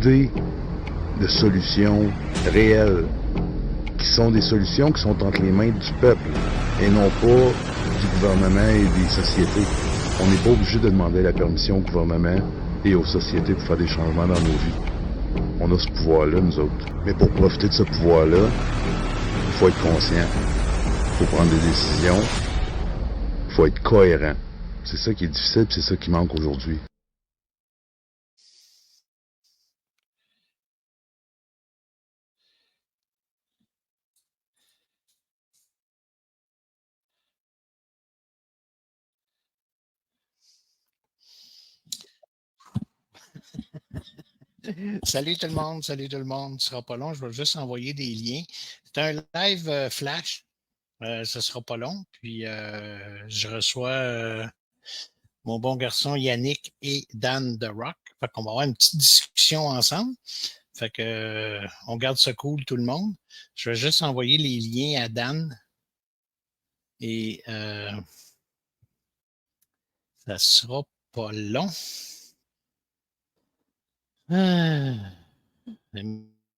idées de solutions réelles, qui sont des solutions qui sont entre les mains du peuple et non pas du gouvernement et des sociétés. On n'est pas obligé de demander la permission au gouvernement et aux sociétés pour faire des changements dans nos vies. On a ce pouvoir-là, nous autres. Mais pour profiter de ce pouvoir-là, il faut être conscient, il faut prendre des décisions, il faut être cohérent. C'est ça qui est difficile, c'est ça qui manque aujourd'hui. Salut tout le monde, salut tout le monde. Ce sera pas long, je vais juste envoyer des liens. C'est un live flash, ce sera pas long. Puis je reçois mon bon garçon Yannick et Dan The Rock. Fait qu'on va avoir une petite discussion ensemble. Fait que on garde ça cool tout le monde. Je vais juste envoyer les liens à Dan. Et ça sera pas long.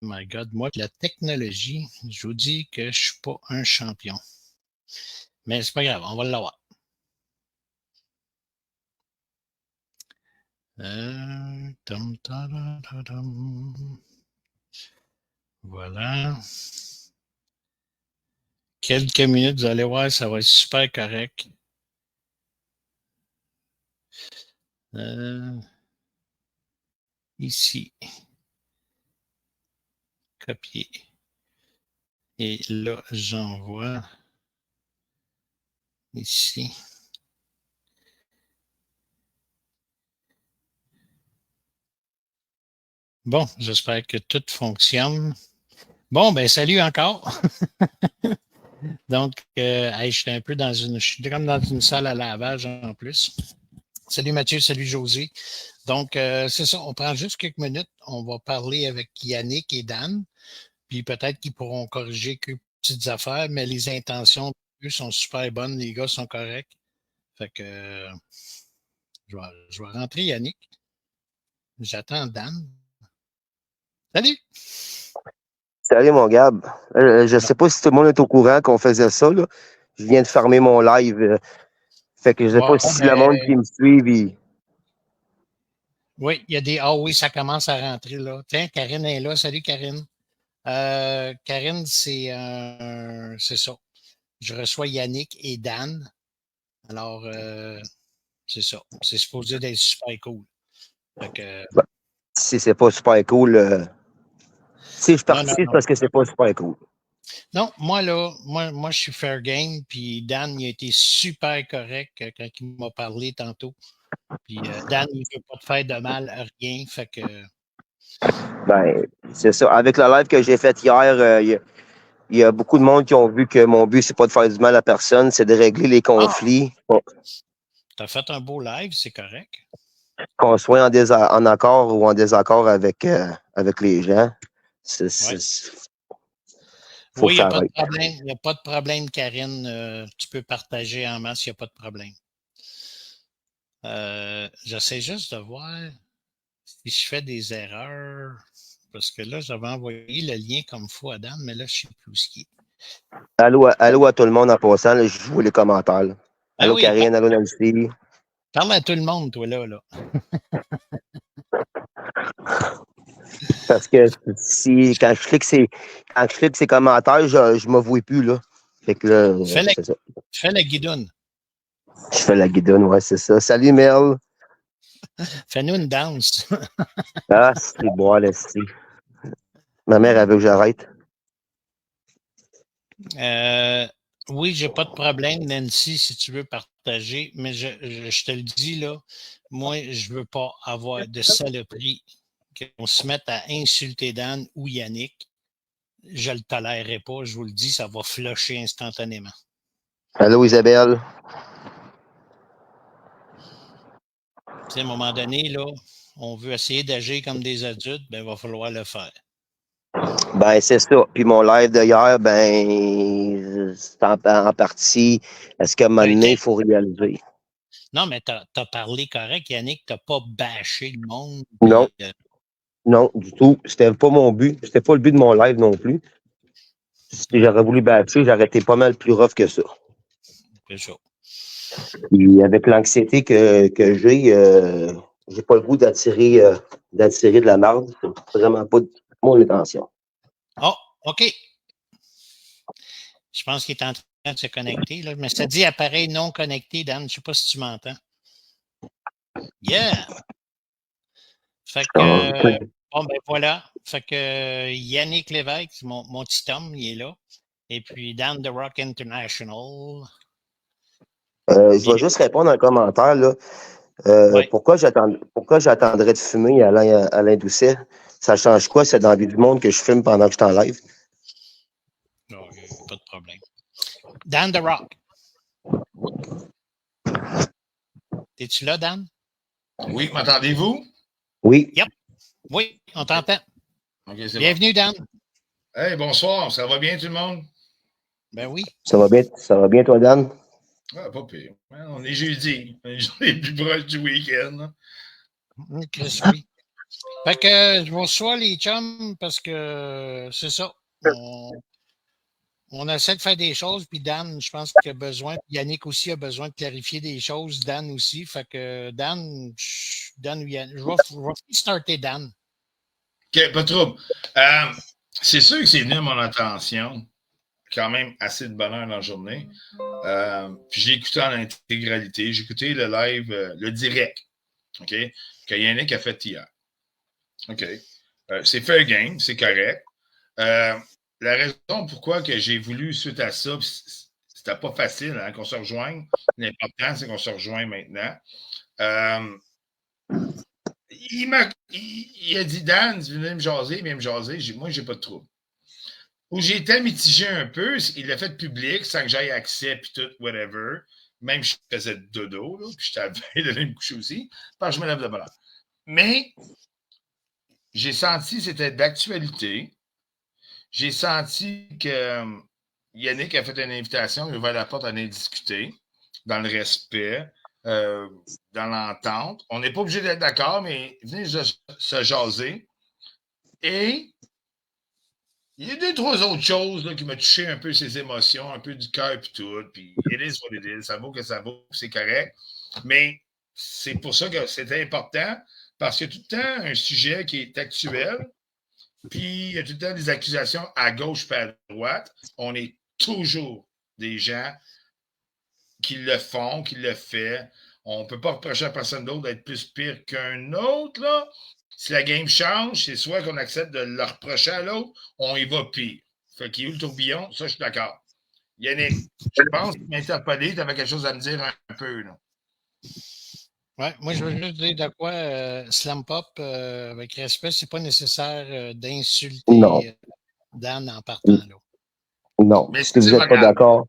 My God, moi, la technologie, je vous dis que je suis pas un champion. Mais c'est pas grave, on va l'avoir. Voilà. Quelques minutes, vous allez voir, ça va être super correct. Ici. Copier. Et là, j'envoie ici. Bon, j'espère que tout fonctionne. Bon, ben salut encore. Donc, je suis un peu je suis comme dans une salle à lavage en plus. Salut Mathieu, salut José. Donc, c'est ça, on prend juste quelques minutes. On va parler avec Yannick et Dan. Puis peut-être qu'ils pourront corriger quelques petites affaires, mais les intentions, eux, sont super bonnes. Les gars sont corrects. Fait que je vais rentrer Yannick. J'attends Dan. Salut! Salut mon Gab. Je sais pas si tout le monde est au courant qu'on faisait ça. Là. Je viens de fermer mon live. Fait que je sais pas si le monde qui me suit. Oui, il y a des. Ah oui, ça commence à rentrer là. Tiens, Karine est là. Salut Karine. Karine, c'est ça. Je reçois Yannick et Dan. Alors, c'est ça. C'est supposé d'être super cool. Fait que, si c'est pas super cool, si je participe parce que c'est pas super cool. Non, moi, je suis fair game, puis Dan, il a été super correct quand il m'a parlé tantôt. Puis Dan, il veut pas te faire de mal à rien, fait que... Ben, c'est ça. Avec le live que j'ai fait hier, il y a beaucoup de monde qui ont vu que mon but, c'est pas de faire du mal à personne, c'est de régler les conflits. T'as fait un beau live, c'est correct. Qu'on soit en accord ou en désaccord avec les gens. Oui, il n'y a pas de problème. Il n'y a pas de problème, Karine. Tu peux partager en masse, il n'y a pas de problème. J'essaie juste de voir si je fais des erreurs. Parce que là, j'avais envoyé le lien comme il faut à Dan, mais là, je ne sais plus ce qui est. Allô à tout le monde en passant, là, je vois les commentaires. Là. Allô oui, Karine, allô Nancy. Parle à tout le monde, toi, là. Parce que quand je clique ces commentaires, je ne me vois plus, là. Fait que là, fais la guidoune. Je fais la guidoune, ouais, c'est ça. Salut, Mel. Fais-nous une danse. Ah, c'est bon, là, c'est. Ma mère, elle veut que j'arrête. Oui, j'ai pas de problème, Nancy, si tu veux partager, mais je te le dis, là, moi, je veux pas avoir de saloperie qu'on se mette à insulter Dan ou Yannick. Je le tolérerai pas, je vous le dis, ça va flusher instantanément. Allô, Isabelle. Tu sais, à un moment donné, là, on veut essayer d'agir comme des adultes, ben, il va falloir le faire. Ben, c'est ça. Puis mon live d'hier, ben, c'est en partie, est-ce qu'à un moment donné, il faut réaliser? Non, mais tu as parlé correct, Yannick, tu n'as pas bâché le monde. Non. Non, du tout. C'était pas mon but. C'était pas le but de mon live non plus. Si j'aurais voulu battre, j'aurais été pas mal plus rough que ça. C'est ça. Puis avec l'anxiété que j'ai pas le goût d'attirer de la marde. C'est vraiment pas mon intention. Oh, OK. Je pense qu'il est en train de se connecter, là. Mais ça dit appareil non connecté, Dan. Je ne sais pas si tu m'entends. Yeah! Fait que, bon, ben voilà. Fait que Yannick Lévesque, mon petit homme, il est là. Et puis Dan The Rock International. Je vais juste répondre dans le commentaire, là. Ouais. Pourquoi j'attendrais de fumer Alain Doucet? Ça change quoi? C'est dans la vie du monde que je fume pendant que je suis en live? Non, pas de problème. Dan The Rock. Es-tu là, Dan? Oui, m'entendez-vous? Oui. Yep. Oui, on t'entend. Okay, bienvenue, Dan. Hey, bonsoir. Ça va bien, tout le monde? Ben oui. Ça va bien, toi, Dan? Ah, pas pire. On est jeudi. On est les plus proches du week-end. Oui. Fait que je vous reçois les chums parce que c'est ça. On essaie de faire des choses, puis Dan, je pense qu'il a besoin, puis Yannick aussi a besoin de clarifier des choses, Dan aussi. Fait que Dan, je vais starter Dan. OK, pas de trouble. C'est sûr que c'est venu à mon attention, quand même assez de bonheur dans la journée. Puis j'ai écouté en intégralité. J'ai écouté le live, le direct, OK, que Yannick a fait hier. OK. C'est fair game, c'est correct. La raison pourquoi que j'ai voulu, suite à ça, c'était pas facile hein, qu'on se rejoigne. L'important, c'est qu'on se rejoigne maintenant. Il a dit, Dan, tu venais me jaser, viens me jaser. Moi, j'ai pas de trouble. Où j'ai été mitigé un peu, il l'a fait public sans que j'aille accès puis tout, whatever. Même je faisais dodo, là, puis j'étais à veille d'aller me coucher aussi, parce que je me lève de bonheur. Mais j'ai senti que c'était d'actualité. J'ai senti que Yannick a fait une invitation, il a ouvert la porte à aller discuter, dans le respect, dans l'entente. On n'est pas obligé d'être d'accord, mais venez se jaser. Et il y a 2-3 autres choses là, qui m'ont touché un peu ses émotions, un peu du cœur et tout. Puis it is what it is. Ça vaut que ça vaut, c'est correct. Mais c'est pour ça que c'était important, parce qu'il y a tout le temps un sujet qui est actuel. Puis, il y a tout le temps des accusations à gauche et à droite. On est toujours des gens qui le font, qui le font. On ne peut pas reprocher à personne d'autre d'être plus pire qu'un autre. Là. Si la game change, c'est soit qu'on accepte de le reprocher à l'autre, on y va pire. Fait qu'il y a eu le tourbillon, ça, je suis d'accord. Yannick, je pense que tu m'as interpellé, tu avais quelque chose à me dire un peu. Là. Ouais, moi, je veux juste dire de quoi Slam Pop, avec respect, c'est pas nécessaire d'insulter Dan en partant là. Non. Mais si vous n'êtes pas d'accord.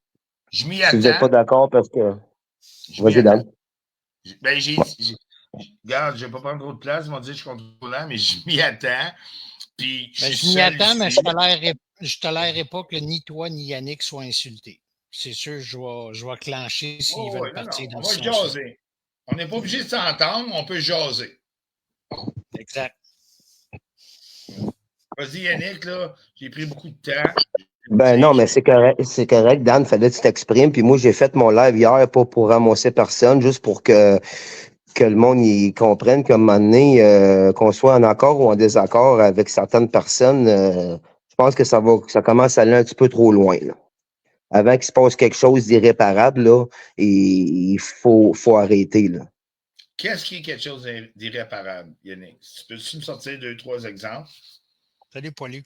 Je m'y attends. Si vous n'êtes pas d'accord, parce que. Vas-y, Dan. Ben, regarde, je ne vais pas prendre trop de place, ils m'ont dit que je suis contrôlant, mais je m'y attends. Puis, je m'y attends, mais je ne tolérerai pas que ni toi ni Yannick soient insultés. C'est sûr, je vais clencher s'ils veulent partir dans ce sens. On va jaser. On n'est pas obligé de s'entendre, on peut jaser. Exact. Vas-y, Yannick, là, j'ai pris beaucoup de temps. Ben non, mais c'est correct, Dan, fallait que tu t'exprimes. Puis moi, j'ai fait mon live hier pas pour ramasser personne, juste pour que le monde y comprenne qu'à un moment donné, qu'on soit en accord ou en désaccord avec certaines personnes, je pense que ça commence à aller un petit peu trop loin. Là. Avant qu'il se passe quelque chose d'irréparable, là, il faut arrêter. Là. Qu'est-ce qui est quelque chose d'irréparable, Yannick? Peux-tu me sortir 2-3 exemples? Salut, Poilu.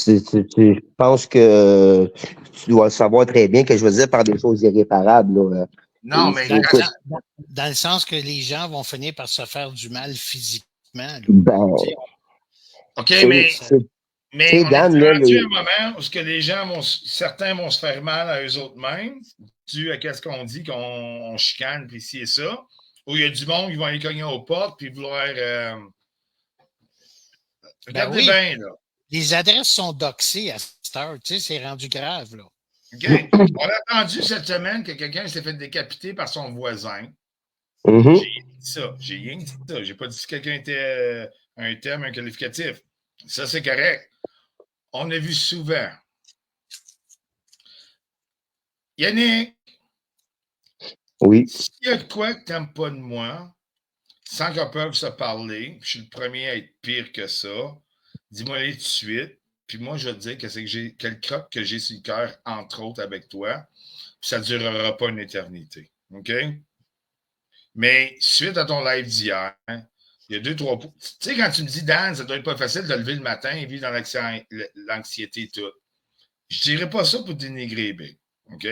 Je pense que tu dois savoir très bien que je veux dire par des choses irréparables. Là. Non, mais dans le sens que les gens vont finir par se faire du mal physiquement. Là. Ben, OK, mais on Dan, est rendu un moment où les gens certains vont se faire mal à eux-mêmes, dû à ce qu'on dit, qu'on chicane, puis ci et ça, où il y a du monde qui vont aller cogner aux portes, puis vouloir... Regardez bien, là. Les adresses sont doxées à cette heure, tu sais, c'est rendu grave, là. OK. On a entendu cette semaine que quelqu'un s'est fait décapiter par son voisin. Mhm. J'ai rien dit ça. J'ai rien dit ça. J'ai pas dit que quelqu'un était un terme, un qualificatif. Ça, c'est correct. On a vu souvent. Yannick, Oui. s'il y a de quoi que tu n'aimes pas de moi, sans qu'on puisse se parler, je suis le premier à être pire que ça, dis-moi tout de suite, puis moi, je vais te dire que c'est que j'ai quel croc que j'ai sur le cœur, entre autres, avec toi, puis ça ne durera pas une éternité. OK? Mais suite à ton live d'hier, il y a 2-3 points. Tu sais, quand tu me dis, Dan, ça doit être pas facile de lever le matin et vivre dans l'anxiété et tout. Je dirais pas ça pour dénigrer Big. OK?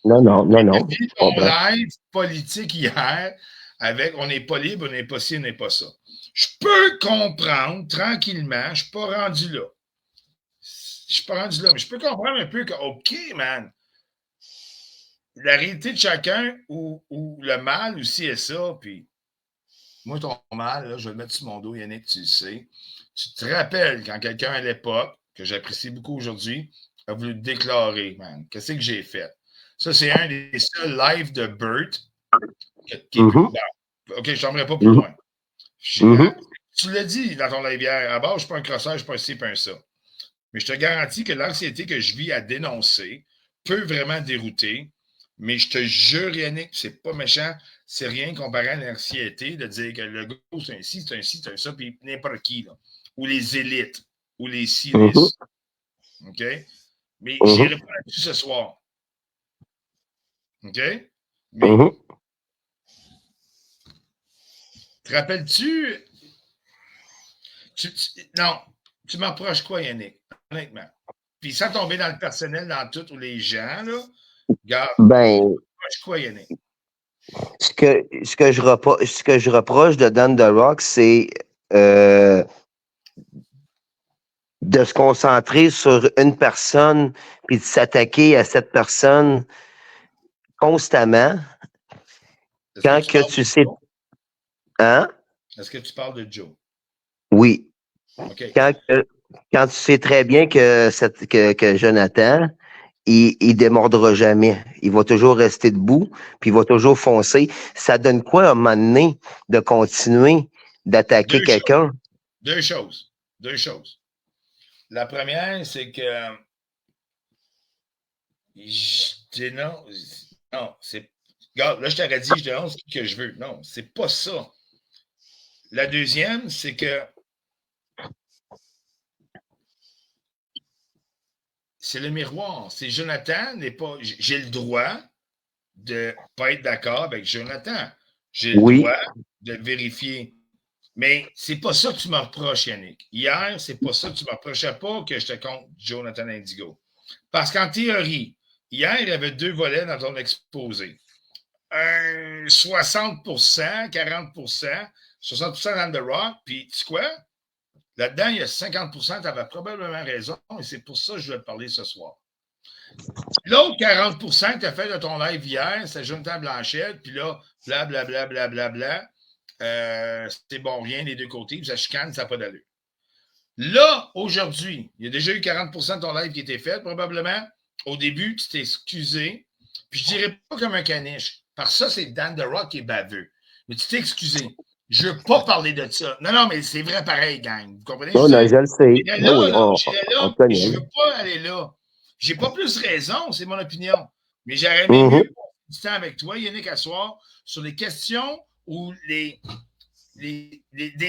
Non, non, non, non. J'ai vu Je ton comprends. live politique hier avec on n'est pas libre, on n'est pas ci, on n'est pas ça. Je peux comprendre tranquillement, je ne suis pas rendu là. Je suis pas rendu là, mais je peux comprendre un peu que, OK, man, la réalité de chacun ou le mal aussi est ça, puis moi, ton mal, là, je vais le mettre sur mon dos, Yannick, tu le sais. Tu te rappelles quand quelqu'un à l'époque, que j'apprécie beaucoup aujourd'hui, a voulu te déclarer, man. Qu'est-ce que j'ai fait? Ça, c'est un des seuls lives de Burt qui est plus. Mhm. OK, je t'emmenerai pas plus Mhm. loin. Mhm. Tu l'as dit dans ton live hier. À base, je ne suis pas un crosseur, je ne suis pas un ci, pas un ça. Mais je te garantis que l'anxiété que je vis à dénoncer peut vraiment dérouter. Mais je te jure, Yannick, c'est pas méchant, c'est rien comparé à l'anxiété de dire que le gars, c'est un ci, c'est un ci, c'est un ça, puis n'importe qui, là. Ou les élites, ou les ci, les Mhm. ça. OK? Mais Mhm. j'irai pas là-dessus ce soir. OK? Mais Mhm. te rappelles-tu? Non, tu m'approches quoi, Yannick? Honnêtement. Puis sans tomber dans le personnel, dans tout, ou les gens, là, regarde, Ben, m'approches quoi, Yannick? ce que je reproche de Dan The Rock, c'est euh, de se concentrer sur une personne puis de s'attaquer à cette personne constamment Est-ce que quand tu que parles tu de sais, Joe? hein? Est-ce que tu parles de Joe? Oui. OK. Quand tu sais très bien que Jonathan, il démordra jamais. Il va toujours rester debout, puis il va toujours foncer. Ça donne quoi à un moment donné de continuer d'attaquer Deux choses. quelqu'un? Deux choses. Deux choses. La première, c'est que je dénonce. Non, c'est. Regarde, là, je t'aurais dit, je dénonce ce que je veux. Non, c'est pas ça. La deuxième, c'est que c'est le miroir. C'est Jonathan n'est pas. J'ai le droit de ne pas être d'accord avec Jonathan. J'ai le Oui. droit de vérifier. Mais c'est pas ça que tu me reproches, Yannick. Hier, c'est pas ça que tu me reprochais pas que j'étais contre Jonathan Indigo. Parce qu'en théorie, hier, il y avait deux volets dans ton exposé. Un 60%, 40%, 60% dans The Rock, puis tu sais quoi? Là-dedans, il y a 50%, tu avais probablement raison, et c'est pour ça que je vais te parler ce soir. L'autre 40% que tu as fait de ton live hier, c'est Jonathan Blanchette, puis là, blablabla, blablabla, c'était bon, rien des deux côtés, puis ça chicane, ça n'a pas d'allure. Là, aujourd'hui, il y a déjà eu 40% de ton live qui était fait, probablement. Au début, tu t'es excusé, puis je dirais pas comme un caniche, parce que ça, c'est Dan The Rock qui est baveux. Mais tu t'es excusé. Je veux pas parler de ça. Non, non, mais c'est vrai pareil, gang. Vous comprenez? Oh, non, je le sais. J'irais Ben oui, là, j'irais on là, te et connaît. je veux pas aller là. J'ai pas plus raison, c'est mon opinion. Mais j'aurais aimé Mhm. mieux passer du temps avec toi, Yannick, à soir, sur les questions ou des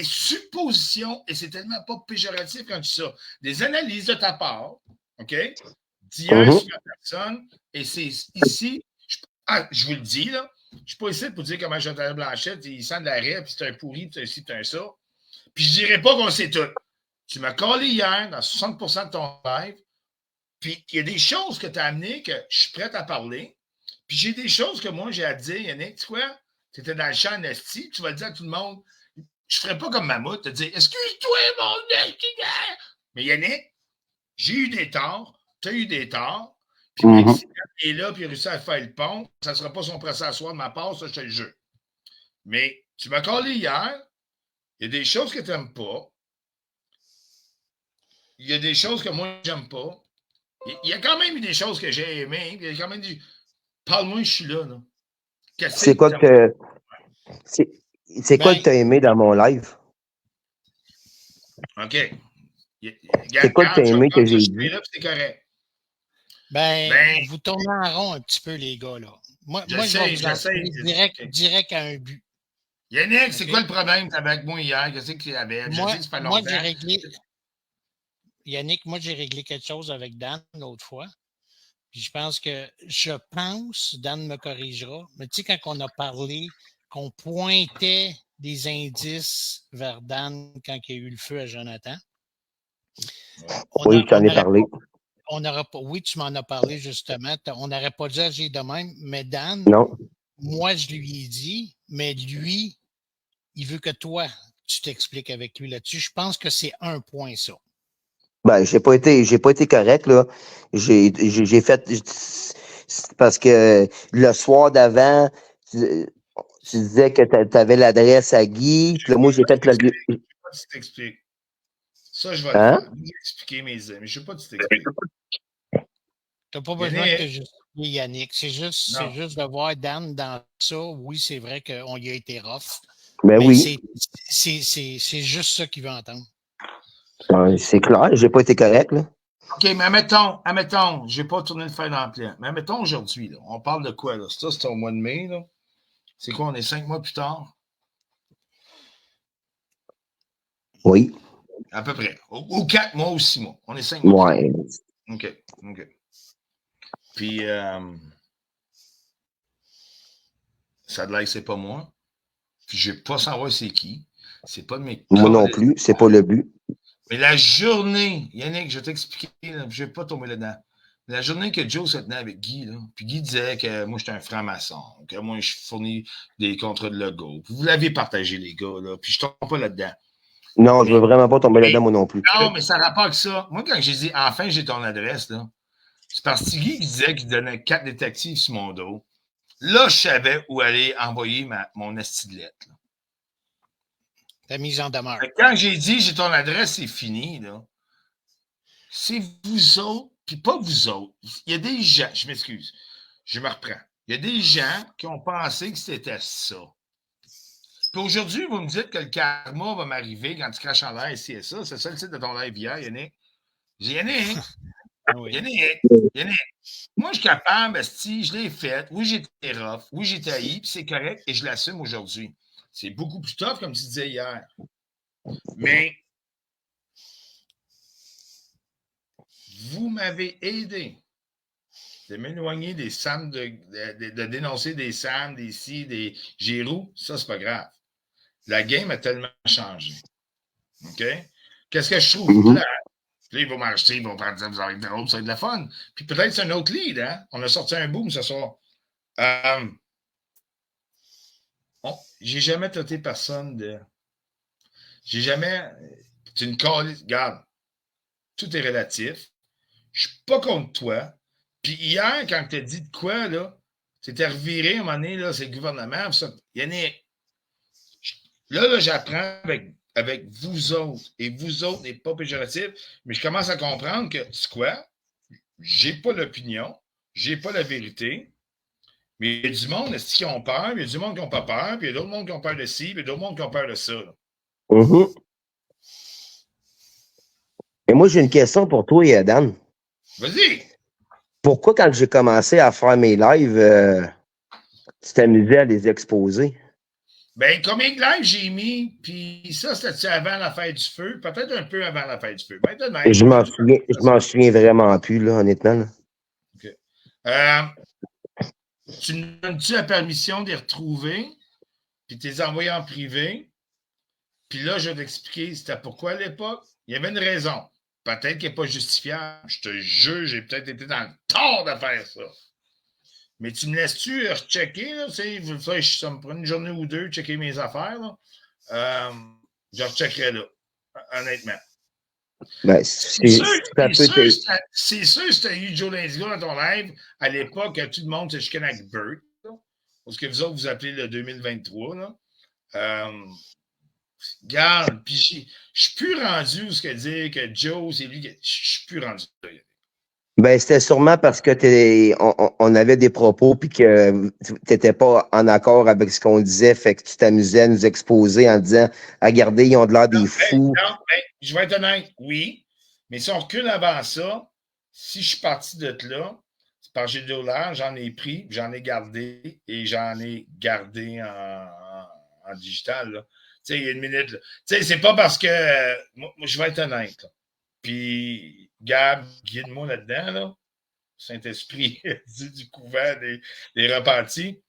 suppositions, et c'est tellement pas péjoratif quand tu dis ça, des analyses de ta part, OK, d'hier Mhm. sur la personne, et c'est ici, je vous le dis, là, je ne suis pas ici pour dire comment Jonathan Blanchette, il sent de l'arrêt, puis c'est un pourri, puis c'est un ci, puis c'est un ça. Puis je dirais pas qu'on sait tout. Tu m'as collé hier dans 60% de ton live, puis il y a des choses que tu as amenées que je suis prête à parler, puis j'ai des choses que moi j'ai à te dire, Yannick, tu sais quoi? Tu étais dans le champ Nasty, tu vas le dire à tout le monde. Je ne ferais pas comme Mammouth, te dire excuse-toi, mon Nasty. Mais Yannick, j'ai eu des torts, tu as eu des torts, puis Mhm. Maxime est là, puis il a réussi à faire le pont. Ça ne sera pas son procès à soi de ma part, ça, je te le jure. Mais tu m'as collé hier, il y a des choses que tu n'aimes pas. Il y a des choses que moi, j'aime pas. Il y a quand même eu des choses que j'ai aimées. Il y a quand même dit parle-moi, je suis là. Qu'est-ce C'est que quoi tu aimes? C'est quoi que tu as aimé dans mon live? OK. C'est quoi que tu as aimé que j'ai dit? Là, c'est correct. Vous tournez en rond un petit peu, les gars, là. Moi, je vais vous envoyer direct à un but. Yannick, c'est quoi le problème avec moi hier? Qu'est-ce qu'il y avait? Moi, j'ai réglé. Yannick, moi, j'ai réglé quelque chose avec Dan l'autre fois. Puis je pense, Dan me corrigera, mais tu sais, quand on a parlé, qu'on pointait des indices vers Dan quand il y a eu le feu à Jonathan. Oui, je t'en ai parlé. Oui, tu m'en as parlé justement. On n'aurait pas dû agir de même, mais Dan, moi, je lui ai dit, mais lui, il veut que toi, tu t'expliques avec lui là-dessus. Je pense que c'est un point, ça. Ben, j'ai pas été correct, là. J'ai fait, parce que le soir d'avant, tu disais que tu avais l'adresse à Guy, puis là, moi, j'ai fait le... Je ne sais pas si t'expliques. Ça, je vais le faire. Je vais expliquer mes amis. Je ne sais pas si t'expliques. Tu n'as pas besoin de te justifier, Yannick. C'est juste de voir Dan dans ça. Oui, c'est vrai qu'on y a été rough. Ben mais oui. C'est juste ça qu'il veut entendre. C'est clair, j'ai pas été correct, là. OK, mais admettons, je n'ai pas tourné le fer dans le plein. Mais admettons aujourd'hui, là, on parle de quoi, là? Ça, c'est au mois de mai, là. C'est quoi, on est 5 mois plus tard? Oui. À peu près. Ou 4 mois ou 6 mois. On est 5 mois plus tard. OK. Puis, ça de l'air, c'est pas moi. Puis, je ne vais pas savoir c'est qui. C'est pas de mes... Moi non plus, c'est pas le but. Mais la journée, Yannick, je vais t'expliquer, là, je ne vais pas tomber là-dedans. La journée que Joe se tenait avec Guy, là, puis Guy disait que moi, j'étais un franc-maçon, que moi, je fournis des contrats de logo. Vous l'avez partagé, les gars, là, puis je ne tombe pas là-dedans. Non, je ne veux vraiment pas tomber là-dedans, moi non plus. Non, mais ça n'a rapport avec ça. Moi, quand j'ai dit « Enfin, j'ai ton adresse », là, c'est parce que Guy disait qu'il donnait 4 détectives sur mon dos. Là, je savais où aller envoyer mon esti de lettre. Ta mise en demeure. Quand j'ai dit « J'ai ton adresse », c'est fini, là. C'est vous autres, puis pas vous autres. Il y a des gens, je m'excuse, je me reprends. Il y a des gens qui ont pensé que c'était ça. Puis aujourd'hui, vous me dites que le karma va m'arriver quand tu craches en l'air ici et ça. C'est ça le titre de ton live hier, Yannick. Yannick, Yannick, moi, je suis capable, si je l'ai fait. Oui, j'étais rough. Oui, j'étais haï, puis c'est correct et je l'assume aujourd'hui. C'est beaucoup plus tough, comme tu disais hier. Mais vous m'avez aidé de m'éloigner des Sam, de dénoncer des Sam, des Si, des Giroux. Ça, c'est pas grave. La game a tellement changé. OK? Qu'est-ce que je trouve? Là, ils vont m'acheter, ils vont dire vous avez drôle, ça va être de la fun. Puis peut-être c'est un autre lead, hein? On a sorti un boom ce soir. J'ai jamais traité personne de. J'ai jamais. Tu une calice. Regarde, tout est relatif. Je suis pas contre toi. Puis hier, quand tu as dit de quoi, là, c'était reviré à un moment donné, là, c'est le gouvernement. Ça. Yannick, là j'apprends avec vous autres. Et vous autres n'est pas péjoratif, mais je commence à comprendre que c'est quoi? J'ai pas l'opinion, j'ai pas la vérité. Mais il y a du monde qui ont peur, il y a du monde qui n'ont pas peur, puis il y a d'autres mondes qui ont peur de ci, puis il y a d'autres mondes qui ont peur de ça. Et moi, j'ai une question pour toi, Dan. Vas-y! Pourquoi, quand j'ai commencé à faire mes lives, tu t'amusais à les exposer? Ben, combien de lives j'ai mis, puis ça, c'était avant la fête du feu, peut-être un peu avant la fête du feu. Ben, je m'en souviens vraiment plus, là, honnêtement. Là. OK. Tu me donnes-tu la permission de les retrouver, puis de les envoyer en privé? Puis là, je vais t'expliquer c'était pourquoi à l'époque. Il y avait une raison. Peut-être qu'elle n'est pas justifiable. Je te jure, j'ai peut-être été dans le tort de faire ça. Mais tu me laisses-tu rechecker, là? Ça me prend une journée ou deux, checker mes affaires, là. Je recheckerai là, honnêtement. Ben, c'est sûr que tu as eu Joe Lindigo dans ton live à l'époque, tout le monde se chicanait avec Bert, parce que vous autres, vous appelez le 2023, là. Regarde, puis je suis plus rendu où ce que dire que Joe, c'est lui qui. Je suis plus rendu là. Ben, c'était sûrement parce que on avait des propos puis que tu n'étais pas en accord avec ce qu'on disait, fait que tu t'amusais à nous exposer en disant regardez, ils ont de l'air des fous. Non, je vais être honnête, oui. Mais si on recule avant ça, si je suis parti de là, c'est parce que j'ai de l'air, j'en ai pris, j'en ai gardé et j'en ai gardé en digital. Là. Tu sais, il y a une minute. Tu sais, c'est pas parce que. Moi, je vais être honnête. Là. Puis, Gab, guide-moi là-dedans, là. Saint-Esprit du couvent des repentis.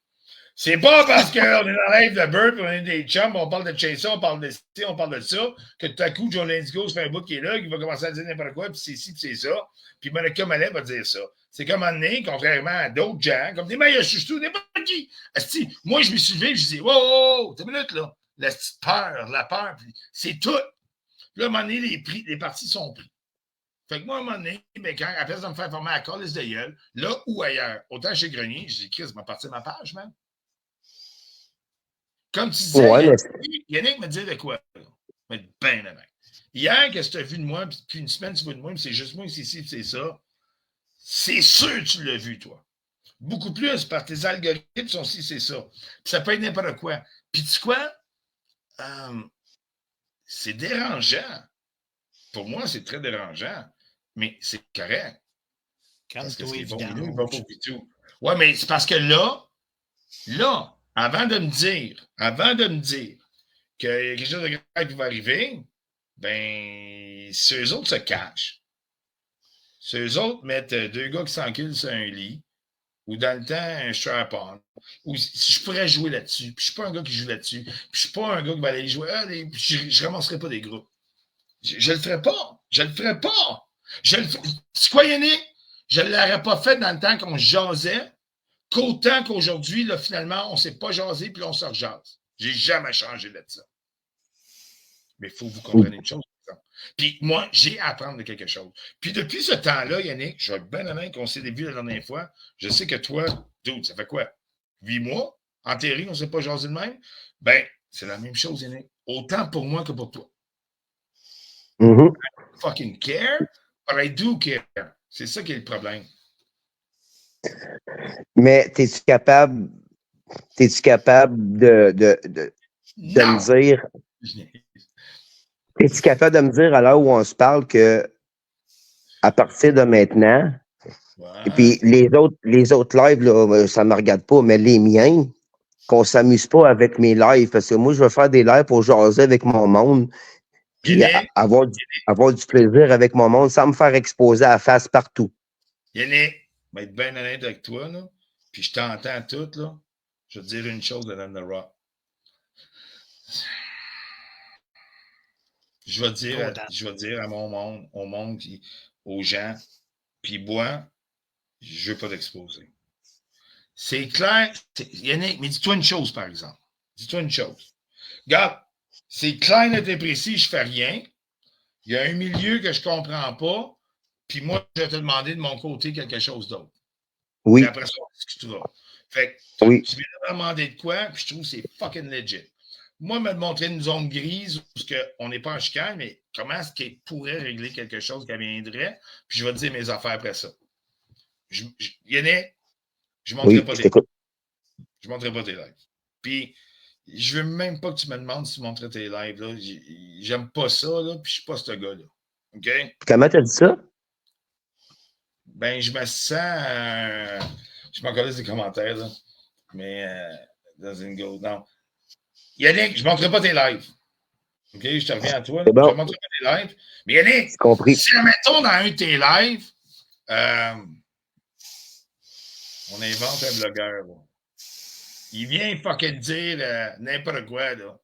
C'est pas parce qu'on est dans la live de Bird, on est des chums, on parle de Chaser, on parle de ci, on parle de ça, que tout à coup, John Lindigo se fait un bout qui est là, qui va commencer à dire n'importe quoi, puis c'est ci, puis c'est ça. Puis Monica Mallet va dire ça. C'est comme Anné, contrairement à d'autres gens, comme des Maya Chouchou, n'importe qui. Asti, moi, je me suis levé, je dis, wow, t'as une minute, là. La petite peur, la peur, c'est tout. Puis là, à un moment donné, les parties sont pris. Fait que moi, à un moment donné, ben, quand, à place de me faire former à la colle de gueule, là ou ailleurs, autant chez Grenier, je dis, Chris, m'a parti ma page, man. Comme tu disais, Ouais, Yannick me dit de quoi? Mais ben honnête. Hier, qu'est-ce que tu as vu de moi, puis une semaine, tu vois de moi, c'est juste moi, c'est ici, c'est ça. C'est sûr que tu l'as vu, toi. Beaucoup plus, parce que tes algorithmes sont ci, c'est ça. Puis ça peut être n'importe quoi. Puis tu sais quoi? C'est dérangeant. Pour moi, c'est très dérangeant. Mais c'est correct. Parce que ce qui est bon, il va pas tout. Ouais, mais c'est parce que là, avant de me dire que quelque chose de grave qui va arriver, ben, ceux autres se cachent. Ceux autres mettent deux gars qui s'enculent sur un lit, ou dans le temps, un strap-on. Ou si je pourrais jouer là-dessus, puis je suis pas un gars qui joue là-dessus, puis je suis pas un gars qui va aller jouer, puis je ramasserai pas des groupes. Je le ferai pas. Je le ferai pas. C'est quoi, Yannick? Je ne l'aurais pas fait dans le temps qu'on jasait, qu'autant qu'aujourd'hui, là, finalement, on ne s'est pas jasé, puis on se rejase. J'ai jamais changé là-dessus. Mais il faut que vous compreniez une chose. Puis moi, j'ai à apprendre de quelque chose. Puis depuis ce temps-là, Yannick, je vais être bien honnête qu'on s'est vu la dernière fois. Je sais que toi, dude, ça fait quoi? 8 mois? En théorie, on ne s'est pas jasé de même? Ben, c'est la même chose, Yannick. Autant pour moi que pour toi. Mm-hmm. I fucking care, but I do care. C'est ça qui est le problème. Mais es-tu capable de me dire, es-tu capable de me dire à l'heure où on se parle que à partir de maintenant, et puis les autres lives, là, ça ne me regarde pas, mais les miens, qu'on ne s'amuse pas avec mes lives, parce que moi, je veux faire des lives pour jaser avec mon monde, puis avoir du plaisir avec mon monde sans me faire exposer à la face partout. Yannick, je vais être bien honnête avec toi, là, puis je t'entends tout, là. Je vais te dire une chose de The Rock. Je vais dire à mon monde, au monde, aux gens, puis moi, je ne veux pas t'exposer. C'est clair. Yannick, mais dis-toi une chose, par exemple. Dis-toi une chose. Regarde, c'est clair, net et précis, je ne fais rien. Il y a un milieu que je ne comprends pas, puis moi, je vais te demander de mon côté quelque chose d'autre. Oui. Puis après ça, on discutera. Fait que oui. Tu viens de me demander de quoi, puis je trouve que c'est fucking legit. Moi, me montrer une zone grise où on n'est pas en chicane, mais comment est-ce qu'il pourrait régler quelque chose qui viendrait, puis je vais te dire mes affaires après ça. Yannick, je ne montrerai pas tes lives. Je ne montrerai pas tes lives. Puis, je ne veux même pas que tu me demandes si tu montrais tes lives. Là. J'aime pas ça, là, puis je ne suis pas ce gars-là. OK? Comment tu as dit ça? Ben, je me sens... je m'en connais des commentaires, là. Mais doesn't go down. Yannick, je ne montrerai pas tes lives. OK? Je te reviens à toi. Bon. Je ne montrerai pas tes lives. Mais Yannick, si, mettons, dans un de tes lives, on invente un blogueur, là. Il vient fucking dire n'importe quoi, là.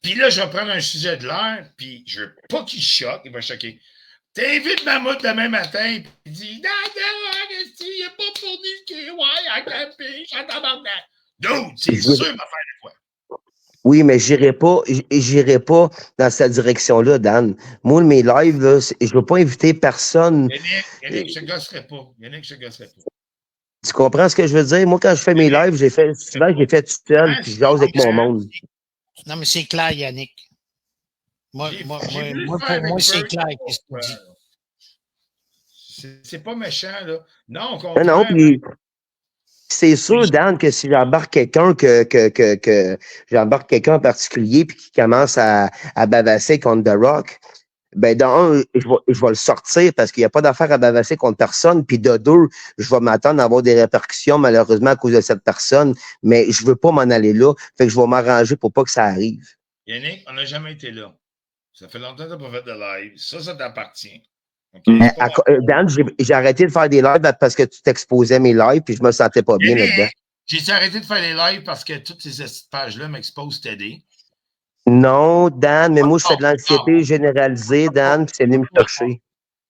Puis là, je vais prendre un sujet de l'air, puis je veux pas qu'il choque, il va choquer. T'invites Mammouth demain matin, puis il dit « Non, il n'a pas fourni le KY à camper, j'en tabarnak. » Dude, c'est sûr qu'il va faire de quoi. Oui, mais j'irai pas dans cette direction-là, Dan. Moi, mes lives, là, je ne veux pas inviter personne. Yannick, je te gosserai pas. Tu comprends ce que je veux dire? Moi, quand je fais mes lives, j'ai fait tout seul, puis je jase avec mon monde. Non, mais c'est clair, Yannick. Moi, c'est clair qu'est-ce que tu dis. C'est pas méchant, là. Non, au Non, contraire. puis c'est sûr, Dan, que si j'embarque quelqu'un que j'embarque quelqu'un en particulier puis qui commence à bavasser contre The Rock, ben d'un, je vais le sortir parce qu'il n'y a pas d'affaire à bavasser contre personne. Puis de deux, je vais m'attendre à avoir des répercussions, malheureusement, à cause de cette personne. Mais je veux pas m'en aller là. Fait que je vais m'arranger pour pas que ça arrive. Yannick, on n'a jamais été là. Ça fait longtemps que tu n'as pas fait de live. Ça t'appartient. OK? Mais Dan, j'ai arrêté de faire des lives parce que tu t'exposais mes lives puis je me sentais pas bien là-dedans. J'ai arrêté de faire des lives parce que toutes ces pages-là m'exposent TD. Non, Dan, mais moi, je fais de l'anxiété généralisée, Dan, puis c'est venu me chercher.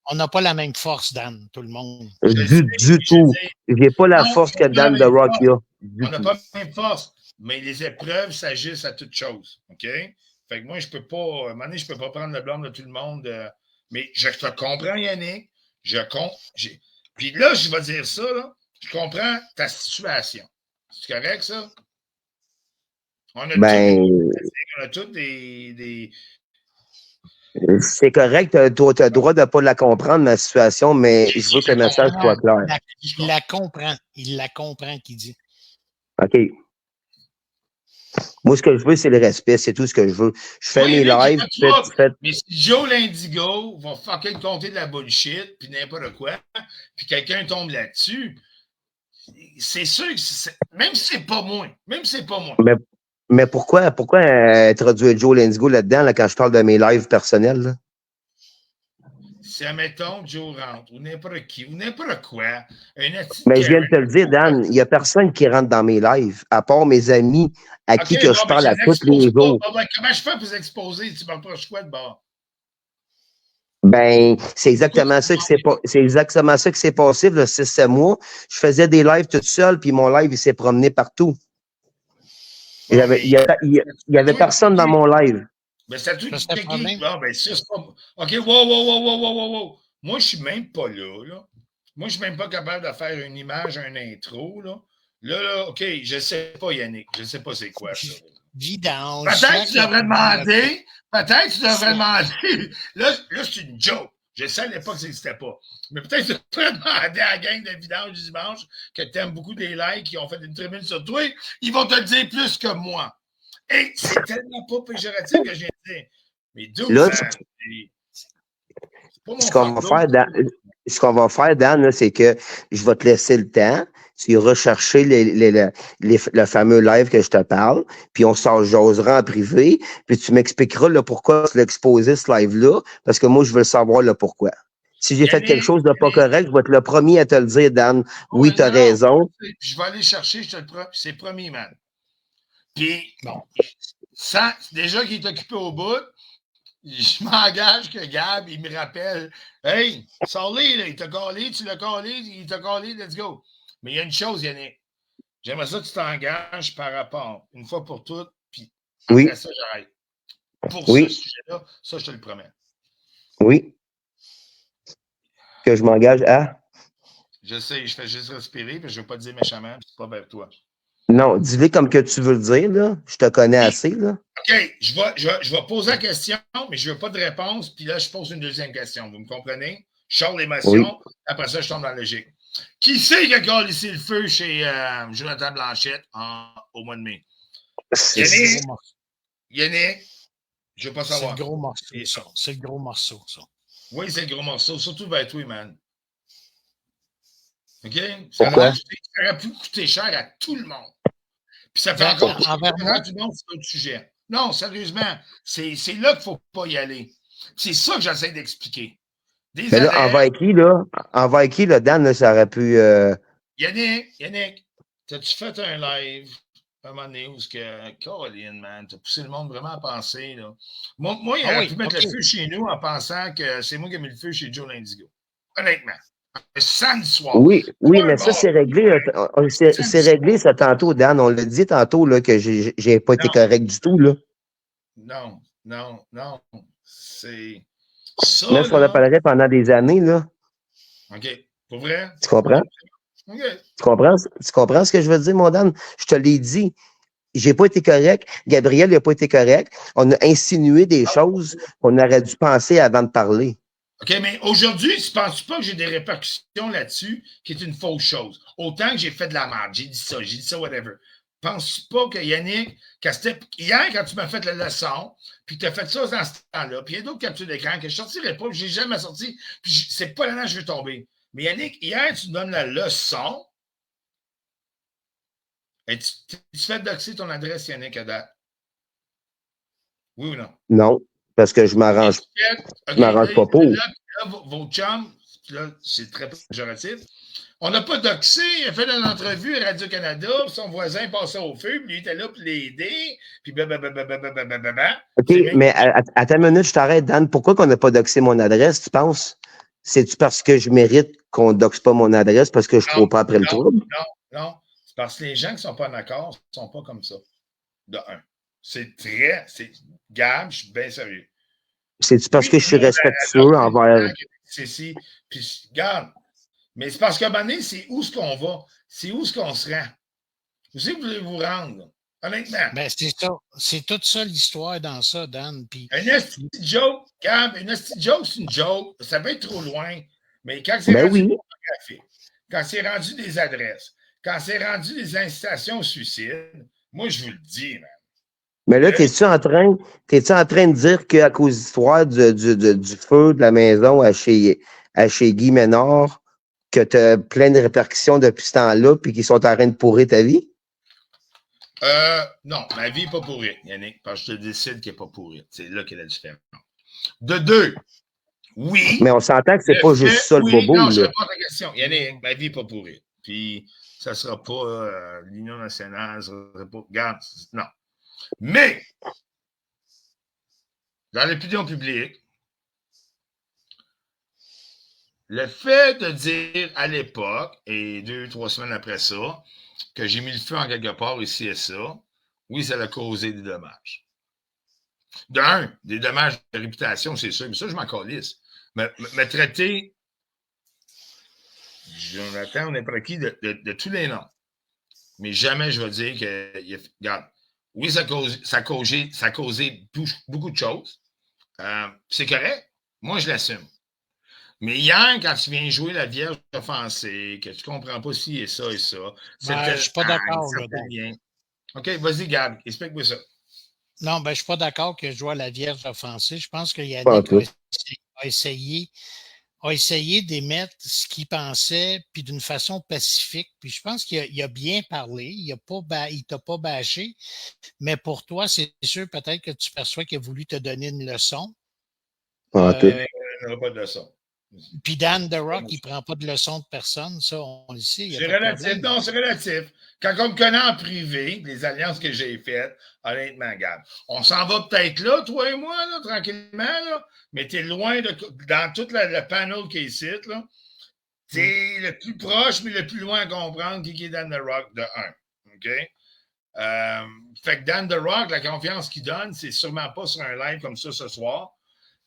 On n'a pas la même force, Dan, tout le monde. Du tout. J'ai pas la force que Dan The Rock a. On n'a pas la même force, mais les épreuves s'agissent à toute chose. OK? Fait que moi, je peux pas, à un moment donné, je peux pas prendre le blâme de tout le monde. Mais je te comprends, Yannick. Puis là, je vais dire ça, là. Je comprends ta situation. C'est correct, ça? On a tous des... C'est correct, tu as le droit de ne pas la comprendre, ma situation, mais je veux que le message soit clair. Il la comprend. Il la comprend, qu'il dit. OK. Moi, ce que je veux, c'est le respect. C'est tout ce que je veux. Je fais mes lives. Mais si Joe l'Indigo va fucking compter de la bullshit, puis n'importe quoi, puis quelqu'un tombe là-dessus, c'est sûr que même si c'est pas moi. Mais pourquoi introduire Joe L'Indigo là-dedans là, quand je parle de mes lives personnels? Là? Si, admettons, Joe rentre, ou n'importe qui, ou n'importe quoi. Mais je viens de te le dire, Dan, il n'y a personne qui rentre dans mes lives, à part mes amis à qui que je parle à tous les jours. Comment je fais pour vous exposer? Tu m'approches quoi de bord? Ben, c'est exactement ça qui s'est passé le 6-7 mois. Je faisais des lives toute seule, puis mon live, il s'est promené partout. Il y avait personne dans mon live. Ben, c'est tout qui ben, c'est pas... OK, wow. Moi, je suis même pas là. Moi, je suis même pas capable de faire une image, un intro, là. Là, OK, je sais pas, Yannick. Je sais pas c'est quoi, ça. Vidange. Peut-être que tu devrais demander. Là, c'est une joke. Je sais à l'époque que ça n'existait pas. Mais peut-être que tu devrais demander à la gang de vidange du dimanche que tu aimes beaucoup des likes qui ont fait une tribune sur toi. Ils vont te le dire plus que moi. Et c'est tellement pas péjoratif que je viens de dire. Mais d'où là, ce qu'on va faire, Dan, c'est que je vais te laisser le temps. Tu iras chercher le fameux live que je te parle, puis on s'en jasera en privé, puis tu m'expliqueras le pourquoi tu l'as exposé, ce live-là, parce que moi, je veux savoir le pourquoi. Si j'ai fait quelque chose de pas correct, je vais être le premier à te le dire, Dan. Oui, tu as raison. Je vais aller chercher, c'est promis, man. Puis, bon, déjà qu'il est occupé au bout, je m'engage que Gab, il me rappelle, hey, sors-les, là, il t'a collé, tu l'as collé, il t'a collé, let's go. Mais il y a une chose, Yannick. J'aimerais ça que tu t'engages par rapport, une fois pour toutes, puis après ça, j'arrête. Pour ce sujet-là, ça, je te le promets. Oui. Que je m'engage à? Je sais, je fais juste respirer, puis je ne veux pas te dire méchamment, puis c'est pas vers toi. Non, dis-le comme que tu veux le dire, là. Je te connais assez, là. OK, je vais poser la question, mais je ne veux pas de réponse, puis là, je pose une deuxième question. Vous me comprenez? Je sors l'émotion, après ça, je tombe dans la logique. Qui c'est qui a collé le feu chez Jonathan Blanchette au mois de mai? Yannick, je ne veux pas savoir. C'est le gros morceau, ça. C'est le gros morceau, ça. Oui, c'est le gros morceau, surtout vers toi, man. OK? Pourquoi? Ça aurait pu coûter cher à tout le monde. Puis ça fait encore plus cher du monde sur d'autres sujets. Non, sérieusement, c'est là qu'il ne faut pas y aller. C'est ça que j'essaie d'expliquer. Mais là, envers qui, là, Dan, là, ça aurait pu... Yannick, t'as-tu fait un live à un moment donné où Caroline, man, t'as poussé le monde vraiment à penser, là. Moi il aurait pu mettre le feu chez nous en pensant que c'est moi qui ai mis le feu chez Joe L'Indigo. Honnêtement. Samedi soir. Oui, mais ça, c'est réglé. C'est réglé, ça, tantôt, Dan. On l'a dit tantôt, là, que j'ai pas été correct du tout, là. Non. C'est... Ça, là, on appellerait pendant des années, là. OK. Pour vrai? Tu comprends? OK. Tu comprends ce que je veux dire, mon Dan? Je te l'ai dit. J'ai pas été correct. Gabriel n'a pas été correct. On a insinué des choses qu'on aurait dû penser avant de parler. OK, mais aujourd'hui, tu ne penses pas que j'ai des répercussions là-dessus qui est une fausse chose? Autant que j'ai fait de la merde, j'ai dit ça, whatever. Penses-tu pas que Yannick, hier, quand tu m'as fait la leçon, puis que tu as fait ça dans ce temps-là, puis il y a d'autres captures d'écran que je ne sortirai pas, puis je n'ai jamais sorti, puis c'est pas là que je vais tomber. Mais Yannick, hier, tu me donnes la leçon, et tu fais doxer ton adresse, Yannick, à date. Oui ou non? Non, parce que je m'arrange pas pour. Là, vos chums, là, c'est très péjoratif. On n'a pas doxé, il a fait une entrevue à Radio-Canada, puis son voisin passait au feu, puis lui était là pour l'aider, puis blablabla. OK, mais à ta minute, je t'arrête, Dan. Pourquoi qu'on n'a pas doxé mon adresse, tu penses? C'est-tu parce que je mérite qu'on doxe pas mon adresse parce que je ne cours pas après le trouble? Non. C'est parce que les gens qui ne sont pas en accord ne sont pas comme ça. De un. Gab, je suis bien sérieux. C'est-tu parce que je suis respectueux envers. C'est puis regarde. Mais c'est parce qu'à un moment donné, c'est où est-ce qu'on va? C'est où est-ce qu'on se rend? Où est-ce que vous voulez vous rendre? Honnêtement. Ben, c'est ça. C'est toute ça l'histoire dans ça, Dan. Puis, un esti joke, Gab, une esti joke, c'est une joke. Ça peut être trop loin. Mais quand c'est rendu pornographique, quand c'est rendu des adresses, quand c'est rendu des incitations au suicide, moi, je vous le dis, man. Mais là, t'es-tu en train de dire qu'à cause de l'histoire du feu de la maison à chez Guy Ménard, que tu as plein de répercussions depuis ce temps-là puis qu'ils sont en train de pourrir ta vie? Non, ma vie n'est pas pourrie, Yannick, parce que je te décide qu'elle n'est pas pourrie. C'est là qu'elle est la différence. De deux, oui. Mais on s'entend que c'est pas juste ça le bobo. Non, je réponds à ta question. Yannick, ma vie n'est pas pourrie. Puis, ça ne sera pas l'Union nationale, ça sera pas. Regarde, non. Mais, dans l'opinion publique, le fait de dire à l'époque, et 2-3 semaines après ça, que j'ai mis le feu en quelque part ici et ça, oui, ça a causé des dommages. D'un, des dommages de réputation, c'est sûr, mais ça, je m'en calisse. Me traiter, Jonathan, on est pour acquis de tous les noms. Mais jamais je vais dire que, regarde, oui, ça a causé beaucoup de choses. C'est correct. Moi, je l'assume. Mais hier, quand tu viens jouer la Vierge offensée, que tu ne comprends pas ci et ça, je ne suis pas d'accord. OK, vas-y, Gab, explique-moi ça. Non, ben, je ne suis pas d'accord que je joue à la Vierge offensée. Je pense qu'il y a des a essayé d'émettre ce qu'il pensait, puis d'une façon pacifique. Puis je pense qu'il a bien parlé. Il ne t'a pas bâché. Mais pour toi, c'est sûr peut-être que tu perçois qu'il a voulu te donner une leçon. Il n'y aura pas de leçon. Puis Dan The Rock, il ne prend pas de leçon de personne, ça, on le sait. C'est relatif. Non, c'est relatif. Quand on me connaît en privé, les alliances que j'ai faites, honnêtement, Gab, on s'en va peut-être là, toi et moi, là, tranquillement, là, mais tu es loin dans tout le panel qui est ici, là. Tu es le plus proche, mais le plus loin à comprendre qui est Dan The Rock de 1. OK? Fait que Dan The Rock, la confiance qu'il donne, c'est sûrement pas sur un live comme ça ce soir,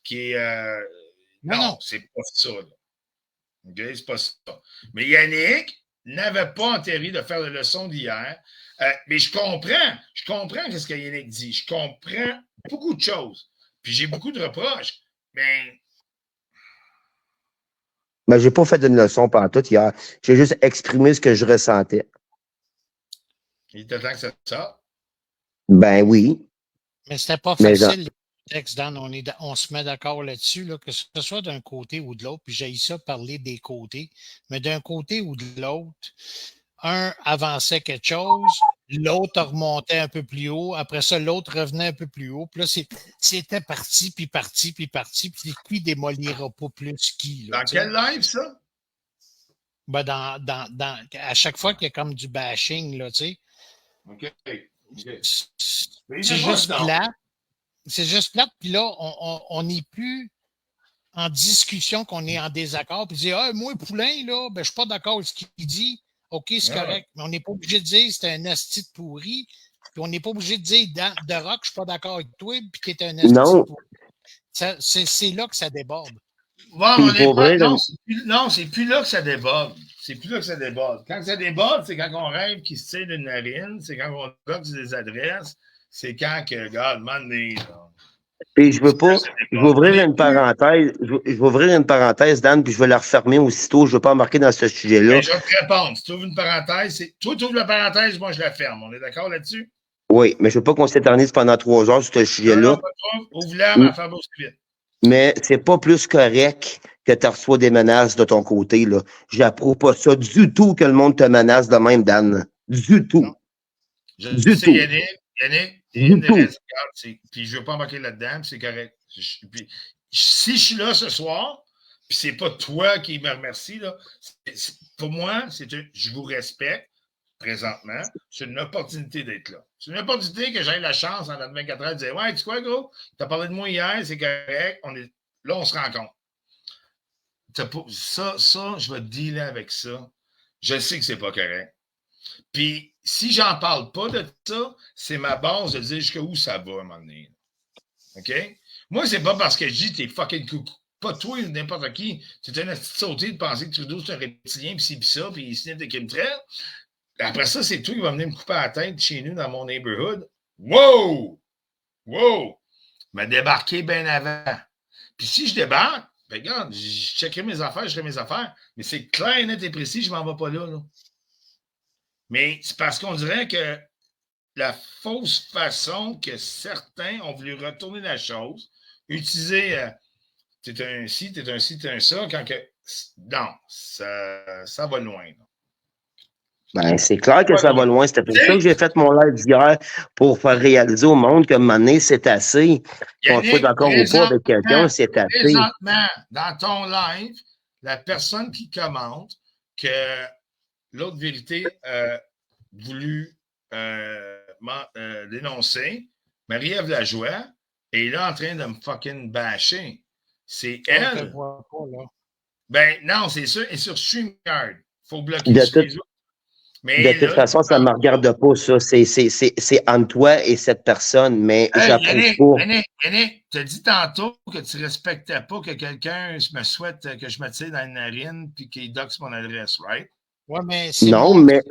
qui est. Non, c'est pas ça. Là. OK? C'est pas ça. Mais Yannick n'avait pas enterré de faire la leçon d'hier. Mais je comprends ce que Yannick dit. Je comprends beaucoup de choses. Puis j'ai beaucoup de reproches. Mais. Mais j'ai pas fait une leçon pantoute hier. J'ai juste exprimé ce que je ressentais. Il était temps que ça sorte? Ben oui. Mais c'était pas facile. Texte, Dan, on se met d'accord là-dessus, là, que ce soit d'un côté ou de l'autre, puis j'ai ça parler des côtés, mais d'un côté ou de l'autre, un avançait quelque chose, l'autre remontait un peu plus haut, après ça, l'autre revenait un peu plus haut, puis là, c'était parti, puis qui démolira pas plus qui. Là, dans quel live, ça? Ben, à chaque fois qu'il y a comme du bashing, là, tu sais. OK. C'est juste plat. C'est juste plate, puis là, on n'est plus en discussion qu'on est en désaccord, puis dire moi, Poulain, là, ben, je suis pas d'accord avec ce qu'il dit. OK, c'est correct. Mais on n'est pas obligé de dire c'est un asti de pourri. Puis on n'est pas obligé de dire The Rock, je suis pas d'accord avec toi, puis tu es un asti de pourri. C'est là que ça déborde. Non, c'est plus là que ça déborde. C'est plus là que ça déborde. Quand ça déborde, c'est quand on rêve qu'il se tire d'une narine, c'est quand on doxe des adresses. C'est quand que, regarde, Puis je veux pas, Ça je dépend. vais ouvrir On est une plus. parenthèse, je vais ouvrir une parenthèse, Dan, puis je vais la refermer aussitôt. Je veux pas embarquer dans ce sujet-là. Ben, je vais te répondre. Si tu ouvres une parenthèse, toi, tu ouvres la parenthèse, moi, je la ferme. On est d'accord là-dessus? Oui, mais je veux pas qu'on s'éternise pendant 3 heures sur ce Non, non, sujet-là. pas trop. Ouvre-la, mais faire aussi vite. Mais c'est pas plus correct que tu reçois des menaces de ton côté, là. J'approuve pas ça du tout que le monde te menace de même, Dan. Du Non. tout. Je Du sais, tout. Yannick, et une Du des tout. raisons, puis je veux pas embarquer là-dedans, puis c'est correct. Puis, si je suis là ce soir, puis c'est pas toi qui me remercie, là, pour moi, je vous respecte présentement. C'est une opportunité d'être là. C'est une opportunité que j'ai la chance en 24 heures de dire ouais, tu sais quoi, gros, t'as parlé de moi hier, c'est correct, là, on se rencontre. Ça, je vais dealer avec ça. Je sais que c'est pas correct. Puis, si j'en parle pas de ça, c'est ma base de dire jusqu'où ça va à un moment donné. OK? Moi, c'est pas parce que je dis t'es fucking coucou. Pas toi ou n'importe qui. C'est un petit sauté de penser que Trudeau, c'est un reptilien, puis ci, puis ça, puis il sniffe des chemtrails. Après ça, c'est toi qui va venir me couper la tête chez nous dans mon neighborhood. Wow! Wow! M'a débarqué bien avant. Puis si je débarque, ben regarde, je checkerai mes affaires, je ferai mes affaires. Mais c'est clair, net et précis, je m'en vais pas là. Mais c'est parce qu'on dirait que la fausse façon que certains ont voulu retourner la chose, utiliser t'es un ci, t'es un ci, t'es un ça, quand que. Non, ça va loin. Là. Ben, c'est clair que ça va loin. C'était pour ça que j'ai fait mon live hier pour faire réaliser au monde que un moment donné, c'est assez. Qu'on soit d'accord ou pas avec quelqu'un, c'est assez. Présentement, dans ton live, la personne qui commente que l'autre vérité voulu dénoncer, Marie-Ève Lajoie, est là en train de me fucking bâcher. C'est elle. Ben non, c'est sûr. Et sur StreamYard, il faut bloquer sur les autres. Mais de toute façon, ça ne me regarde pas, ça. C'est entre toi et cette personne, mais j'approuve pas. Yannick, tu as dit tantôt que tu ne respectais pas que quelqu'un me souhaite que je me tire dans une narine puis qu'il doxe mon adresse, right? Ouais, mais c'est non, mais.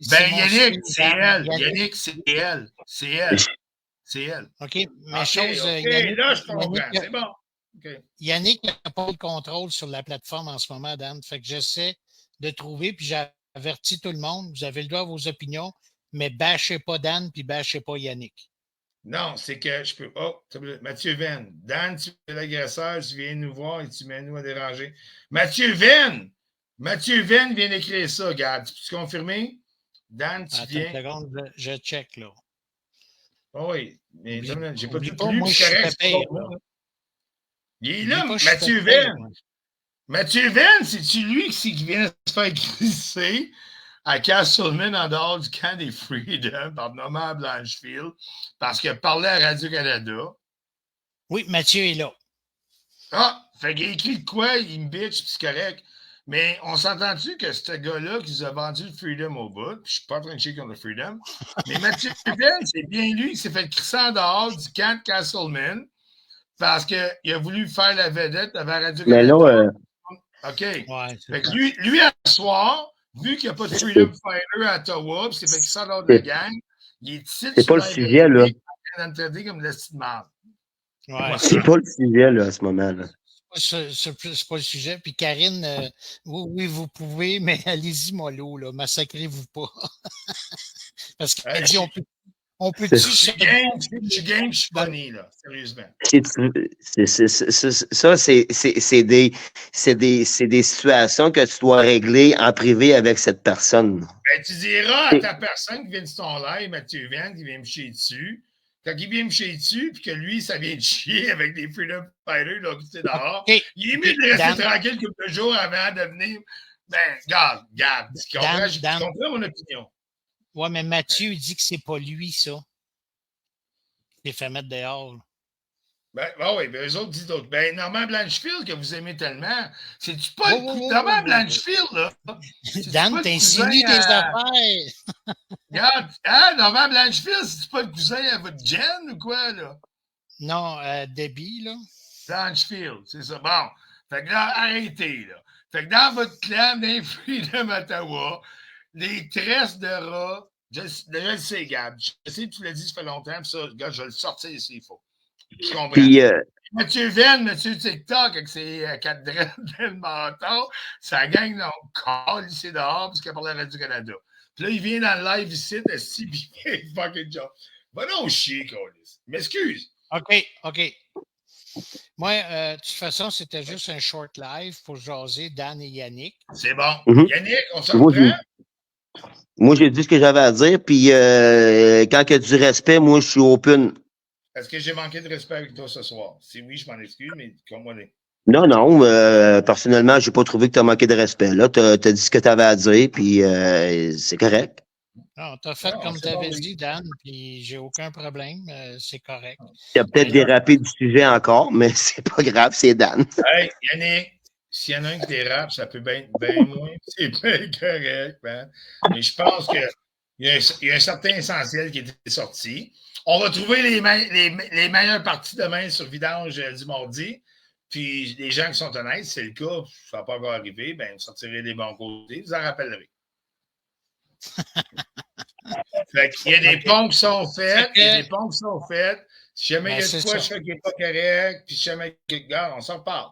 Ben, Yannick, c'est elle. Yannick, c'est elle. C'est elle. C'est elle. OK, mais Yannick, là, je comprends. C'est bon. Okay. Yannick n'a pas de contrôle sur la plateforme en ce moment, Dan. Fait que j'essaie de trouver, puis j'avertis tout le monde. Vous avez le droit à vos opinions, mais bâchez pas Dan, puis bâchez pas Yannick. Non, c'est que je peux. Oh, Mathieu Venn. Dan, tu es l'agresseur, tu viens nous voir et tu mets nous à déranger. Mathieu Venn! Mathieu Venn vient d'écrire ça, regarde. Tu peux confirmer? Dan, tu viens. Attends une seconde, je check, là. Oh oui, mais j'ai pas dit pas, plus, moi, c'est correct. Il est là, Mathieu Venn. Mathieu Venn, c'est-tu lui qui vient de se faire glisser à Castleman en dehors du camp des Freedom par Normand Blanchfield parce qu'il a parlé à Radio-Canada? Oui, Mathieu est là. Ah, fait qu'il a écrit de quoi, il me bitch, puis c'est correct. Mais on s'entend-tu que ce gars-là qui nous a vendu le Freedom au bout, puis je suis pas en train de chier contre le Freedom, mais Mathieu Venn, c'est bien lui qui s'est fait crisser en dehors du camp de Castleman parce qu'il a voulu faire la vedette avant Radio-Canada. Mais là, OK. Ouais, fait que lui, à ce soir, vu qu'il n'y a pas de Freedom Fighter à Ottawa, puis c'est fait qu'il sort de la gang, il est titre. C'est pas le sujet, là. Il est traité comme de la petite merde. Ouais, c'est pas le sujet, là, à ce moment-là. C'est pas le sujet. Puis Karine, oui, vous pouvez, mais allez-y, mollo, là. Massacrez-vous pas. Parce qu'elle dit, on peut-tu... Je suis game, je suis funny, là, sérieusement. Ça, c'est des situations que tu dois régler en privé avec cette personne. Ben, tu diras à ta personne qui vient de ton live, Mathieu Venn, qui vient me chier dessus, quand il vient me chier dessus, puis que lui, ça vient de chier avec des Freedom Fighters, là, qui dehors, il est mieux de rester tranquille quelques jours avant de venir. Ben, regarde, je comprends mon opinion. Ouais, mais Mathieu, il dit que c'est pas lui, ça. Il est fait mettre dehors. Ben oui, ben eux autres disent d'autres. Ben, Normand Blanchfield, que vous aimez tellement, c'est-tu pas le coup de Normand Blanchfield, là? Dan, t'insinues tes affaires. Regarde, Normand Blanchfield, c'est-tu pas le cousin à votre Jen ou quoi, là? Non, Debbie, là. Blanchfield, c'est ça. Bon, fait que là, arrêtez, là. Fait que dans votre clan des Freedom Ottawa, les tresses de rats, je le sais, Gab, je sais que tu l'as dit, ça fait longtemps, puis ça, gars, je vais le sortir s'il faut. Je comprends. Puis, Mathieu Venn, Mathieu TikTok, avec ses 4 dreads dans le menton, ça gagne donc call ici dehors parce qu'il a parlé à Radio-Canada. Puis là, il vient dans le live ici, assis, puis il fucking job. Va donc chier, Colis. M'excuse. OK. Moi, de toute façon, c'était juste un short live pour jaser Dan et Yannick. C'est bon. Yannick, on s'en Moi, reprend? Moi, j'ai dit ce que j'avais à dire, puis quand il y a du respect, moi, je suis open. Est-ce que j'ai manqué de respect avec toi ce soir? Si oui, je m'en excuse, mais comme on est. Non, personnellement, j'ai pas trouvé que tu as manqué de respect. Là, tu as dit ce que tu avais à dire, puis c'est correct. Non, tu as fait comme tu avais dit, Dan, puis j'ai aucun problème. C'est correct. Tu as peut-être dérapé du sujet encore, mais c'est pas grave, c'est Dan. Hey, Yannick, s'il y en a un qui dérape, ça peut bien moins. C'est bien correct, man. Mais je pense qu'il y a un certain essentiel qui est sorti. On va trouver les meilleures parties demain sur Vidange du mardi. Puis les gens qui sont honnêtes, c'est le cas, ça n'a pas encore arrivé, ben vous sortirez les bons côtés, vous en rappellerez. Fait qu'il y a des ponts qui sont faits, Si jamais il y a de quoi qui n'est pas correct, puis si jamais on s'en reparle.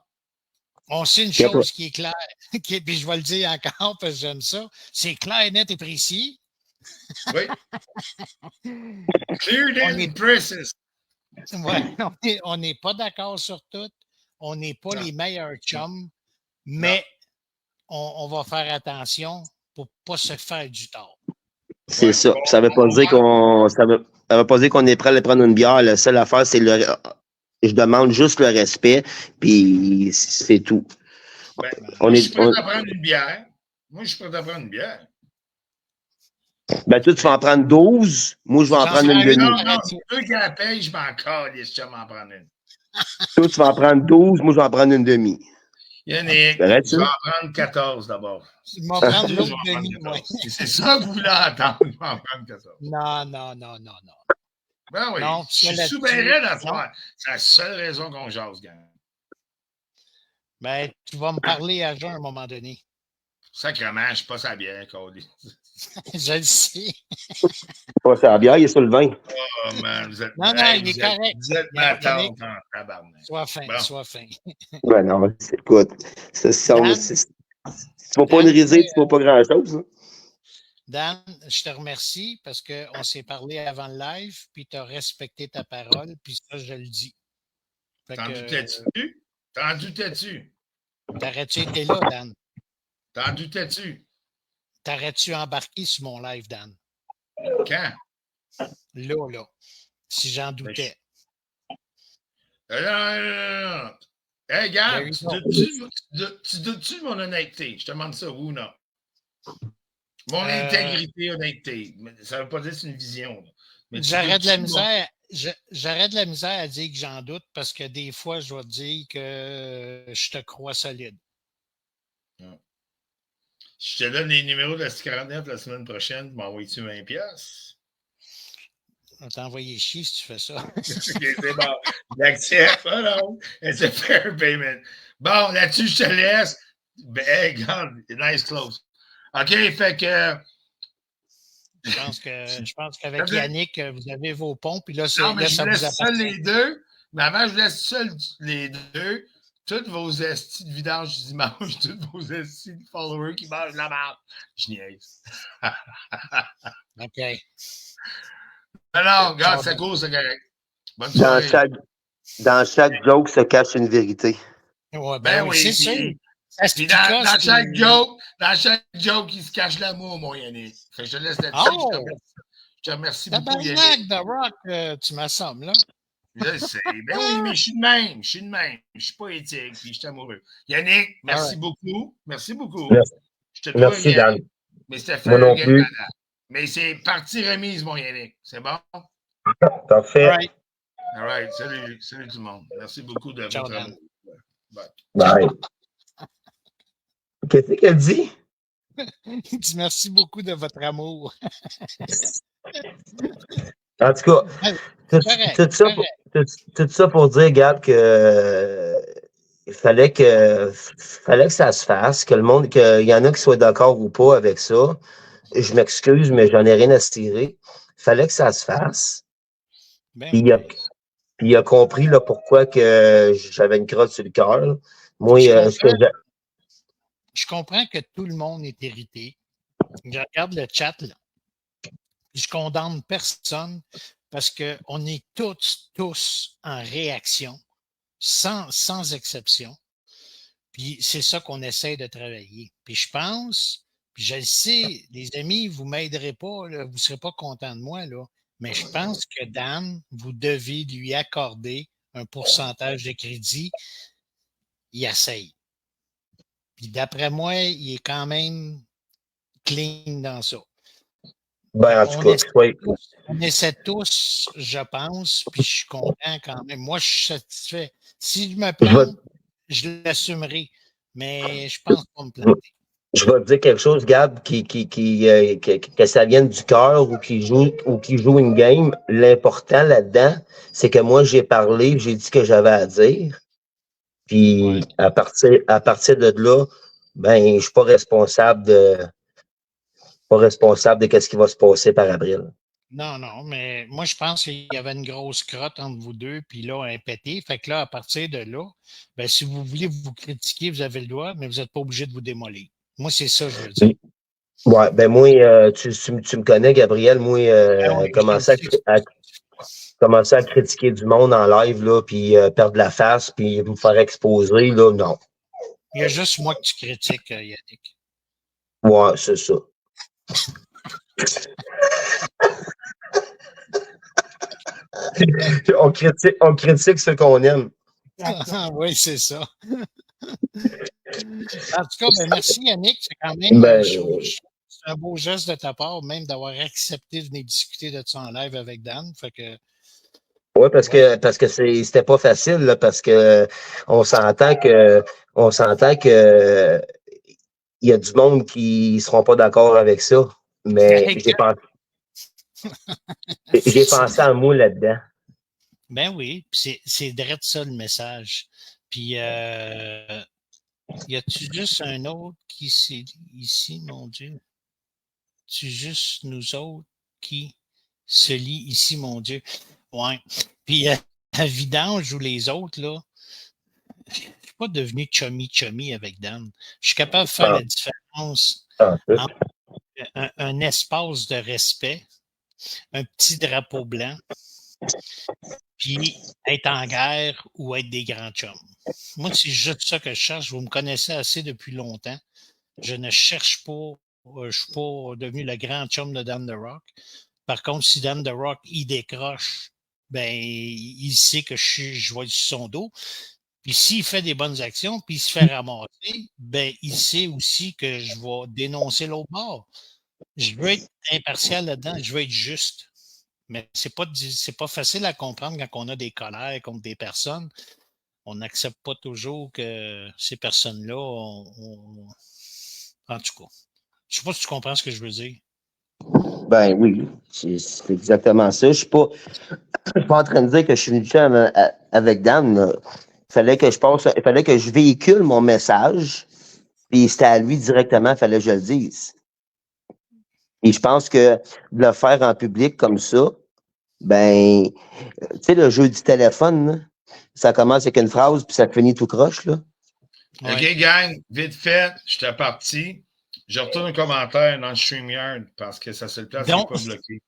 On sait une chose qui est claire, puis je vais le dire encore parce que j'aime ça, c'est clair, net et précis. Oui. Clear and precise. Ouais, on n'est pas d'accord sur tout. On n'est pas les meilleurs chums, mais on va faire attention pour ne pas se faire du tort. C'est ça. Ça ne veut pas dire qu'on est prêt à aller prendre une bière. La seule affaire, c'est je demande juste le respect, puis c'est tout. Je suis prêt à prendre une bière. Moi, je suis prêt à prendre une bière. Ben, toi, tu vas en prendre 12. Moi, je vais en prendre une demi. Non, c'est eux qui la payent, je m'en calisse, je vais m'en prendre une. Toi, tu vas en prendre 12. Moi, je vais en prendre une demi. Yannick, tu vas en prendre 14 d'abord. Je vais en prendre l'autre demi, moi. C'est ça que vous voulez entendre. Je vais en prendre 14. Non. Ben oui, non, je suis souverain d'affaires. C'est la seule raison qu'on jase, gang. Ben, tu vas me parler à jeun à un moment donné. Sacrement, je suis pas sa bière, Cody. Je le sais. Pas sa bière, il est sur le vin. Oh, man, vous êtes... Non, il est correct. Vous êtes ma tante en tabarnak. Sois fin. Ben non, écoute, tu ne vas pas une risée, tu ne vas pas grand-chose. Hein? Dan, je te remercie parce qu'on s'est parlé avant le live, puis tu as respecté ta parole, puis ça, je le dis. T'en doutais-tu? T'en doutais-tu? T'aurais-tu été là, Dan? T'en doutais-tu? T'aurais-tu embarqué sur mon live, Dan? Quand? Là. Si j'en doutais. Non. Hey, gars, tu doutes-tu de mon honnêteté? Je te demande ça, oui ou non? Mon intégrité, honnêteté. Ça ne veut pas dire que c'est une vision. J'aurais de la misère à dire que j'en doute parce que des fois, je vais te dire que je te crois solide. Non. Je te donne les numéros de la 49 la semaine prochaine, tu m'envoies-tu 20$? On va t'envoyer chier si tu fais ça. OK, c'est bon. J'accepte. Oh non. It's a fair payment. Bon, là-dessus, je te laisse. Ben, hey, God, nice close. OK, fait que... Je pense qu'avec Yannick, vous avez vos ponts, puis là, non, mais ça je vous laisse seul appartient. les deux. Mais avant, je laisse seul les deux. Toutes vos estis de vidange du dimanche, tous vos estis de followers qui mangent la merde. Je niaise. OK. Non, regarde, c'est cool, c'est correct. Bonne soirée. Dans chaque joke se cache une vérité. Ouais, ben oui, c'est sûr. Puis dans chaque joke, il se cache l'amour, mon Yannick. Fait que je te laisse là-dessus. Oh! Je te remercie beaucoup, Yannick. De Rock, tu m'assommes, là. Je sais. Ben oui, mais je suis de même. Je suis pas éthique, puis je suis amoureux. Yannick, merci beaucoup. Merci beaucoup. Merci, Dan. Mais c'était fait. Moi non plus. Mais c'est partie remise, mon Yannick. C'est bon? Parfait. All right. Salut tout le monde. Merci beaucoup de votre amour. Bye. Qu'est-ce qu'elle dit? Il dit merci beaucoup de votre amour. En tout cas, tout ça pour dire, Gab, que il fallait que ça se fasse, que le monde, qu'il y en a qui soient d'accord ou pas avec ça. Je m'excuse, mais j'en ai rien à se tirer. Il fallait que ça se fasse. Puis puis il a compris là, pourquoi que j'avais une crotte sur le cœur. Moi, Je comprends que tout le monde est irrité. Je regarde le chat, là. Je condamne personne parce qu'on est tous en réaction, sans exception. Puis c'est ça qu'on essaie de travailler. Puis je pense, puis je le sais, les amis, vous ne m'aiderez pas, là, vous ne serez pas contents de moi, là, mais je pense que Dan, vous devez lui accorder un pourcentage de crédit. Il essaye. Puis d'après moi, il est quand même clean dans ça. ben, en tout cas, On essaie tous, je pense, puis je suis content quand même. Moi, je suis satisfait. Si je me plante, je l'assumerai, mais je pense pas me planter. Je vais te dire quelque chose, Gab, que ça vienne du cœur ou qui joue une game. L'important là-dedans, c'est que moi, j'ai parlé, j'ai dit ce que j'avais à dire. Puis Ouais. à partir de là, ben, je suis pas responsable de ce qui va se passer par avril. Non, mais moi, je pense qu'il y avait une grosse crotte entre vous deux, puis là, un pété. Fait que là, à partir de là, ben, si vous voulez vous critiquer, vous avez le droit, mais vous n'êtes pas obligé de vous démolir. Moi, c'est ça que je veux dire. Ouais, ben moi, tu me connais, Gabriel, moi, Oui, commencer à critiquer du monde en live, là, puis perdre la face, puis me faire exposer, là, non. Il y a juste moi que tu critiques, Yannick. Ouais, c'est ça. on critique ce qu'on aime. Oui, c'est ça. En tout cas, ben, merci Yannick. C'est quand même c'est un beau geste de ta part, même d'avoir accepté de venir discuter de ça en live avec Dan. Fait que, oui, parce que c'était pas facile, là, parce que on s'entend que il y a du monde qui seront pas d'accord avec ça. Mais j'ai pensé à moi là-dedans. Ben oui, c'est direct ça le message. Puis, y a-tu juste un autre qui s'est dit ici, mon Dieu? Tu juste nous autres qui se lit ici, mon Dieu? Ouais. Puis, à Vidange ou les autres, là, je suis pas devenu chummy avec Dan. Je suis capable de faire la différence entre un espace de respect, un petit drapeau blanc, puis être en guerre ou être des grands chums. Moi, c'est juste ça que je cherche. Vous me connaissez assez depuis longtemps. Je ne cherche pas, je ne suis pas devenu le grand chum de Dan The Rock. Par contre, si Dan The Rock, il décroche, ben, il sait que je vais être sur son dos. Puis s'il fait des bonnes actions, puis il se fait ramasser, ben, il sait aussi que je vais dénoncer l'autre bord. Je veux être impartial là-dedans, je veux être juste. Mais c'est pas facile à comprendre quand on a des colères contre des personnes. On n'accepte pas toujours que ces personnes-là en tout cas. Je sais pas si tu comprends ce que je veux dire. Ben oui, c'est exactement ça. Je suis pas en train de dire que je suis venu chum avec Dan. Là. Il fallait que je véhicule mon message, puis c'était à lui directement, il fallait que je le dise. Et je pense que de le faire en public comme ça, ben, tu sais, le jeu du téléphone, là, ça commence avec une phrase, puis ça finit tout croche, là. Ouais. OK, gang, vite fait, j'étais parti. Je retourne un commentaire dans le StreamYard parce que ça se place n'est pas bloqué.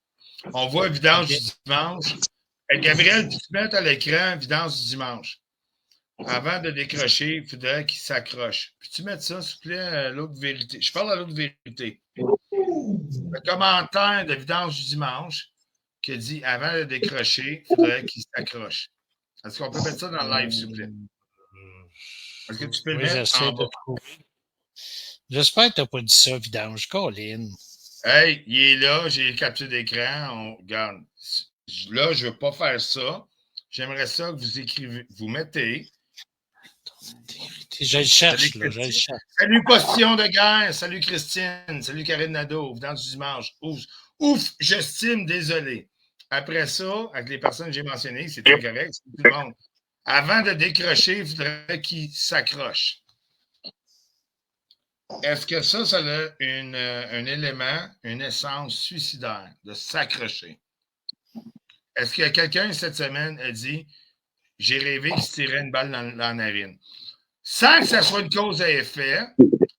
On voit vidange du dimanche. Et Gabriel, tu te mets à l'écran vidange du dimanche. Avant de décrocher, il faudrait qu'il s'accroche. Puis tu mets ça, s'il te plaît, l'autre vérité. Je parle à l'autre vérité. Le commentaire de vidange du dimanche qui dit avant de décrocher, il faudrait qu'il s'accroche. Est-ce qu'on peut mettre ça dans le live, s'il vous plaît? Est-ce que tu peux le mettre en bas? J'espère que tu n'as pas dit ça, vidange. Colin. Hey, il est là, j'ai le capture d'écran. On regarde. Là, je ne veux pas faire ça. J'aimerais ça que vous écrivez, vous mettez. Je le cherche, là. Je le cherche. Salut Postillon de guerre. Salut Christine. Salut Karine Nadeau. Dans du dimanche. Ouf, j'estime, désolé. Après ça, avec les personnes que j'ai mentionnées, c'est très correct, c'est tout le monde. Avant de décrocher, il faudrait qu'il s'accroche. Est-ce que ça a un élément, une essence suicidaire de s'accrocher? Est-ce que quelqu'un cette semaine a dit j'ai rêvé qu'il se tirait une balle dans la narine. Sans que ça soit une cause à effet,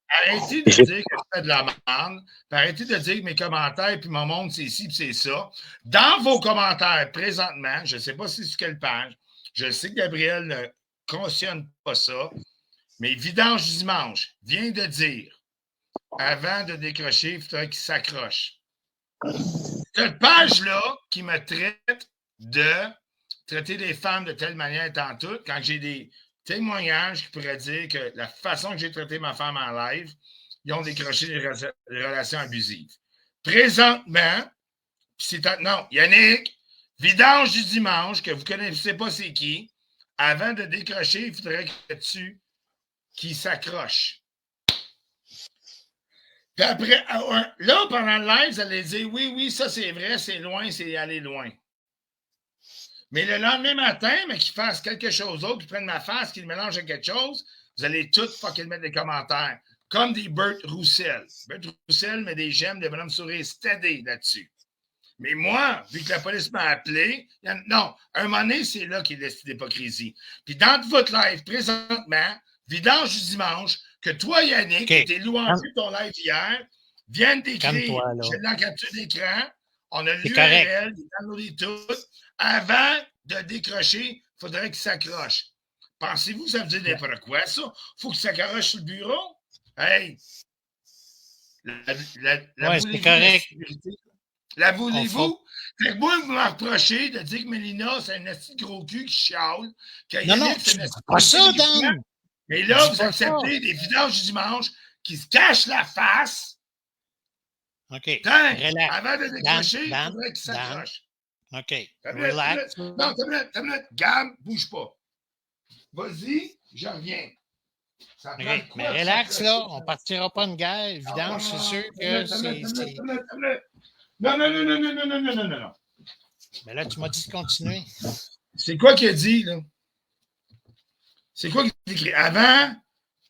arrêtez de dire que je fais de la merde, arrêtez de dire que mes commentaires puis mon monde, c'est ci puis c'est ça. Dans vos commentaires, présentement, je ne sais pas si c'est sur quelle page, je sais que Gabriel ne cautionne pas ça, mais Vidange du dimanche vient de dire, avant de décrocher, il faudrait qu'il s'accroche. Cette page-là qui me traite de traiter les femmes de telle manière tantôt, quand j'ai des témoignages qui pourraient dire que la façon que j'ai traité ma femme en live, ils ont décroché des relations abusives. Présentement, non, Yannick, Vidange du dimanche, que vous ne connaissez pas c'est qui, avant de décrocher, il faudrait qu'il s'accroche. Puis après, là, pendant le live, vous allez dire oui, ça c'est vrai, c'est loin, c'est aller loin. Mais le lendemain matin, mais qu'il fasse quelque chose d'autre, qu'il prenne ma face, qu'il mélange avec quelque chose, vous allez tout fucking mettre des commentaires. Comme des Bert Roussel. Bert Roussel met des j'aime, des bonhommes sourires stédés là-dessus. Mais moi, vu que la police m'a appelé, non, un moment donné, c'est là qu'il est d'hypocrisie. Puis dans votre live, présentement, Vidange du dimanche, que toi, Yannick, qui étais louangé ton live hier, viennent d'écrire, j'ai dans la capture d'écran, on a l'URL, il est downloadé tout. Avant de décrocher, il faudrait qu'il s'accroche. Pensez-vous que ça veut dire n'importe quoi, ça? Il faut qu'il s'accroche sur le bureau? Hey! C'est correct. La voulez-vous? Fait que moi, vous me reprochez de dire que Mélina, c'est un petit gros cul qui chiale. Non, c'est pas ça, Dan! Mais là, vous acceptez des vidanges du dimanche qui se cachent la face. OK. Avant de décrocher, il faudrait qu'il s'accroche. OK. Relax. Non, t'as minute. Gab, bouge pas. Vas-y, je reviens. Okay. Mais relax, là, on ne partira pas une guerre. Évidemment, c'est sûr que c'est. Non. Mais là, tu m'as dit de continuer. C'est quoi qu'il a dit, là? C'est quoi qu'il a écrit? Avant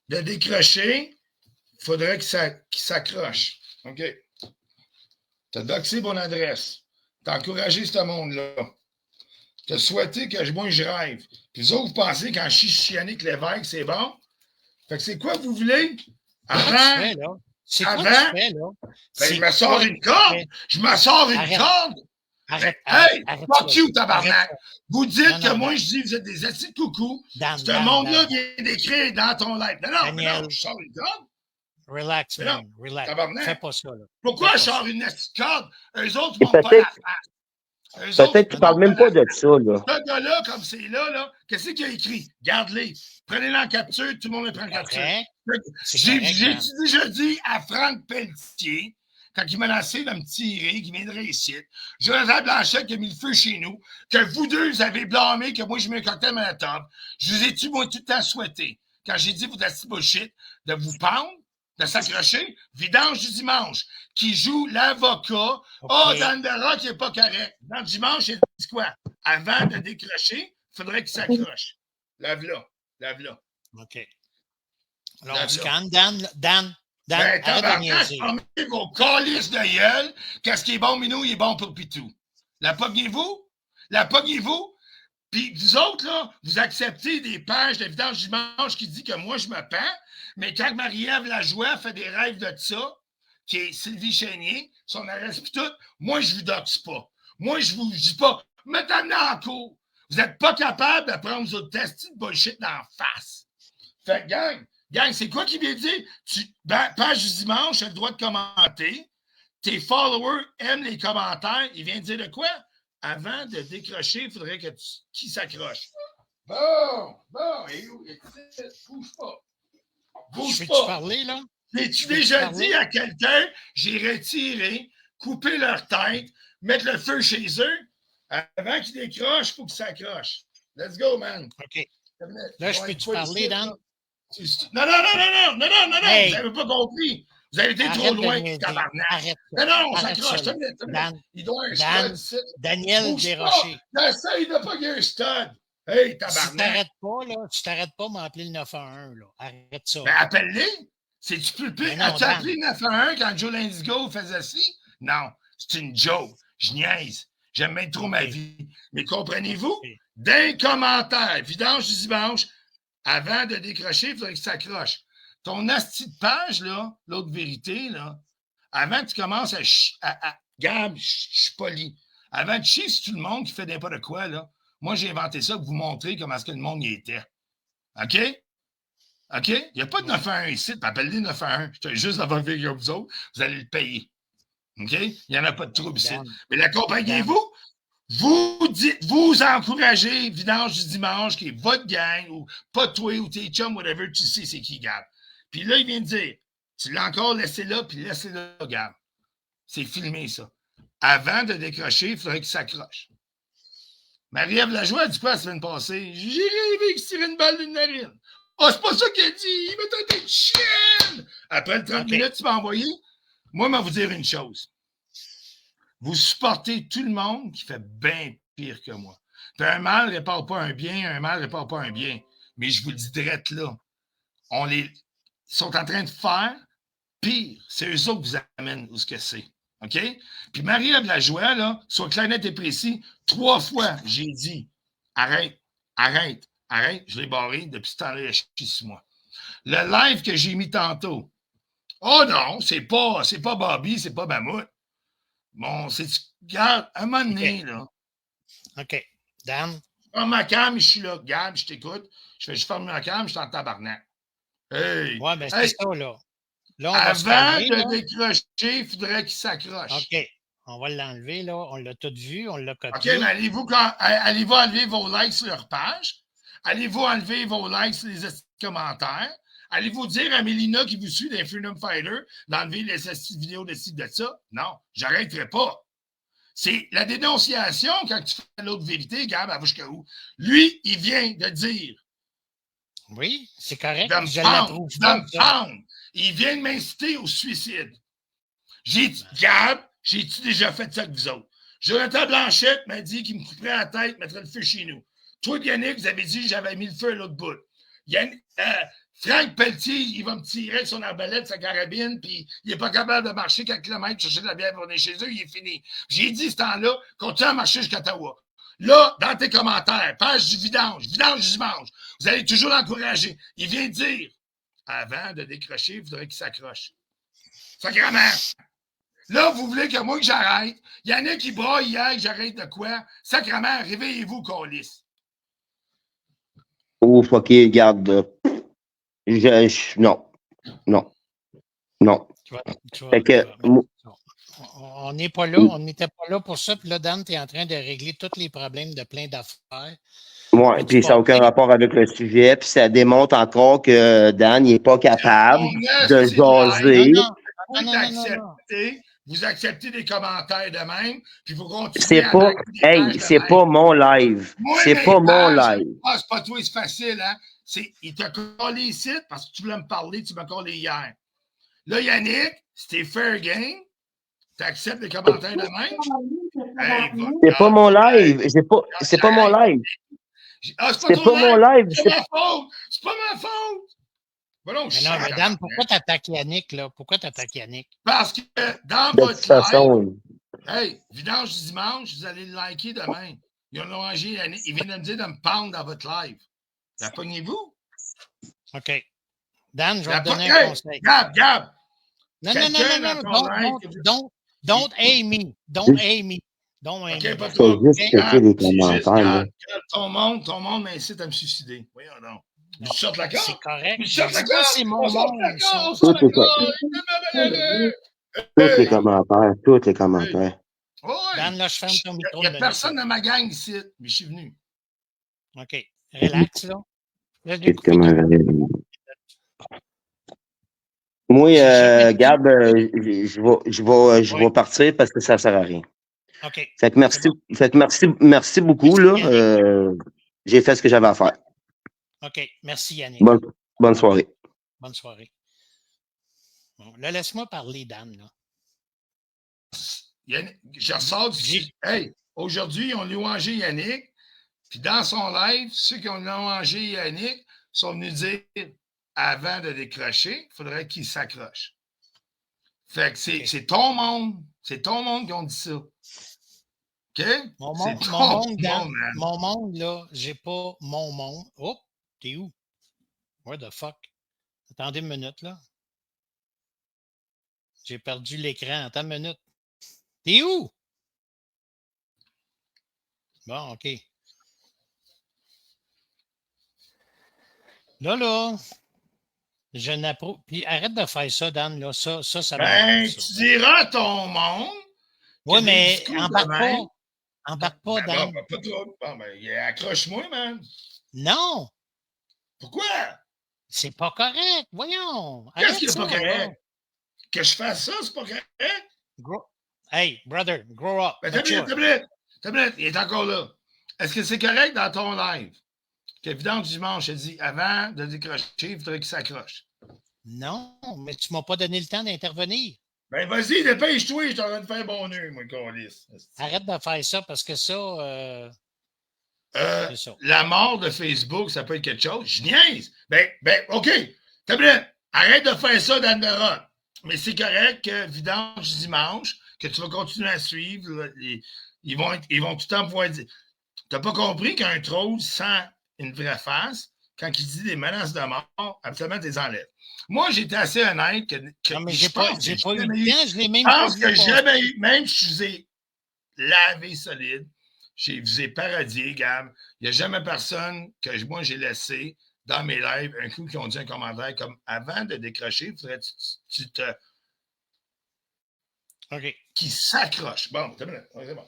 de décrocher, il faudrait qu'il s'accroche. OK. T'as doxé mon adresse. T'as encouragé ce monde-là. T'as souhaité que moi, je rêve. Puis les autres, vous pensez quand je suis chiané que l'évêque, c'est bon? Fait que c'est quoi que vous voulez? Avant. C'est quoi que tu fais, là? Ben, je me sors une corde. Je me sors une corde. Arrête. Fuck you, tabarnak. Vous dites que moi, je dis vous êtes des assis de coucou. Ce monde-là vient d'écrire dans ton live. Non, je sors une corde. Relax, man. Relax. Tabarnak. Fais pas ça, là. Pourquoi je sors une assis de corde? Eux autres, ils m'ont pas la face. Peut-être que tu parles même pas de ça, là. Ce gars-là, comme c'est là, qu'est-ce qu'il a écrit? Garde-les. Prenez-les en capture, tout le monde les prend en capture. J'ai déjà dit à Franck Pelletier, quand il m'a lancé de me tirer, qu'il viendrait ici, Jonathan Blanchet qui a mis le feu chez nous, que vous deux, vous avez blâmé que moi, je mets un cocktail à la table. Je vous ai-tu, moi, tout le temps souhaité, quand j'ai dit, vous êtes si bullshit, de vous pendre, de s'accrocher, Vidange du dimanche, qui joue l'avocat. Dan Dara qui n'est pas correct. Dans le dimanche, il dit quoi? Avant de décrocher, il faudrait qu'il s'accroche. Lave-la. OK. Alors, on se calme. Dan, arrête de niaiser. Fermez vos calices de gueule. Qu'est-ce qui est bon, Minou, il est bon pour Pitou. La pognez-vous? Puis vous autres, là, vous acceptez des pages de Vidange du dimanche qui dit que moi, je me pends, mais quand Marie-Ève Lajoie fait des rêves de ça, qui est Sylvie Chénier, son arrest pis tout, moi, je vous doxe pas. Moi, je vous dis pas, mettez-moi en cours. Vous n'êtes pas capable de prendre vos testis de bullshit dans la face. Fait que, gang, c'est quoi qui vient dire? Page du dimanche, tu as le droit de commenter. Tes followers aiment les commentaires. Il vient de dire de quoi? Avant de décrocher, il faudrait qu'il s'accroche. Bon, bouge pas. Peux-tu parler, là? T'es-tu déjà dit à quelqu'un, j'ai retiré, coupé leur tête, mettre le feu chez eux? Avant qu'ils décrochent, il faut qu'ils s'accrochent. Let's go, man. OK. Là, je peux-tu parler, Dan? Non, hey. Vous n'avez pas compris. Vous avez été trop loin, tabarnak. Arrête. Non, on s'accroche. Il doit un stud. Daniel Desrochers. J'essaye de pas gagner un stud. Hey, tabarnak. Si t'arrêtes pas, m'appeler le 911, là. Arrête ça. Ben, appelle-les. As-tu appelé le 911 quand Joe Lindigo faisait ci? Non, c'est une joke. Je niaise. J'aime bien trop ma vie. Mais comprenez-vous? d'un commentaire, vidange du dimanche, avant de décrocher, il faudrait que ça accroche. Ton asti de page, là, l'autre vérité, là, avant que tu commences Gab, je suis poli. Avant de chier sur tout le monde qui fait n'importe quoi, là, moi, j'ai inventé ça pour vous montrer comment est-ce que le monde y était. OK? OK? Il n'y a pas de 911 ici. Appelle-les 911. Je te dis juste avant de venir avec vous autres, vous allez le payer. OK? Il n'y en a pas de trouble ici. Mais accompagnez-vous. Vous encouragez Vidange du dimanche, qui est votre gang, ou pas toi ou tes chums, whatever, tu sais c'est qui, Gab. Puis là, il vient de dire, tu l'as encore laissé là, puis laissez-le là, Gab. C'est filmé, ça. Avant de décrocher, il faudrait qu'il s'accroche. Marie-Ève Lajoie a dit quoi la semaine passée? J'ai rêvé qu'il se tirait une balle d'une narine. Oh, c'est pas ça qu'elle dit! Il m'a traité de chienne! Après le 30 minutes, tu m'as envoyé. Moi, je vais vous dire une chose. Vous supportez tout le monde qui fait bien pire que moi. Puis un mal ne répare pas un bien, un mal ne répare pas un bien. Mais je vous le dis direct là. Ils sont en train de faire pire. C'est eux autres qui vous amènent où ce que c'est. OK? Puis Marie-Ève Lajoie, là, soit clair, net et précis, 3 fois, j'ai dit arrête, arrête, arrête. Je l'ai barré depuis ce temps-là, il a chié sur moi. Le live que j'ai mis tantôt. Oh non, c'est pas Bobby, c'est pas Mammouth. Bon, regarde, à un moment donné, là. OK. Dan? Je ferme ma cam, je suis là. Regarde, je t'écoute. Je ferme ma cam, je suis en tabarnak. Hey! Ouais, ben c'est ça, là. Là, on va Avant se calmer, de décrocher, il faudrait qu'il s'accroche. OK. On va l'enlever, là. On l'a tout vu, on l'a OK, copié. mais allez-vous enlever vos likes sur leur page? Allez-vous enlever vos likes sur les commentaires? Allez-vous dire à Mélina qui vous suit des Freedom Fighter d'enlever les vidéos de ci, de ça? Non, j'arrêterai pas. C'est la dénonciation quand tu fais l'autre vérité, Gab, elle va jusqu'à où? Lui, il vient de dire. Oui, c'est correct. De me pendre. Il vient de m'inciter au suicide. Gab, j'ai-tu déjà fait ça avec vous autres? Jonathan Blanchette m'a dit qu'il me couperait la tête, mettrait le feu chez nous. Toi, Yannick, vous avez dit que j'avais mis le feu à l'autre bout. Franck Pelletier, il va me tirer son arbalète, sa carabine, puis il n'est pas capable de marcher 4 km, chercher de la bière pour venir chez eux, il est fini. J'ai dit ce temps-là, continue à marcher jusqu'à Ottawa. Là, dans tes commentaires, page du vidange du dimanche, vous allez toujours l'encourager. Il vient dire, avant de décrocher, il faudrait qu'il s'accroche. Sacrément! Là, vous voulez que moi que j'arrête. Il y en a qui braillent hier que j'arrête de quoi? Sacrément, réveillez-vous, câlisse. Ouf, OK, garde. Non. Fait que, on n'est pas là, on n'était pas là pour ça. Puis là, Dan, tu es en train de régler tous les problèmes de plein d'affaires. Oui, puis ça n'a aucun rapport avec le sujet. Puis ça démontre encore que Dan n'est pas capable de jaser. Vous acceptez des commentaires de même, puis vous continuez c'est pas mon live. C'est pas mon live. Ah, c'est pas toi, c'est facile, hein? Il t'a collé ici parce que tu voulais me parler, tu m'as collé hier. Là, Yannick, c'était fair game. Tu acceptes les commentaires de même? Hey, c'est pas mon live. C'est pas mon live. Ah, c'est pas mon live. C'est ma faute. C'est pas ma faute. Non, mais Dan, pourquoi t'attaques Yannick, là? Pourquoi t'attaques Yannick? Parce que dans de votre toute façon, hey, vidange du dimanche, vous allez le liker demain. Ils ont mangé Yannick. Ils viennent de me dire de me pendre dans votre live. La pognez-vous? OK. Dan, je vais te donner un conseil. Gab! Non. Don't hate me. Don't hate me. Don't hate me. Faut juste checker les commentaires. Ton monde m'incite à me suicider. Voyons donc. Je sorte la carte. C'est correct. C'est mon monde. Tous les commentaires. Dan, là, je ferme ton micro. Il n'y a personne dans ma gang ici, mais je suis venu. OK. Relax, là. Moi, Gab, je vais partir parce que ça ne sert à rien. OK. Fait que merci beaucoup. Là. J'ai fait ce que j'avais à faire. OK. Merci, Yannick. Bonne soirée. Bonne soirée. Bon, là, laisse-moi parler, Dan. Là. Yannick, je ressors du... Hey, aujourd'hui, on lui a mangé Yannick. Puis dans son live, ceux qui ont mangé Yannick sont venus dire avant de décrocher, il faudrait qu'il s'accroche. Fait que c'est ton monde. C'est ton monde qui ont dit ça. OK? Mon C'est monde, ton mon monde, Dan, monde, man. mon monde, là, j'ai pas mon monde. Oh, t'es où? Where the fuck? Attendez une minute, là. J'ai perdu l'écran. Attends une minute. T'es où? Bon, OK. Là, je n'approuve. Puis arrête de faire ça, Dan, là. Ça Ben, m'énerve, ça. tu diras à ton monde Oui, que des mais discours de embarque pas. même. Embarque pas, Ben, Dan. bon, pas trop. Bon, ben, accroche-moi, man. Non, Pourquoi? c'est pas correct. Voyons. Qu'est-ce Arrête qui n'est ça, pas là. correct? Que je fasse ça, c'est pas correct? Hey, brother, grow up. Ben, Mature. tablette, il est encore là. Est-ce que c'est correct dans ton live que Vidange Dimanche a dit avant de décrocher, il faudrait qu'il s'accroche? Non, mais tu m'as pas donné le temps d'intervenir. Ben, vas-y, dépêche-toi, je suis en train de faire bon nœud, moi, câlisse. Arrête de faire ça parce que ça, c'est ça. La mort de Facebook, ça peut être quelque chose. Je niaise. Ben, OK. Tablette, arrête de faire ça, Dan de Rock. Mais c'est correct que Vidange Dimanche, que tu vas continuer à suivre, là, ils vont tout le temps pouvoir dire. T'as pas compris qu'un troll sans une vraie face, quand il dit des menaces de mort, absolument, tu les enlèves. Moi, j'étais assez honnête que Non, mais je j'ai pas pense eu que le j'ai temps, jamais eu. je l'ai même Je pas pense vu que passer. jamais eu, même si je vous ai lavé solide, je vous ai parodié, Gab. Il n'y a jamais personne que moi j'ai laissé dans mes lives un coup qui ont dit un commentaire comme avant de décrocher, il faudrait que tu te. OK. Qui s'accroche. Bon, c'est bon.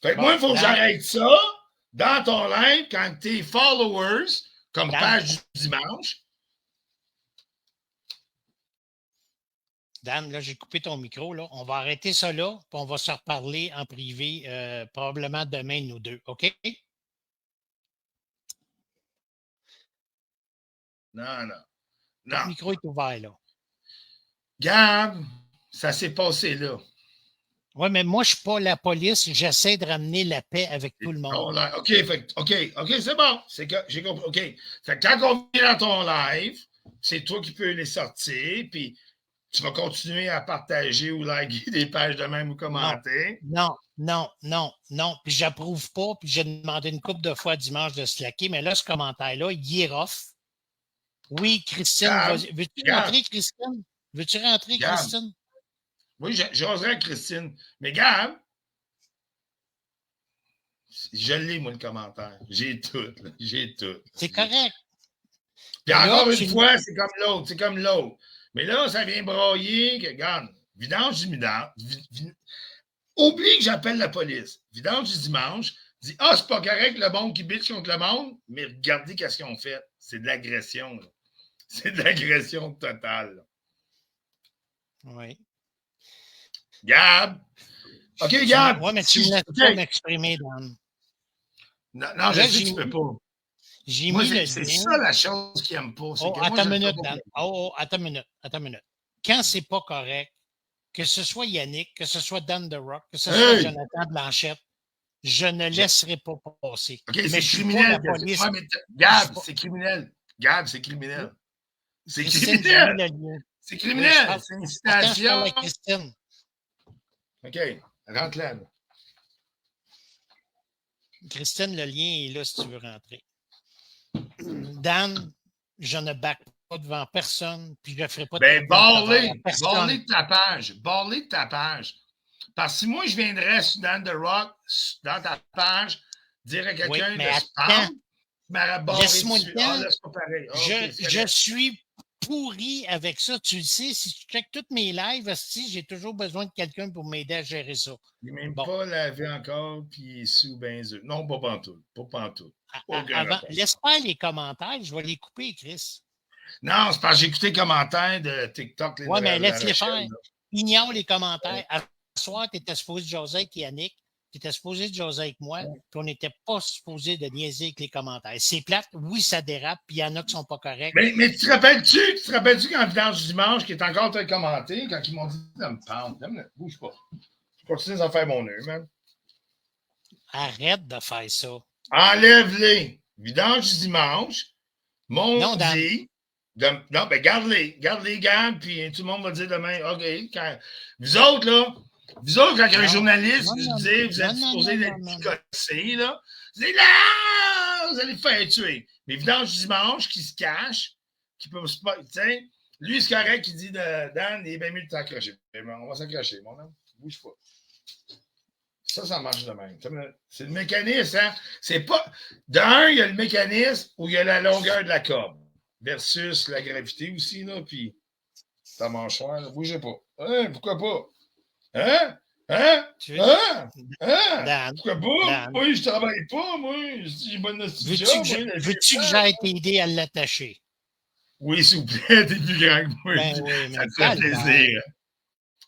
Fait que Bon, moi, il faut que Dan. j'arrête ça dans ton live quand tes followers, comme Dan. page du dimanche. Dan, là, j'ai coupé ton micro. Là. On va arrêter ça là, puis on va se reparler en privé probablement demain, nous deux. OK? Non. Le micro est ouvert, là. Gab, ça s'est passé là. Oui, mais moi, je ne suis pas la police. J'essaie de ramener la paix avec tout le monde. OK, c'est bon. C'est que j'ai compris. OK. Fait que quand on vient dans ton live, c'est toi qui peux les sortir, puis tu vas continuer à partager ou liker des pages de même ou commenter. Non. Puis j'approuve pas, puis j'ai demandé une couple de fois dimanche de slacker, mais là, ce commentaire-là, il est rough. Oui, Christine, vas-y. Veux-tu rentrer, Christine? Veux-tu rentrer, Christine? Oui, j'oserais avec Christine. Mais Gab, je lis, moi, le commentaire. J'ai tout. C'est correct. Puis encore une fois, c'est comme l'autre. Mais là, ça vient broyer. Regarde, vidange du dimanche. Oublie que j'appelle la police. Vidange du dimanche. Dit, c'est pas correct le monde qui bitch contre le monde. Mais regardez qu'est-ce qu'ils ont fait. C'est de l'agression. Là. C'est de l'agression totale. Là. Oui. Gab. OK, Gab. Oui, mais tu ne laisses pas m'exprimer, Dan. Non, je sais que tu peux pas. J'ai Moi, mis le c'est lien. ça la chose qu'il n'aime pas. Attends une minute, Dan. Attends une minute. Quand c'est pas correct, que ce soit Yannick, que ce soit Dan The Rock, que ce soit Jonathan Blanchette, je ne laisserai pas passer. OK, mais c'est criminel. Gab, c'est criminel. Gab, c'est criminel. C'est criminel. C'est criminel. C'est une citation. Christine. OK, rentre là. Christine, le lien est là si tu veux rentrer. Dan, je ne back pas devant personne, puis je ne ferai pas de barley de ta page. Barley de ta page. Parce que si moi, je viendrais sur Dan The Rock, dans ta page, dire à quelqu'un de spam, tu m'aurais barré laisse-moi dessus. le temps. Là, c'est pas pareil. Je suis pourri avec ça. Tu le sais, si tu checkes toutes mes lives, j'ai toujours besoin de quelqu'un pour m'aider à gérer ça. Il n'est même pas lavé encore, puis il est sous benzeux. Non, pas pantoute. Pas pantoute. Laisse faire les commentaires, je vais les couper, Chris. Non, c'est parce que j'ai écouté les commentaires de TikTok. Oui, mais laisse-les faire. Ignore les commentaires. À ce soir, tu étais supposé de jaser avec Yannick, tu étais supposé de jaser avec moi, puis on n'était pas supposé de niaiser avec les commentaires. C'est plate, oui, ça dérape, puis il y en a qui sont pas corrects. Mais tu te rappelles-tu quand Vidange du dimanche, qui est encore en train de commenter, quand ils m'ont dit de me pendre, bouge pas. Je continue à faire mon nœud, man. Arrête de faire ça. Enlève-les. Vidange du dimanche. Non, Dan. Non, ben garde-les, garde, puis tout le monde va dire demain, OK, vous autres, là, Vous autres, quand un Non. journaliste Non, vous non, dit, vous êtes non, supposé non, d'être non, non. picossé, là, vous dites là, vous allez faire tuer. Mais vidange du dimanche qui se cache, qui peut pas, tu sais, lui, c'est correct, il dit Dan, il est bien mieux de t'accrocher. On va s'accrocher, mon homme. Bouge pas. Ça marche de même. C'est le mécanisme, hein? C'est pas. D'un, il y a le mécanisme où il y a la longueur de la corde versus la gravité aussi, là, puis ta mâchoire, là, bougez pas. Hein? Pourquoi pas? Hein? Hein? Tu veux- Hein? Hein? Dan, Pourquoi pas? Dan. Moi, je travaille pas, moi. J'ai bonne Veux-tu job. que j'aille t'aider à l'attacher? Oui, s'il vous plaît, t'es plus grand que moi. Ben oui, mais Ça te fait plaisir.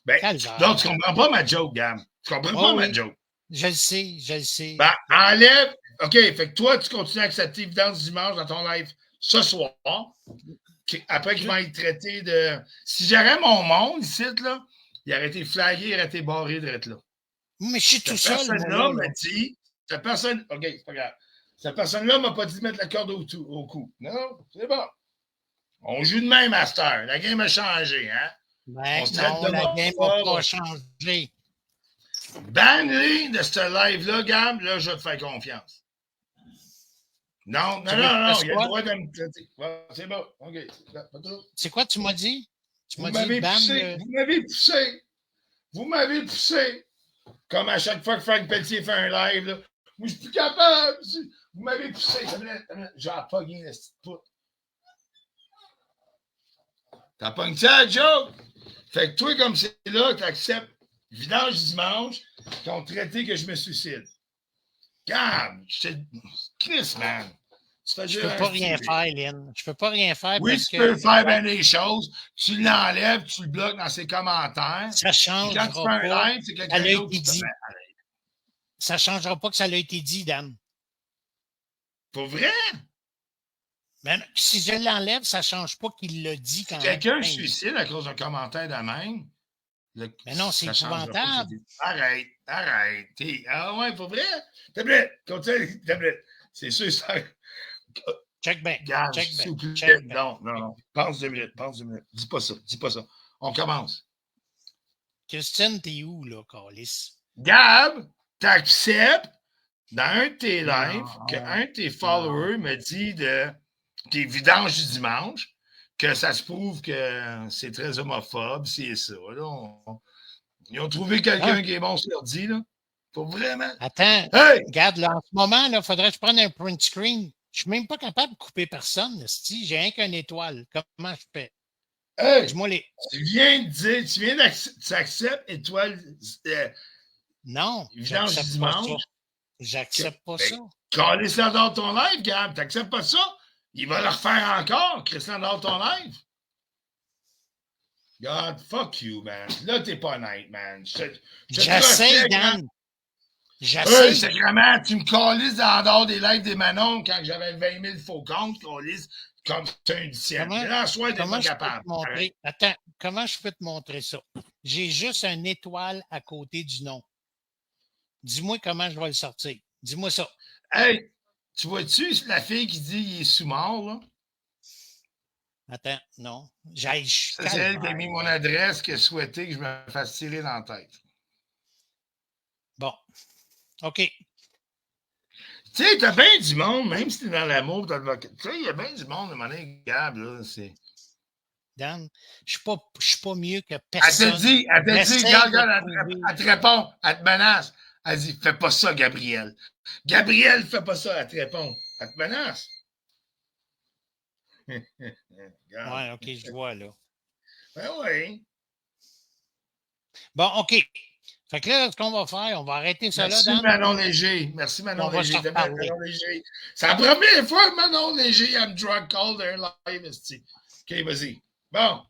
Ben, donc, tu comprends pas ma joke, Gab. Tu comprends pas ma joke. Je le sais. Ben, enlève. OK, fait que toi, tu continues à accepter l'évidence du dimanche dans ton live ce soir. Après qu'ils vont être traités de. Si j'aurais mon monde ici, là, il aurait été flagué, il aurait été barré d'être là. Mais je suis tout seul. Cette personne-là m'a dit. Cette personne. OK, c'est pas grave. Cette personne-là m'a pas dit de mettre la corde au cou. Non, c'est bon. On joue de même, Master. La game a changé, hein? Ben, on se traite de la game n'a pas changé. Ban-les de ce live-là, Gab, là, je vais te faire confiance. Non, il y a le droit de me traiter. Ouais, c'est bon, OK. C'est quoi tu m'as dit? Vous m'avez poussé. Vous m'avez poussé. Comme à chaque fois que Frank Pelletier fait un live, là. Moi, je suis plus capable. Vous m'avez poussé. J'ai pogné la petite poutre. T'as pogné ça, joke? Fait que toi, comme c'est là, t'acceptes vidange du dimanche, t'ont traité que je me suicide. Gab, Chris, man. Je peux pas rien faire, Lynn. Je peux pas rien faire. Oui, tu peux faire bien des choses. Tu l'enlèves, tu le bloques dans ses commentaires. Ça change. Quand tu fais un live, c'est quelqu'un d'autre qui te dit. Ça changera pas que ça l'a été dit, Dan. Pour vrai? Mais si je l'enlève, ça change pas qu'il l'a dit quand même. Quelqu'un se suicide à cause d'un commentaire de même. Mais non, c'est épouvantable. Arrête. Ah ouais, pour vrai? Tablette, continue, tablette. C'est sûr, ça. Check back. Non. Pense 2 minutes. Dis pas ça. On commence. Christine, t'es où, là, Carlis? Gab, t'acceptes dans un de tes lives qu'un de tes followers me dit tes vidanges du dimanche que ça se prouve que c'est très homophobe, c'est ça. Là, ils ont trouvé quelqu'un qui est bon sur l'ordi, là. Pour vraiment. Attends, regarde, là, en ce moment, il faudrait que je prenne un print screen. Je suis même pas capable de couper personne. J'ai rien qu'une étoile. Comment je fais? Hey, dis-moi les. Tu viens de dire, tu acceptes étoile. Non, j'accepte pas ça. J'accepte pas ça. Calisse-la dans ton live, Gab. T'acceptes pas ça? Il va le refaire encore. Christian dans ton live. God, fuck you, man. Là, t'es pas honnête, man. J'essaie, Dan. J'essaie. Sacrément, tu me calisses en dehors des lives des Manon quand j'avais 20 000 faux comptes, calisses comme c'est un dixième. Là, soit t'es pas capable. Attends, comment je peux te montrer ça? J'ai juste une étoile à côté du nom. Dis-moi comment je vais le sortir. Dis-moi ça. Hey, tu vois-tu la fille qui dit qu'il est sous-mort, là? Attends, non. C'est elle qui a mis mon adresse qui a souhaité que je me fasse tirer dans la tête. Bon. OK. Tu sais, t'as bien du monde, même si t'es dans l'amour, tu sais, il y a bien du monde, de mon Gab, là, c'est... Dan, je suis pas mieux que personne. Elle te dit, regarde, elle te répond, elle te menace. Elle dit, fais pas ça, Gabriel. Gabriel, fais pas ça, elle te répond. Elle te menace. Ouais, OK, je vois, là. Ben oui. Bon, OK. Fait que là, ce qu'on va faire, on va arrêter ça là, Dan. Merci, Manon Léger. C'est la première fois que Manon Léger a me drug call d'un live, OK, vas-y. Bon.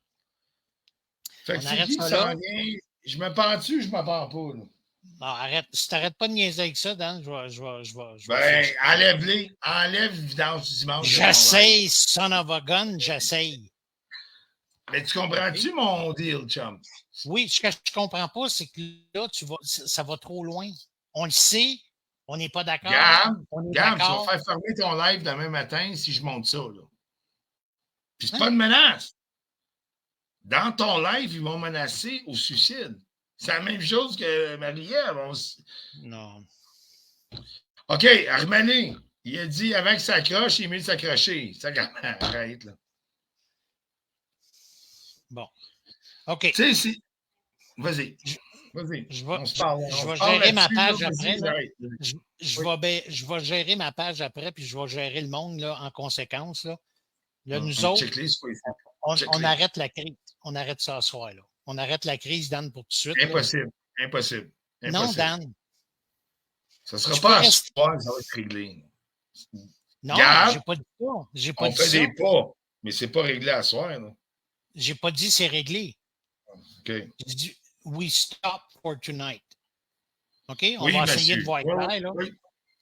Fait que c'est qui s'en vient? Je me pends-tu ou je me pends pas, là? Non, arrête. Si t'arrêtes pas de niaiser avec ça, Dan, je vais enlève-les. Enlève l'évidence du dimanche. J'essaye, son of a gun, j'essaye. Mais tu comprends-tu mon deal, chum? Oui, ce que je comprends pas, c'est que là, ça va trop loin. On le sait, on n'est pas d'accord. Gab, tu vas faire fermer ton live demain matin si je monte ça, là. Puis c'est pas une menace. Dans ton live, ils vont menacer au suicide. C'est la même chose que Marie-Ève. Non. OK, Armané, il a dit avant que ça accroche, il est mieux de s'accrocher. Ça, arrête, là. Bon. OK. Tu sais, c'est. Vas-y. Je- Vas-y. Je vais, On se parle. je On vais se parle gérer ma là-dessus. page Là, après. vas-y, Là. arrête. Je vais gérer ma page après, puis je vais gérer le monde là, en conséquence. Là, nous autres, Checklist, on arrête la crise. On arrête ça ce soir. Là. On arrête la crise, Dan, pour tout de suite. Impossible. Impossible. Non, Dan. Ça ne sera pas à soir, ça va être réglé. Non, j'ai pas dit ça. J'ai pas on dit fait ça. des pas, mais c'est pas réglé à soir. Là. J'ai pas dit c'est réglé. OK. J'ai dit we stop for tonight. OK? On Oui, va monsieur. essayer de voir clair, là.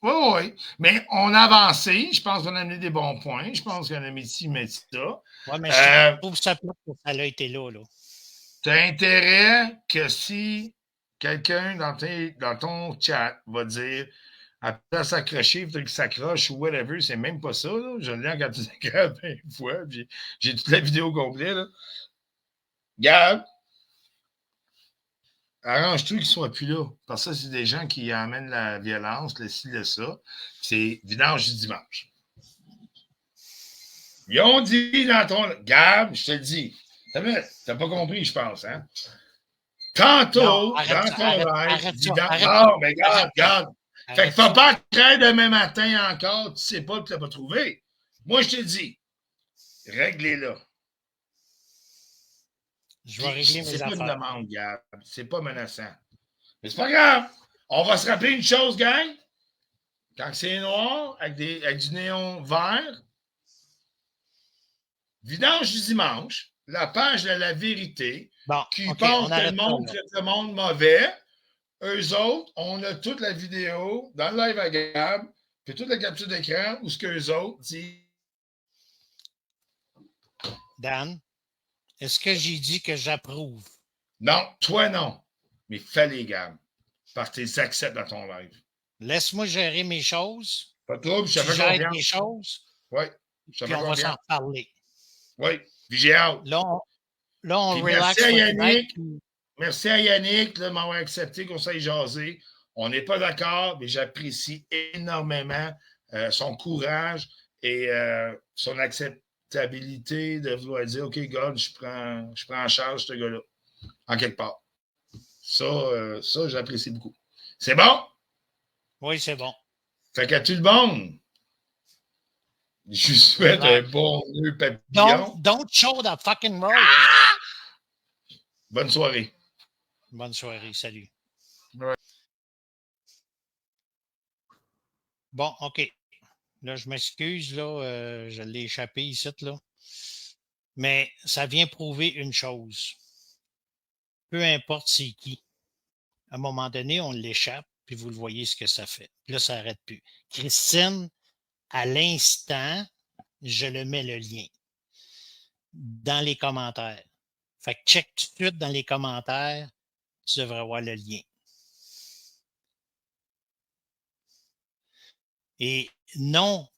Oui. Mais on a avancé. Je pense qu'on a amené des bons points. Je pense qu'on a mis ci, mais ça. Oui, mais je trouve ça plate que ça a été là. Tu as intérêt que si quelqu'un dans ton chat va dire après à s'accrocher, il faut qu'il s'accroche ou whatever, c'est même pas ça. Là. Je l'ai quand tu s'accroches 20 fois. J'ai toute la vidéo complète. Là. Gab, arrange-toi qu'ils ne soient plus là. Parce que ça, c'est des gens qui amènent la violence, le ci, le ça. C'est vidange du dimanche. Ils ont dit dans ton. Gab, je te le dis. T'as pas compris, je pense, hein? Tantôt, dans ton live, non, mais regarde. Fait que faut pas craindre demain matin encore, tu sais pas que tu l'as pas trouvé. Moi, je te dis, réglez-la. Je vais régler mes affaires. C'est pas une demande, Gab. C'est pas menaçant. Mais c'est pas grave. On va se rappeler une chose, gang. Quand c'est noir, avec du néon vert, vidange du dimanche, la page de la vérité, qui pense que le monde traite le monde mauvais. Eux autres, on a toute la vidéo dans le live à Gab, puis toute la capture d'écran où ce qu'eux autres disent. Dan, est-ce que j'ai dit que j'approuve? Non, toi non. Mais fallait, Gab. Parce que tu acceptes dans ton live. Laisse-moi gérer mes choses. Pas de trouble, je te fais confiance. Mes choses. Oui. Puis on va s'en reparler. Oui. Puis j'ai hâte. Là, on relaxe. Merci à Yannick. Merci à Yannick de m'avoir accepté qu'on s'aille jaser. On n'est pas d'accord, mais j'apprécie énormément son courage et son acceptabilité de vouloir dire OK, God, je prends en charge ce gars-là, en quelque part. Ça j'apprécie beaucoup. C'est bon? Oui, c'est bon. Fait qu'à tout le monde, je souhaite un bon nœud papillon. Don't show the fucking road. Ah! Bonne soirée. Bonne soirée, salut. Ouais. Bon, OK. Là, je m'excuse, là, je l'ai échappé ici, là. Mais ça vient prouver une chose. Peu importe c'est qui. À un moment donné, on l'échappe, puis vous le voyez ce que ça fait. Puis là, ça n'arrête plus. Christine, à l'instant, je le mets le lien dans les commentaires. Fait que check tout de suite dans les commentaires. Tu devrais avoir le lien. Et non,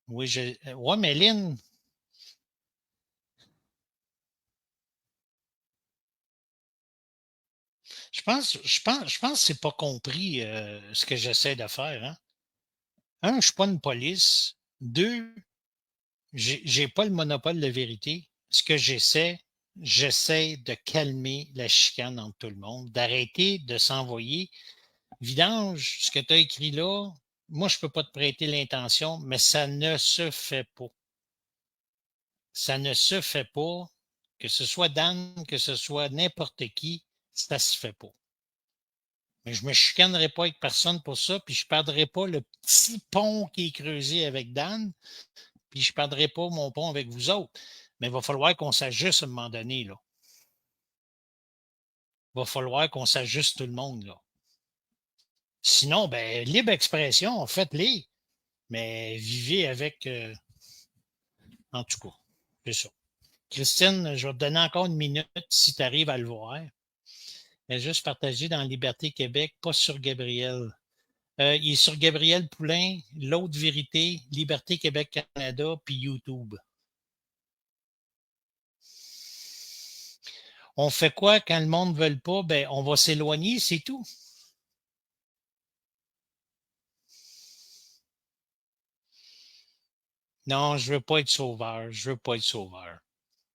Oui, ouais, mais Lynn. Je pense que c'est pas compris ce que j'essaie de faire. Hein? Un, je suis pas une police. Deux, j'ai pas le monopole de vérité. Ce que j'essaie de calmer la chicane entre tout le monde, d'arrêter de s'envoyer. Vidange, ce que tu as écrit là, moi, je peux pas te prêter l'intention, mais ça ne se fait pas. Ça ne se fait pas, que ce soit Dan, que ce soit n'importe qui, ça se fait pas. Mais je me chicanerai pas avec personne pour ça, puis je perdrai pas le petit pont qui est creusé avec Dan, puis je perdrai pas mon pont avec vous autres. Mais il va falloir qu'on s'ajuste à un moment donné, là. Il va falloir qu'on s'ajuste tout le monde, là. Sinon, ben, libre expression, faites-les. Mais vivez avec... En tout cas, c'est ça. Christine, je vais te donner encore une minute si tu arrives à le voir. Mais juste partager dans Liberté Québec, pas sur Gabriel. Il est sur Gabriel Poulain, L'Autre Vérité, Liberté Québec Canada, puis YouTube. On fait quoi quand le monde ne veut pas? Ben, on va s'éloigner, c'est tout. Non, je veux pas être sauveur. Je veux pas être sauveur.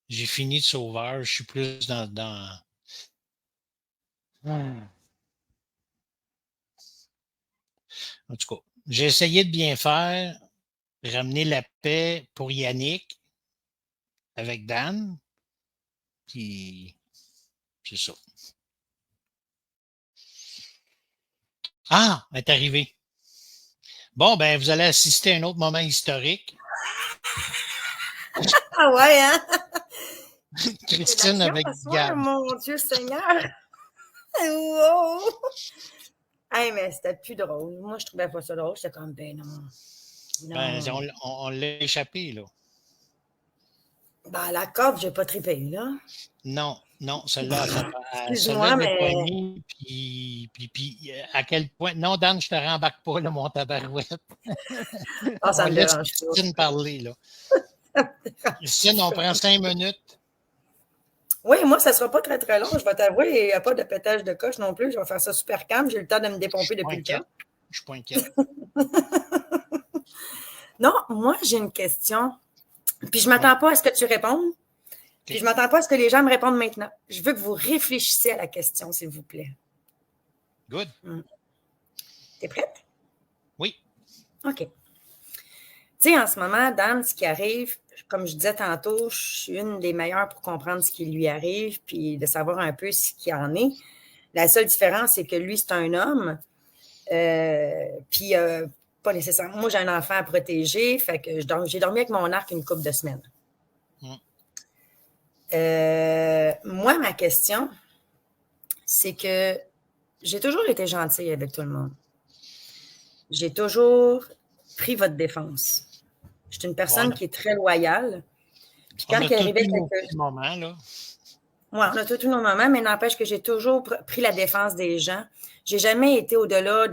J'ai fini de sauveur. Je suis plus dans... En tout cas, j'ai essayé de bien faire, ramener la paix pour Yannick avec Dan. Puis, c'est ça. Ah, elle est arrivée. Bon, ben, vous allez assister à un autre moment historique. Ah ouais, hein? Christine avec Gab. Mon Dieu Seigneur! Wow! Hey, mais c'était plus drôle. Moi, je trouvais pas ça drôle. J'étais comme, ben non. Ben, on l'a échappé, là. Ben, la corde, j'ai pas trippé, là. Non, celle-là, Excuse-moi, mais... Puis, à quel point... Non, Dan, je te rembarque pas, là, mon tabarouette. Ah, ça On me laisse dérange pas. Christine parler, là. Christine, on prend 5 minutes. Oui, moi, ça sera pas très, très long. Je vais t'avouer, il n'y a pas de pétage de coche non plus. Je vais faire ça super calme. J'ai eu le temps de me dépomper depuis le temps. Je suis pas inquiète. Non, moi, j'ai une question. Puis je m'attends pas à ce que tu répondes. Puis je m'attends pas à ce que les gens me répondent maintenant. Je veux que vous réfléchissiez à la question, s'il vous plaît. Good. T'es prête? Oui. OK. Tu sais, en ce moment, Dan, ce qui arrive, comme je disais tantôt, je suis une des meilleures pour comprendre ce qui lui arrive, puis de savoir un peu ce qu'il en est. La seule différence, c'est que lui, c'est un homme. Puis, pas nécessairement. Moi, j'ai un enfant à protéger, fait que j'ai dormi avec mon arc une couple de semaines. Moi, ma question, c'est que j'ai toujours été gentille avec tout le monde. J'ai toujours pris votre défense. Je suis une personne qui est très loyale. Puis quand il arrivait quelque moment, là. Oui, on a tous nos moments, mais n'empêche que j'ai toujours pris la défense des gens. J'ai jamais été au-delà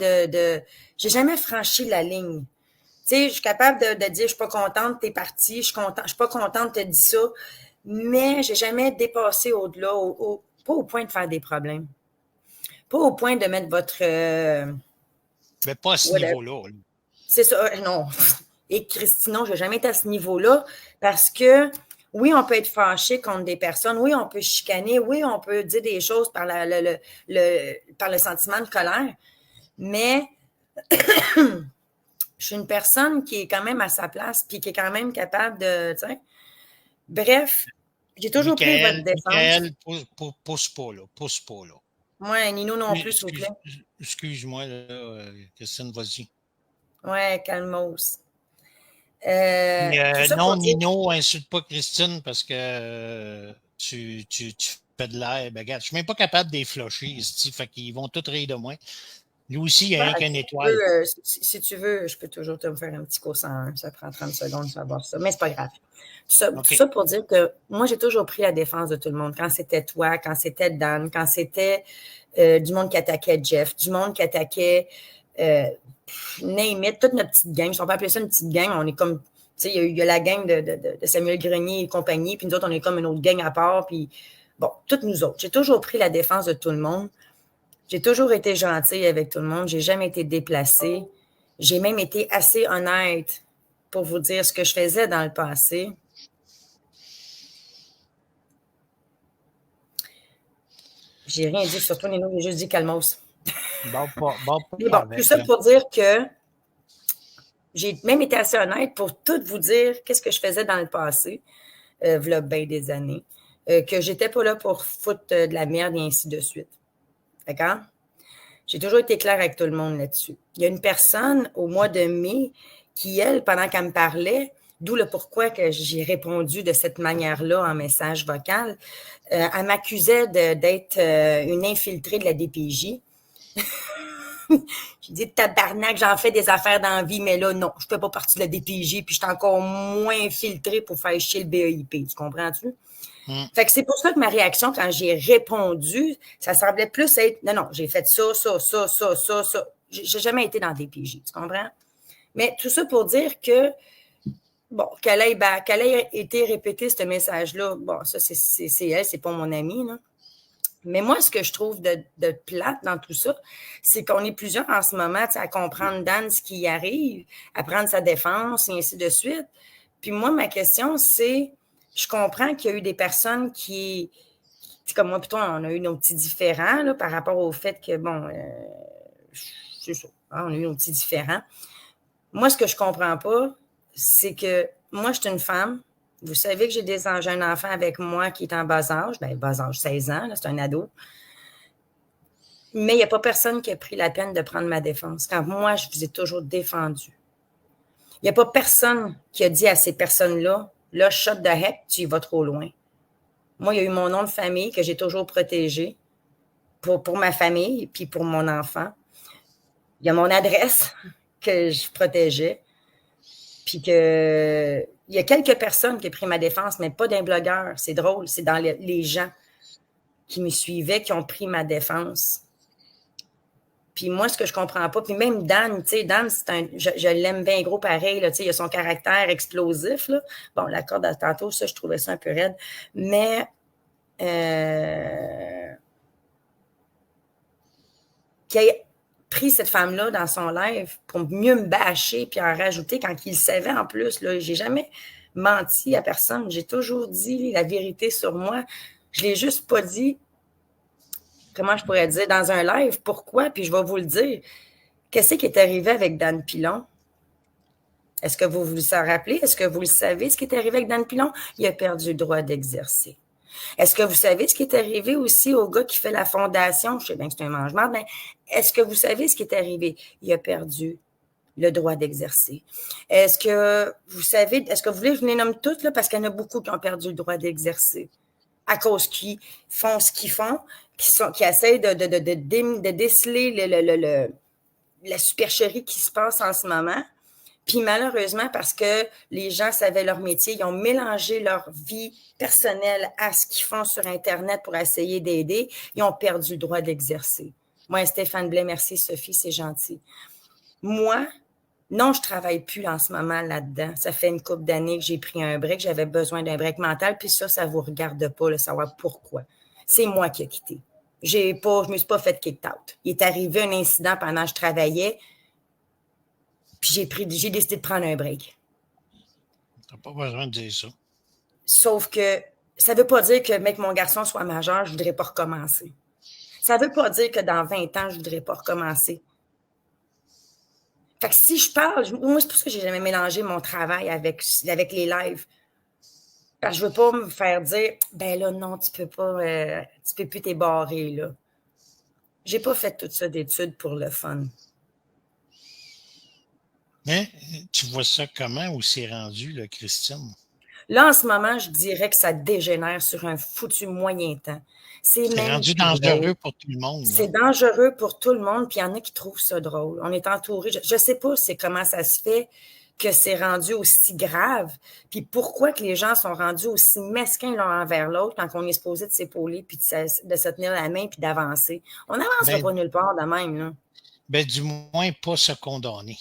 j'ai jamais franchi la ligne. Tu sais, je suis capable de dire, je suis pas contente, t'es partie, je suis pas contente, t'as dit ça, mais j'ai jamais dépassé au-delà, pas au point de faire des problèmes. Pas au point de mettre votre... mais pas à ce niveau-là. C'est ça, non. Et Christine, non, j'ai jamais été à ce niveau-là parce que oui, on peut être fâché contre des personnes. Oui, on peut chicaner. Oui, on peut dire des choses par le sentiment de colère. Mais je suis une personne qui est quand même à sa place puis qui est quand même capable de... Bref, j'ai toujours pris votre défense. Michael, pousse pas là. Oui, Nino non plus, s'il vous plaît. Excuse-moi, là, Christine, vas-y. Oui, calmos. Non, Nino, insulte pas Christine parce que tu fais de l'air. Ben, regarde, je suis même pas capable de les flusher, fait qu'ils vont tous rire de moi. Lui aussi, il y a rien qu'une étoile. Si tu veux, je peux toujours te faire un petit cours 101. Ça prend 30 secondes, tu vas voir ça. Mais c'est pas grave. Tout ça pour dire que moi, j'ai toujours pris la défense de tout le monde. Quand c'était toi, quand c'était Dan, quand c'était du monde qui attaquait Jeff, du monde qui attaquait name it, toute notre petite gang. Je ne vais pas appeler ça une petite gang. On est comme, tu sais, il y a la gang de Samuel Grenier et compagnie, puis nous autres, on est comme une autre gang à part. Puis bon, toutes nous autres. J'ai toujours pris la défense de tout le monde. J'ai toujours été gentille avec tout le monde. J'ai jamais été déplacée. J'ai même été assez honnête pour vous dire ce que je faisais dans le passé. J'ai rien dit sur toi, Nino. J'ai juste dit calmos. Tout ça pour dire que j'ai même été assez honnête pour tout vous dire qu'est-ce que je faisais dans le passé, v'là bien des années, que j'étais pas là pour foutre de la merde et ainsi de suite. D'accord? J'ai toujours été claire avec tout le monde là-dessus. Il y a une personne au mois de mai qui, elle, pendant qu'elle me parlait, d'où le pourquoi que j'ai répondu de cette manière-là en message vocal, elle m'accusait d'être une infiltrée de la DPJ. J'ai dit, tabarnak, j'en fais des affaires dans la vie, mais là, non, je fais pas partie de la DPJ, puis je suis encore moins infiltrée pour faire chier le BEIP. Tu comprends-tu? Fait que c'est pour ça que ma réaction, quand j'ai répondu, ça semblait plus être, non, j'ai fait ça. J'ai jamais été dans des DPJ, tu comprends? Mais tout ça pour dire que, bon, qu'elle ait été répété ce message-là, bon, ça, c'est elle, c'est pas mon amie, là. Mais moi, ce que je trouve de plate dans tout ça, c'est qu'on est plusieurs en ce moment à comprendre Dan ce qui y arrive, à prendre sa défense et ainsi de suite. Puis moi, ma question, c'est, je comprends qu'il y a eu des personnes qui, comme moi, plutôt, on a eu nos petits différends là, par rapport au fait que, bon, c'est ça, hein, on a eu nos petits différends. Moi, ce que je comprends pas, c'est que moi, je suis une femme. Vous savez que j'ai un enfant avec moi qui est en bas âge, bas âge, 16 ans, c'est un ado. Mais il n'y a pas personne qui a pris la peine de prendre ma défense. Quand moi, je vous ai toujours défendu. Il n'y a pas personne qui a dit à ces personnes-là, là, shut the heck, tu y vas trop loin. Moi, il y a eu mon nom de famille que j'ai toujours protégé pour ma famille et pour mon enfant. Il y a mon adresse que je protégeais. Puis que il y a quelques personnes qui ont pris ma défense, mais pas d'un blogueur. C'est drôle, c'est dans les gens qui me suivaient qui ont pris ma défense. Puis moi, ce que je comprends pas, puis même Dan, tu sais, Dan, je l'aime bien gros pareil, là, tu sais, il a son caractère explosif, là. Bon, la corde à tantôt, ça, je trouvais ça un peu raide. Mais qu'il ait pris cette femme-là dans son live pour mieux me bâcher puis en rajouter quand il le savait en plus, là, j'ai jamais menti à personne. J'ai toujours dit la vérité sur moi. Je l'ai juste pas dit, comment je pourrais dire, dans un live. Pourquoi? Puis je vais vous le dire. Qu'est-ce qui est arrivé avec Dan Pilon? Est-ce que vous vous en rappelez? Est-ce que vous le savez, ce qui est arrivé avec Dan Pilon? Il a perdu le droit d'exercer. Est-ce que vous savez ce qui est arrivé aussi au gars qui fait la fondation? Je sais bien que c'est un mange-marde, mais est-ce que vous savez ce qui est arrivé? Il a perdu le droit d'exercer. Est-ce que vous savez, est-ce que vous voulez que je vous les nomme toutes, là, parce qu'il y en a beaucoup qui ont perdu le droit d'exercer à cause qu'ils font ce qu'ils font, qui essayent de déceler la supercherie qui se passe en ce moment. Puis malheureusement, parce que les gens savaient leur métier, ils ont mélangé leur vie personnelle à ce qu'ils font sur Internet pour essayer d'aider, ils ont perdu le droit d'exercer. Moi, Stéphane Blais, merci Sophie, c'est gentil. Moi, non, je ne travaille plus en ce moment là-dedans. Ça fait une couple d'années que j'ai pris un break, j'avais besoin d'un break mental, puis ça ne vous regarde pas, de savoir pourquoi. C'est moi qui ai quitté. Je ne me suis pas fait kick out. Il est arrivé un incident pendant que je travaillais, puis j'ai décidé de prendre un break. Tu n'as pas besoin de dire ça. Sauf que ça ne veut pas dire que, mec, mon garçon soit majeur, je ne voudrais pas recommencer. Ça ne veut pas dire que dans 20 ans, je ne voudrais pas recommencer. Fait que si je parle, moi, c'est pour ça que je n'ai jamais mélangé mon travail avec les lives. Parce que je ne veux pas me faire dire, ben là, non, tu peux plus t'ébarrer, là. J'ai pas fait tout ça d'études pour le fun. Mais tu vois ça comment où c'est rendu, là, Christine? Là, en ce moment, je dirais que ça dégénère sur un foutu moyen temps. C'est rendu dangereux pour tout le monde. C'est dangereux pour tout le monde, puis il y en a qui trouvent ça drôle. On est entouré. Je ne sais pas comment ça se fait que c'est rendu aussi grave, puis pourquoi que les gens sont rendus aussi mesquins l'un envers l'autre quand on est supposé de s'épauler, puis de se tenir la main, puis d'avancer. On n'avancera pas nulle part de même, là. Ben, du moins, pas se condamner.